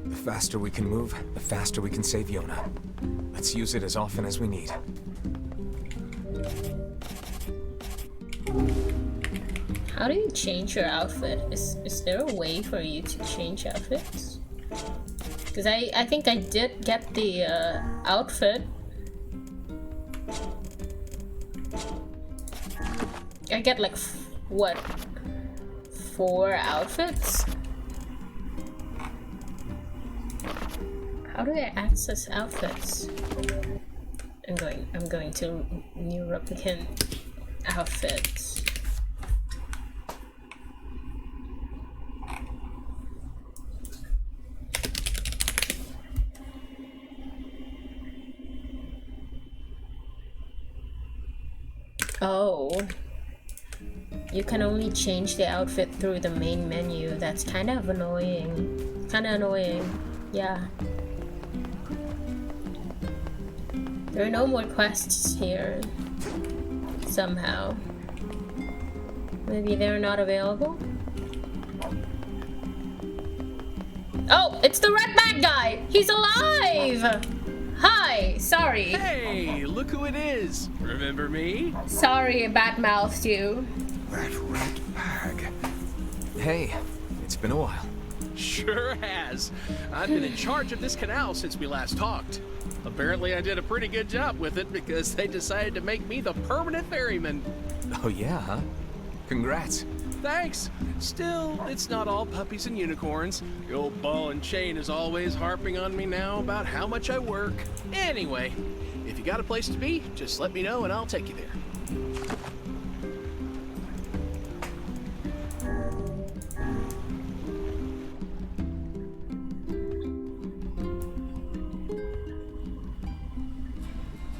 The faster we can move, the faster we can save Yona. Let's use it as often as we need. How do you change your outfit? Is there a way for you to change outfits? Because I think I did get the outfit. I get like what, 4 outfits? How do I access outfits? I'm going to Nier Replicant outfits. Oh, you can only change the outfit through the main menu. That's kind of annoying. Yeah. There are no more quests here. Somehow. Maybe they're not available? Oh, it's the red bag guy! He's alive! Hi, sorry. Hey, look who it is. Remember me? Sorry, I bad-mouthed you. That red bag. Hey, it's been a while. Sure has. I've been in charge of this canal since we last talked. Apparently I did a pretty good job with it because they decided to make me the permanent ferryman. Oh yeah, huh? Congrats. Thanks. Still, it's not all puppies and unicorns. The old ball and chain is always harping on me now about how much I work. Anyway, if you got a place to be, just let me know and I'll take you there.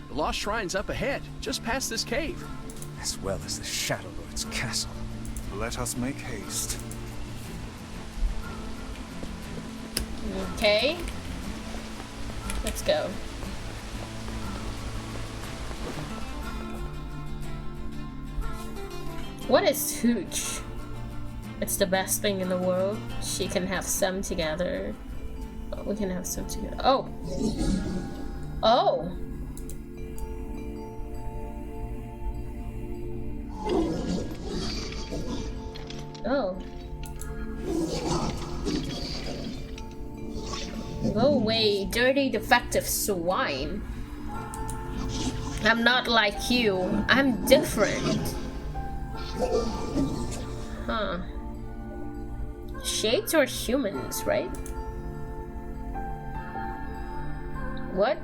The Lost Shrine's up ahead, just past this cave. As well as the Shadow Lord's castle. Let us make haste. Okay. Let's go. What is Hooch? It's the best thing in the world. She can have some together. We can have some together. Oh. Oh. Oh. Go away, dirty defective swine. I'm not like you. I'm different. Huh. Shades are humans, right? What?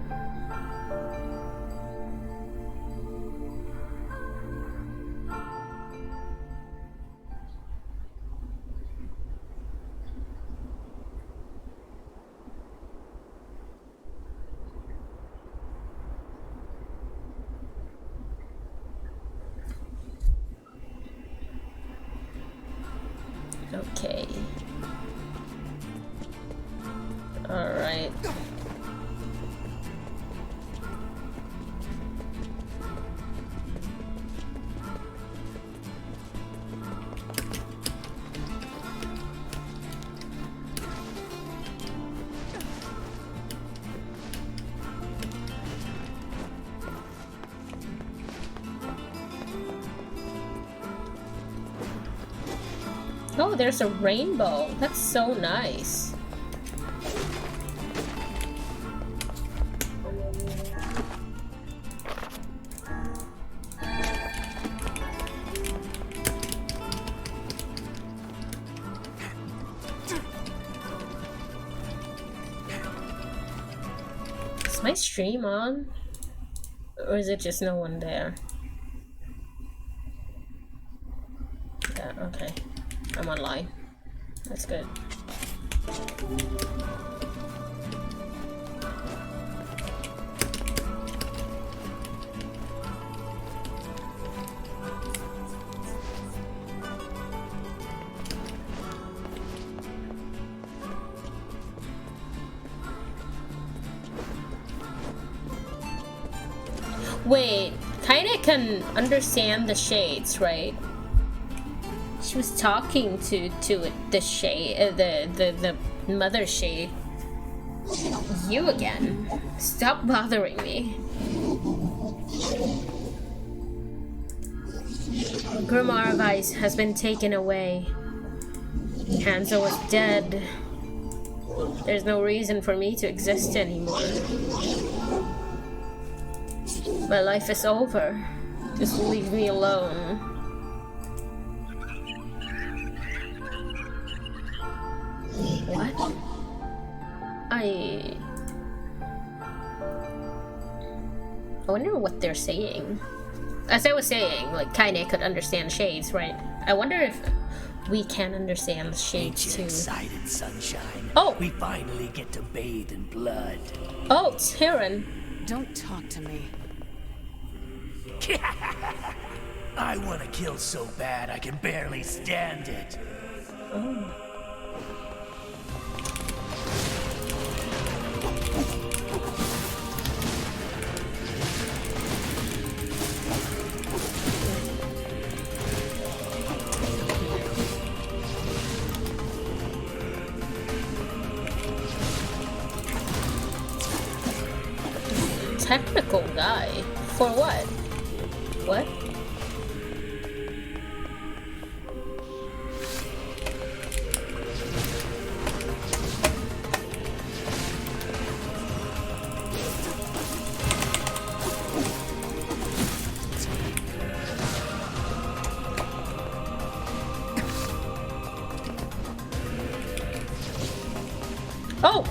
Okay. All right. Oh, there's a rainbow. That's so nice. Is my stream on? Or is it just no one there? Yeah, okay. I'm online. That's good. Wait, kinda can understand the shades, right? She was talking to the shade, the mother shade. You again? Stop bothering me. Grimoire of Ice has been taken away. Hanzo was dead. There's no reason for me to exist anymore. My life is over. Just leave me alone. What? I wonder what they're saying. As I was saying, like, Kaine could understand shades, right? I wonder if we can understand shades too. Excited, sunshine. Oh! We finally get to bathe in blood. Oh, Tyrion. Don't talk to me. I want to kill so bad I can barely stand it. Oh. Technical guy? For what? What? Oh!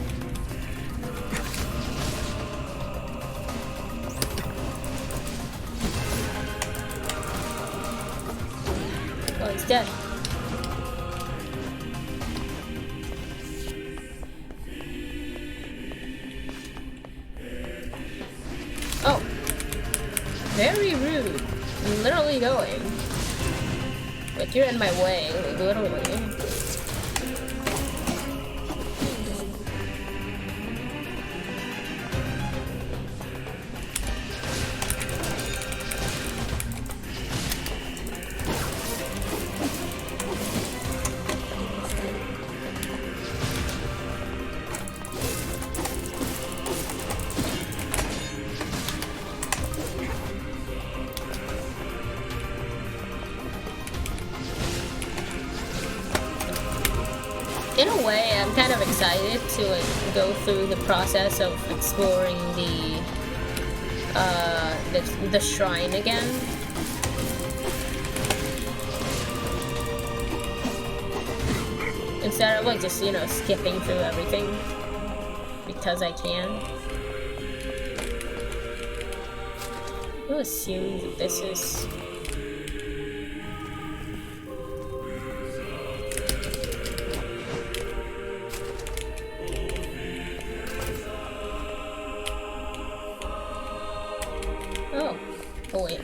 Oh, he's dead. Oh. Very rude. I'm literally going. Like, you're in my way, like, literally. In a way, I'm kind of excited to like go through the process of exploring the shrine again. Instead of like just, you know, skipping through everything because I can. I'll assume that this is oh wait.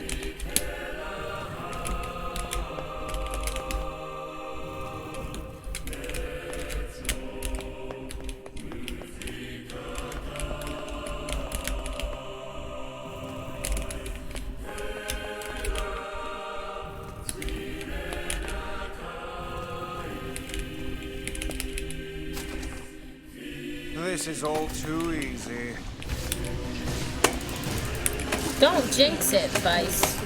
This is all too easy. Don't jinx it, Vice.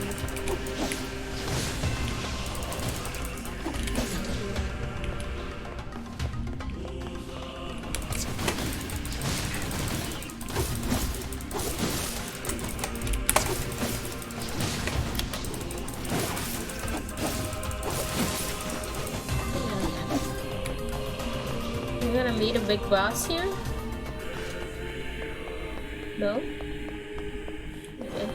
We're gonna meet a big boss here? No? Okay.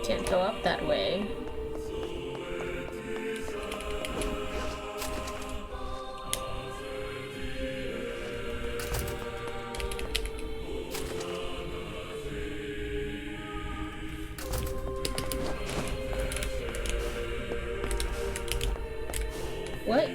Can't go up that way. What?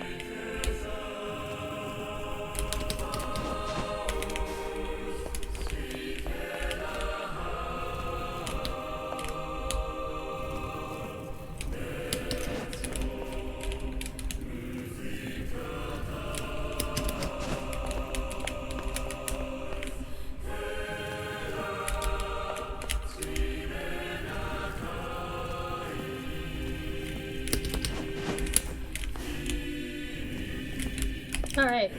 Alright.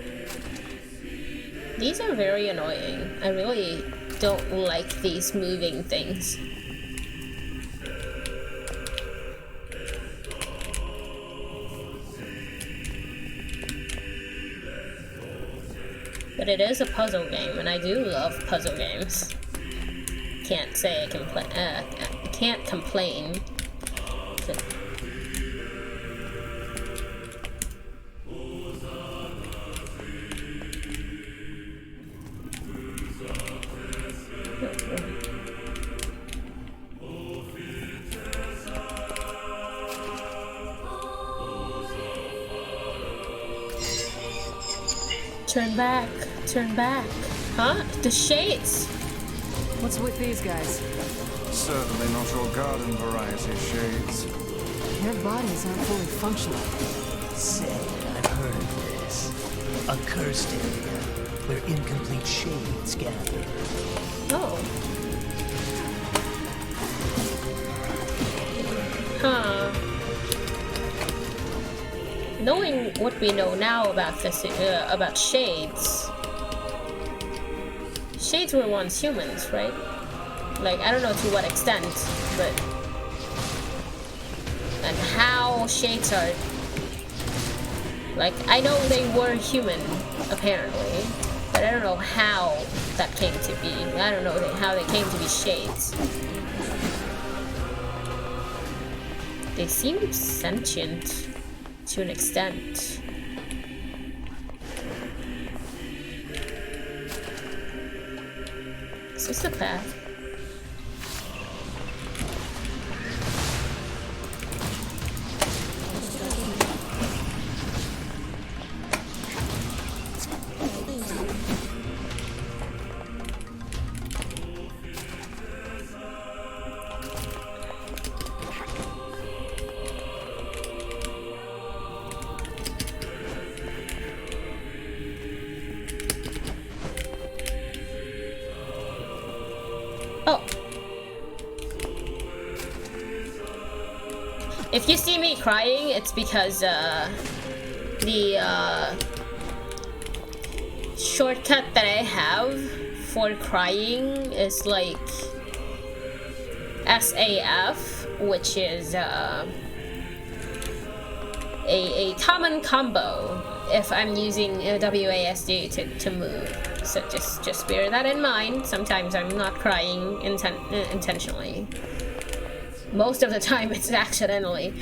These are very annoying. I really don't like these moving things. But it is a puzzle game, and I do love puzzle games. Can't say I can't complain. Turn back, turn back. Huh? The shades! What's with these guys? Certainly not your garden variety shades. Their bodies aren't fully functional. Say, I've heard of this. A cursed area where incomplete shades gather. Oh. Huh. Knowing what we know now about this, about shades. Shades were once humans, right? Like, I don't know to what extent, but... And how shades are... Like, I know they were human, apparently. But I don't know how that came to be. I don't know how they came to be shades. They seem sentient to an extent. Is this the path? Oh. If you see me crying, it's because the shortcut that I have for crying is like SAF, which is a common combo if I'm using WASD to move. So just bear that in mind. Sometimes I'm not crying intentionally. Most of the time it's accidentally.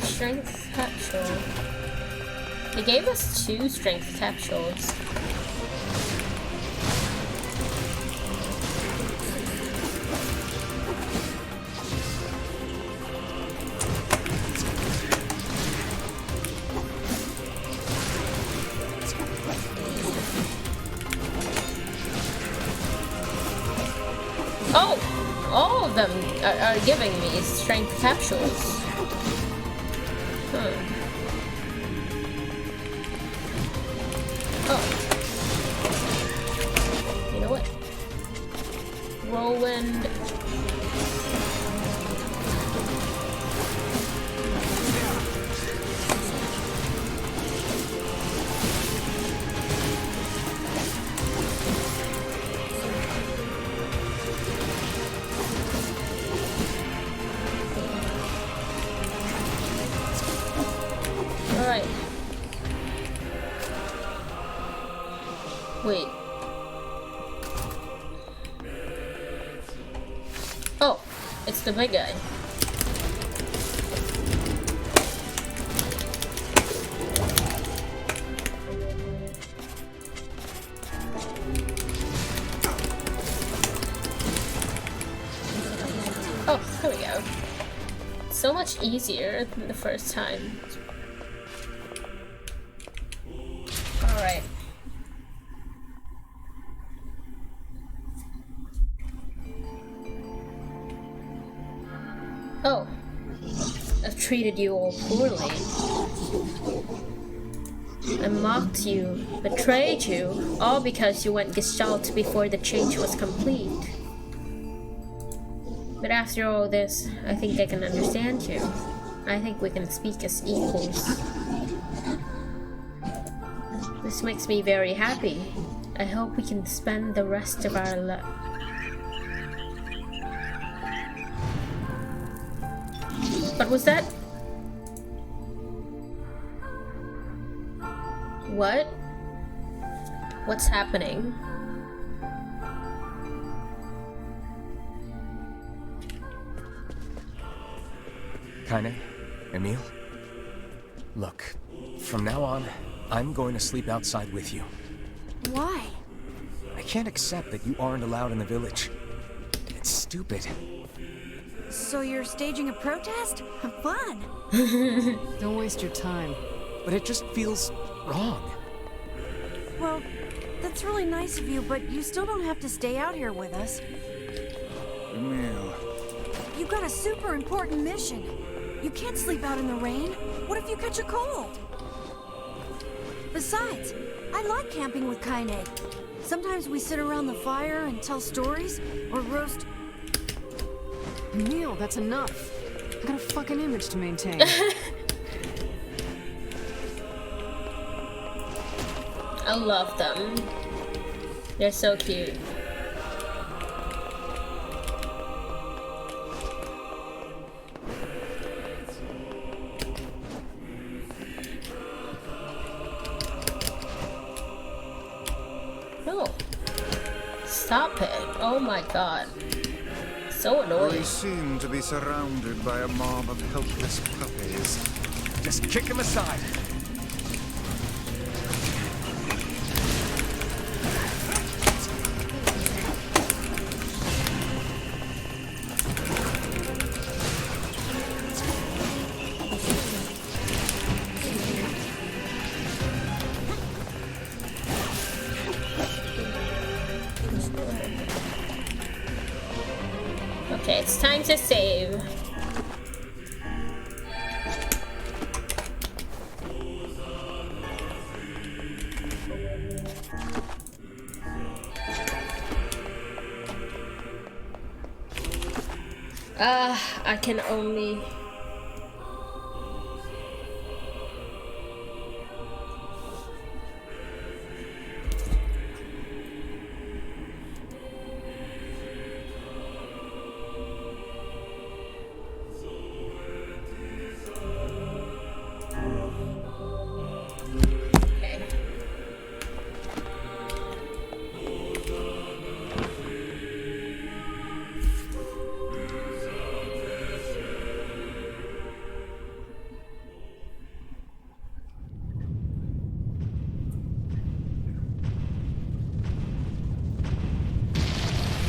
Strength capsule. They gave us 2 strength capsules. Oh! All of them are giving me strength capsules. Oh. You know what? Whirlwind. Alright. Wait. Oh, it's the big guy. Oh, there we go. So much easier than the first time. treated you all poorly. I mocked you, betrayed you, all because you went Gestalt before the change was complete. But after all this, I think I can understand you. I think we can speak as equals. This makes me very happy. I hope we can spend the rest of our life. What was that? What? What's happening? Kaine? Emil? Look, from now on, I'm going to sleep outside with you. Why? I can't accept that you aren't allowed in the village. It's stupid. So you're staging a protest? Fun! Don't waste your time. But it just feels wrong. Well, that's really nice of you, but you still don't have to stay out here with us. Emil. You've got a super important mission. You can't sleep out in the rain. What if you catch a cold? Besides, I like camping with Kaine. Sometimes we sit around the fire and tell stories, or roast... Emil, that's enough. I got a fucking image to maintain. I love them. They're so cute. No. Stop it. Oh my god. So annoying. We seem to be surrounded by a mob of helpless puppies. Just kick him aside. Okay, it's time to save. I can only...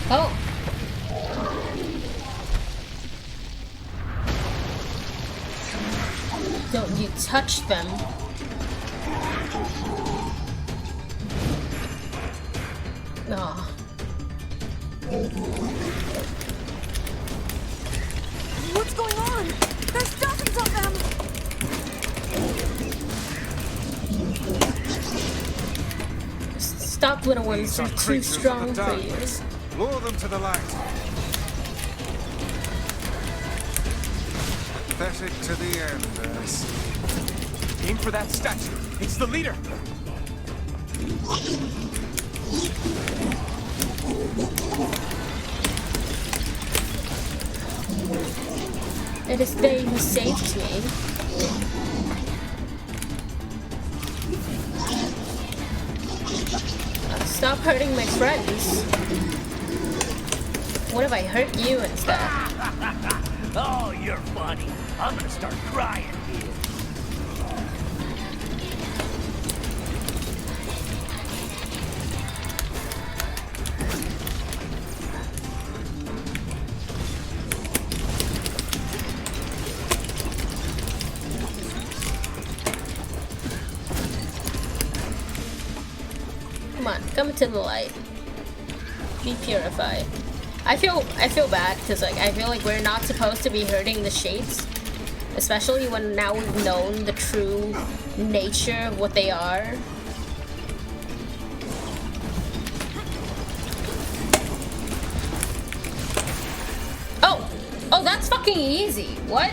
Oh! Don't you touch them. Oh. What's going on? There's dozens of them! Stop, little ones. They're too strong for you. Lure them to the light. Pathetic to the end, Aim for that statue. It's the leader. It is they who saved me. Stop hurting my friends. What if I hurt you instead? Oh, you're funny. I'm gonna start crying here. Come on, come to the light. Be purified. I feel bad because like I feel like we're not supposed to be hurting the shades, Especially when now we've known the true nature of what they are. Oh! Oh, that's fucking easy. What?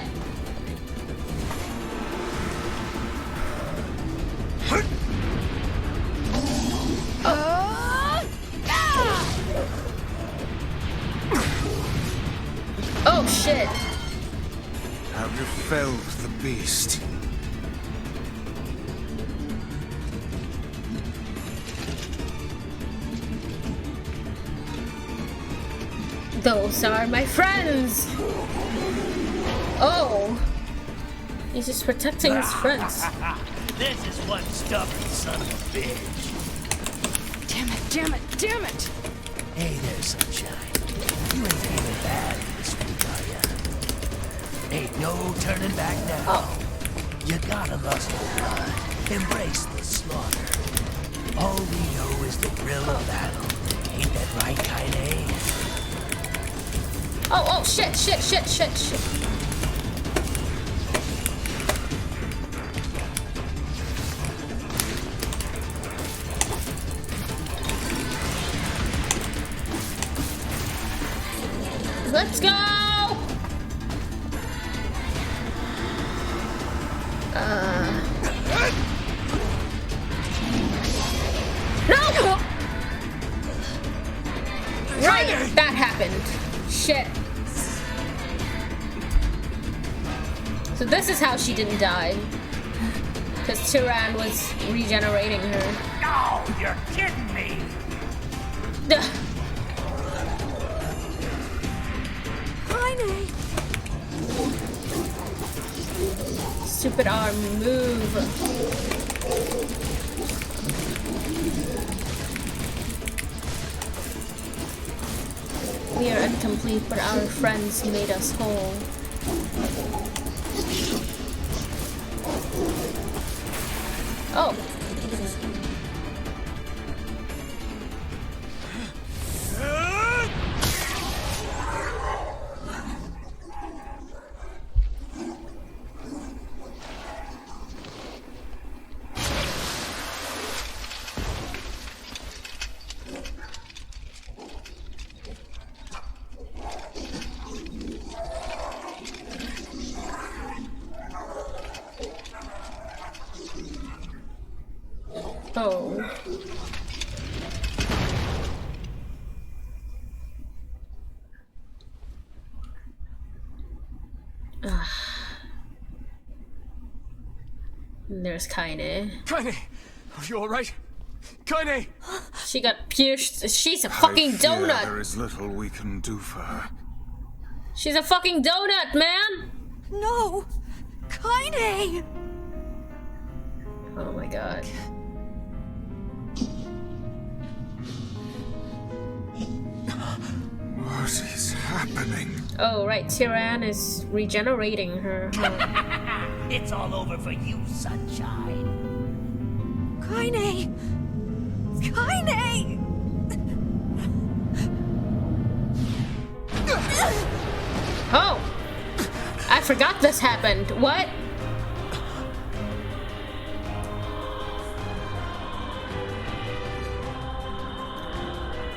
Oh shit. Have you felled the beast? Those are my friends. Oh. He's just protecting his friends. This is one stubborn son of a bitch. Damn it, damn it, damn it! Hey there, sunshine. You ain't feeling bad this week, are ya? Ain't no turning back now. Oh. You gotta lust for blood. Embrace the slaughter. All we know is the thrill of battle. Ain't that right, Kaine? Oh, shit, shit, shit, shit, shit. Let's go! No! Right, that happened. Shit. So this is how she didn't die. Because Tyran was regenerating her. Oh, you're kidding me! Stupid arm move. We are incomplete, but our friends made us whole. Oh. Oh. There's Kaine. Kaine! Are you alright? Kaine! She got pierced. She's a fucking donut! There is little we can do for her. She's a fucking donut, man! No! Kaine! Oh my god. What is happening? Oh, right. Tyran is regenerating her. It's all over for you, sunshine. Kaine! Kaine! Oh! I forgot this happened. What?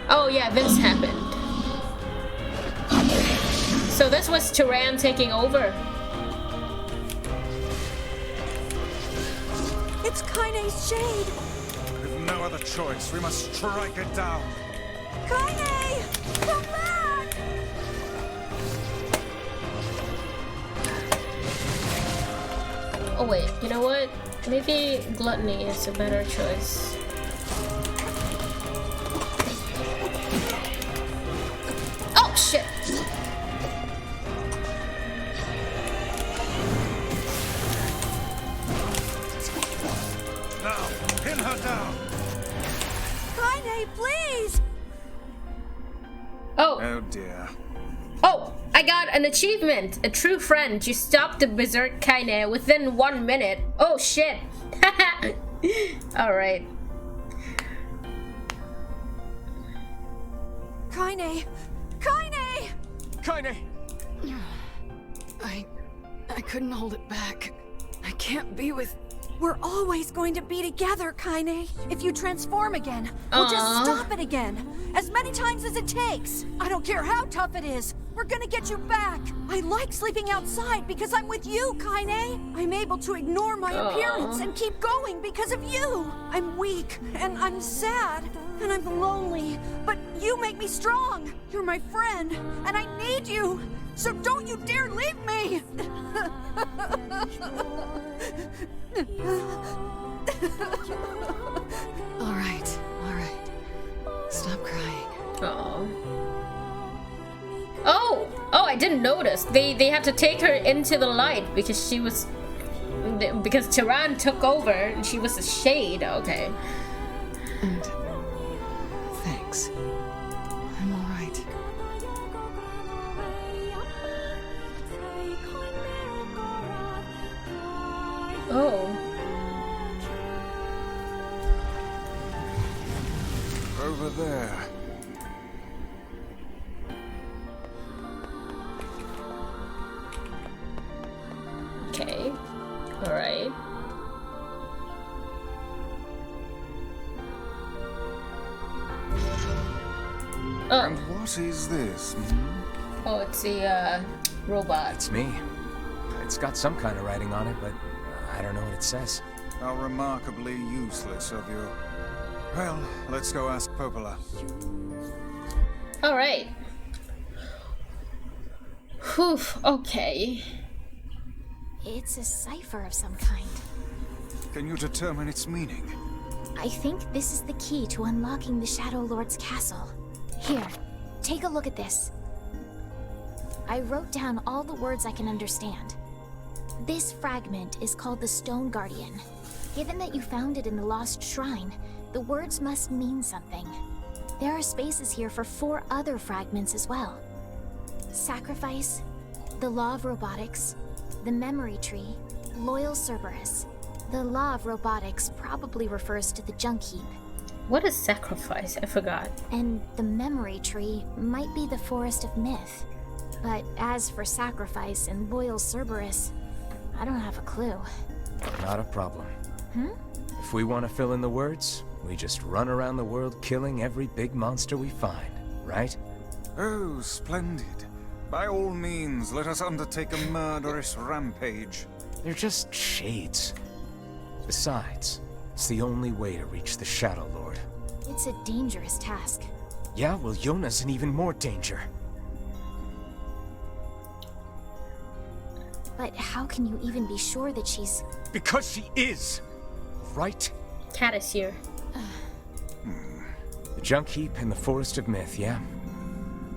Oh yeah, this happened. So this was Tyran taking over. It's Kaine's shade! With no other choice, we must strike it down. Kaine! Come back! Oh wait, you know what? Maybe gluttony is a better choice. Oh shit! Now, pin her down. Kaine, please! Oh! Oh dear. Oh! I got an achievement! A true friend. You stopped the berserk Kaine within 1 minute. Oh shit! Alright. Kaine! Kaine! I I couldn't hold it back. I can't be with... We're always going to be together, Kaine. If you transform again, we'll just stop it again. As many times as it takes. I don't care how tough it is. We're gonna get you back. I like sleeping outside because I'm with you, Kaine. I'm able to ignore my appearance and keep going because of you. I'm weak, and I'm sad, and I'm lonely. But you make me strong. You're my friend, and I need you. So don't you dare leave me! All right. Stop crying. Oh, I didn't notice. They had to take her into the light because she was... Because Tyran took over and she was a shade. Okay. And... thanks. I'm all right. Oh. Over there. Okay. Alright. Oh. And what is this? Oh, it's a robot. It's me. It's got some kind of writing on it, but I don't know what it says. How remarkably useless of you. Well, let's go ask Popola. Alright. Whew, okay. It's a cipher of some kind. Can you determine its meaning? I think this is the key to unlocking the Shadow Lord's castle. Here, take a look at this. I wrote down all the words I can understand. This fragment is called the Stone Guardian. Given that you found it in the Lost Shrine, the words must mean something. There are spaces here for 4 other fragments as well. Sacrifice, the Law of Robotics, the Memory Tree, Loyal Cerberus. The Law of Robotics probably refers to the Junk Heap. What is sacrifice? I forgot. And the Memory Tree might be the Forest of Myth. But as for Sacrifice and Loyal Cerberus, I don't have a clue. Not a problem. Hmm? If we want to fill in the words, we just run around the world killing every big monster we find, right? Oh, splendid. By all means, let us undertake a murderous rampage. They're just shades. Besides, it's the only way to reach the Shadow Lord. It's a dangerous task. Yeah, well, Yona's in even more danger. But how can you even be sure that she's... Because she is! Right? Cat is here. The Junk Heap and the Forest of Myth, yeah?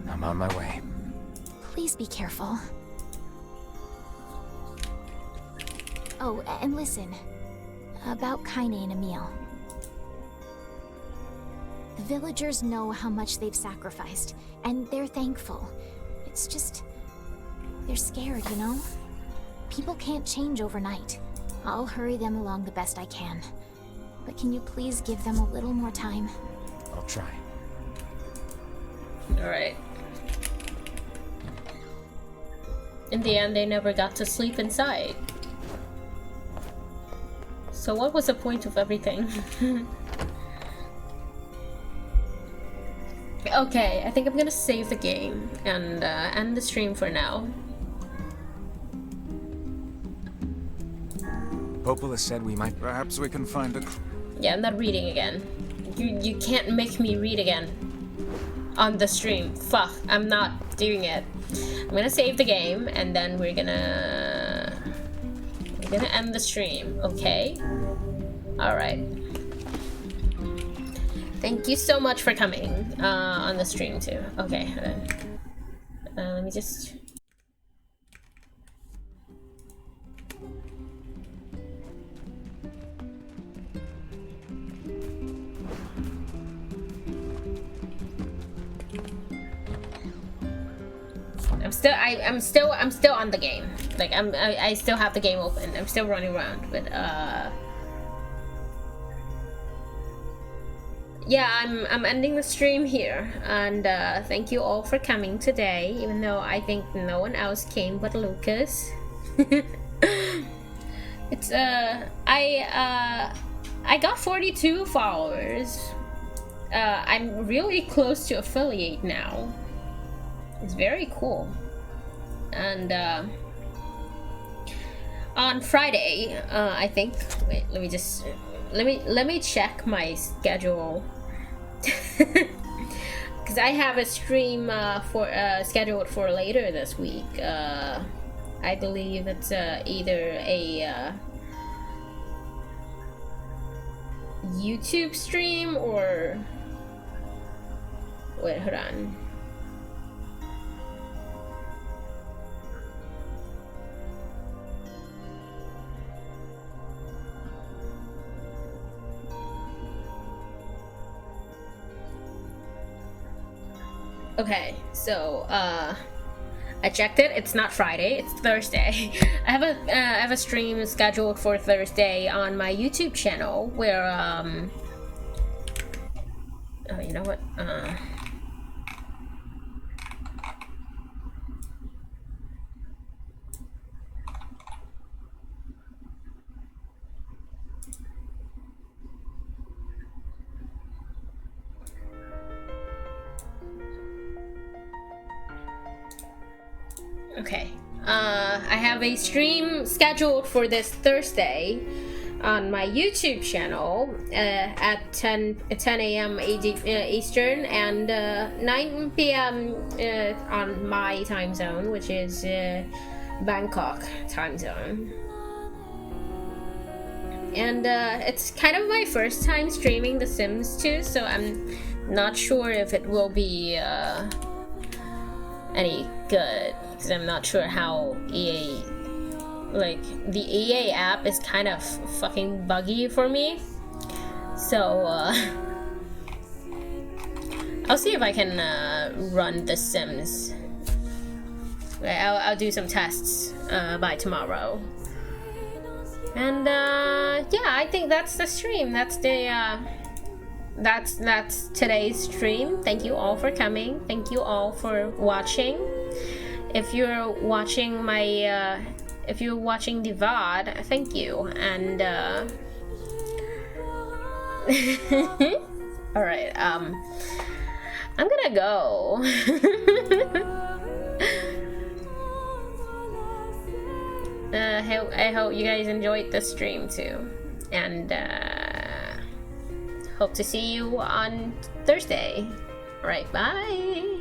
I'm on my way. Please be careful. Oh, and listen. About Kaine and Emil. The villagers know how much they've sacrificed, and they're thankful. It's just... they're scared, you know? People can't change overnight. I'll hurry them along the best I can. But can you please give them a little more time? I'll try. Alright. In the end, they never got to sleep inside. So what was the point of everything? Okay, I think I'm gonna save the game and end the stream for now. Popola said we might... Perhaps we can find a... Yeah, I'm not reading again. You can't make me read again on the stream. Fuck, I'm not doing it. I'm gonna save the game and then we're gonna end the stream, okay? Alright. Thank you so much for coming on the stream too. Okay, let me just... I'm still on the game. Like I still have the game open. I'm still running around, but yeah, I'm ending the stream here, and thank you all for coming today, even though I think no one else came but Lucas. It's I got 42 followers. I'm really close to affiliate now. It's very cool. And on Friday, I think. Wait, let me check my schedule. Because I have a stream scheduled for later this week. I believe it's either a YouTube stream or... Wait, hold on. Okay, so I checked it. It's not Friday. It's Thursday. I have a stream scheduled for Thursday on my YouTube channel where oh, you know what? Okay, I have a stream scheduled for this Thursday on my YouTube channel at 10 a.m. Eastern and 9 p.m. On my time zone, which is Bangkok time zone. And it's kind of my first time streaming The Sims 2, so I'm not sure if it will be any good, because I'm not sure how EA, like, the EA app is kind of fucking buggy for me. So I'll see if I can run The Sims. I'll do some tests by tomorrow. And yeah, I think that's the stream. That's the that's today's stream. Thank you all for coming. Thank you all for watching. If you're watching my if you're watching the VOD, thank you. And all right, I'm gonna go. I hope you guys enjoyed the stream too, and hope to see you on Thursday. All right, bye.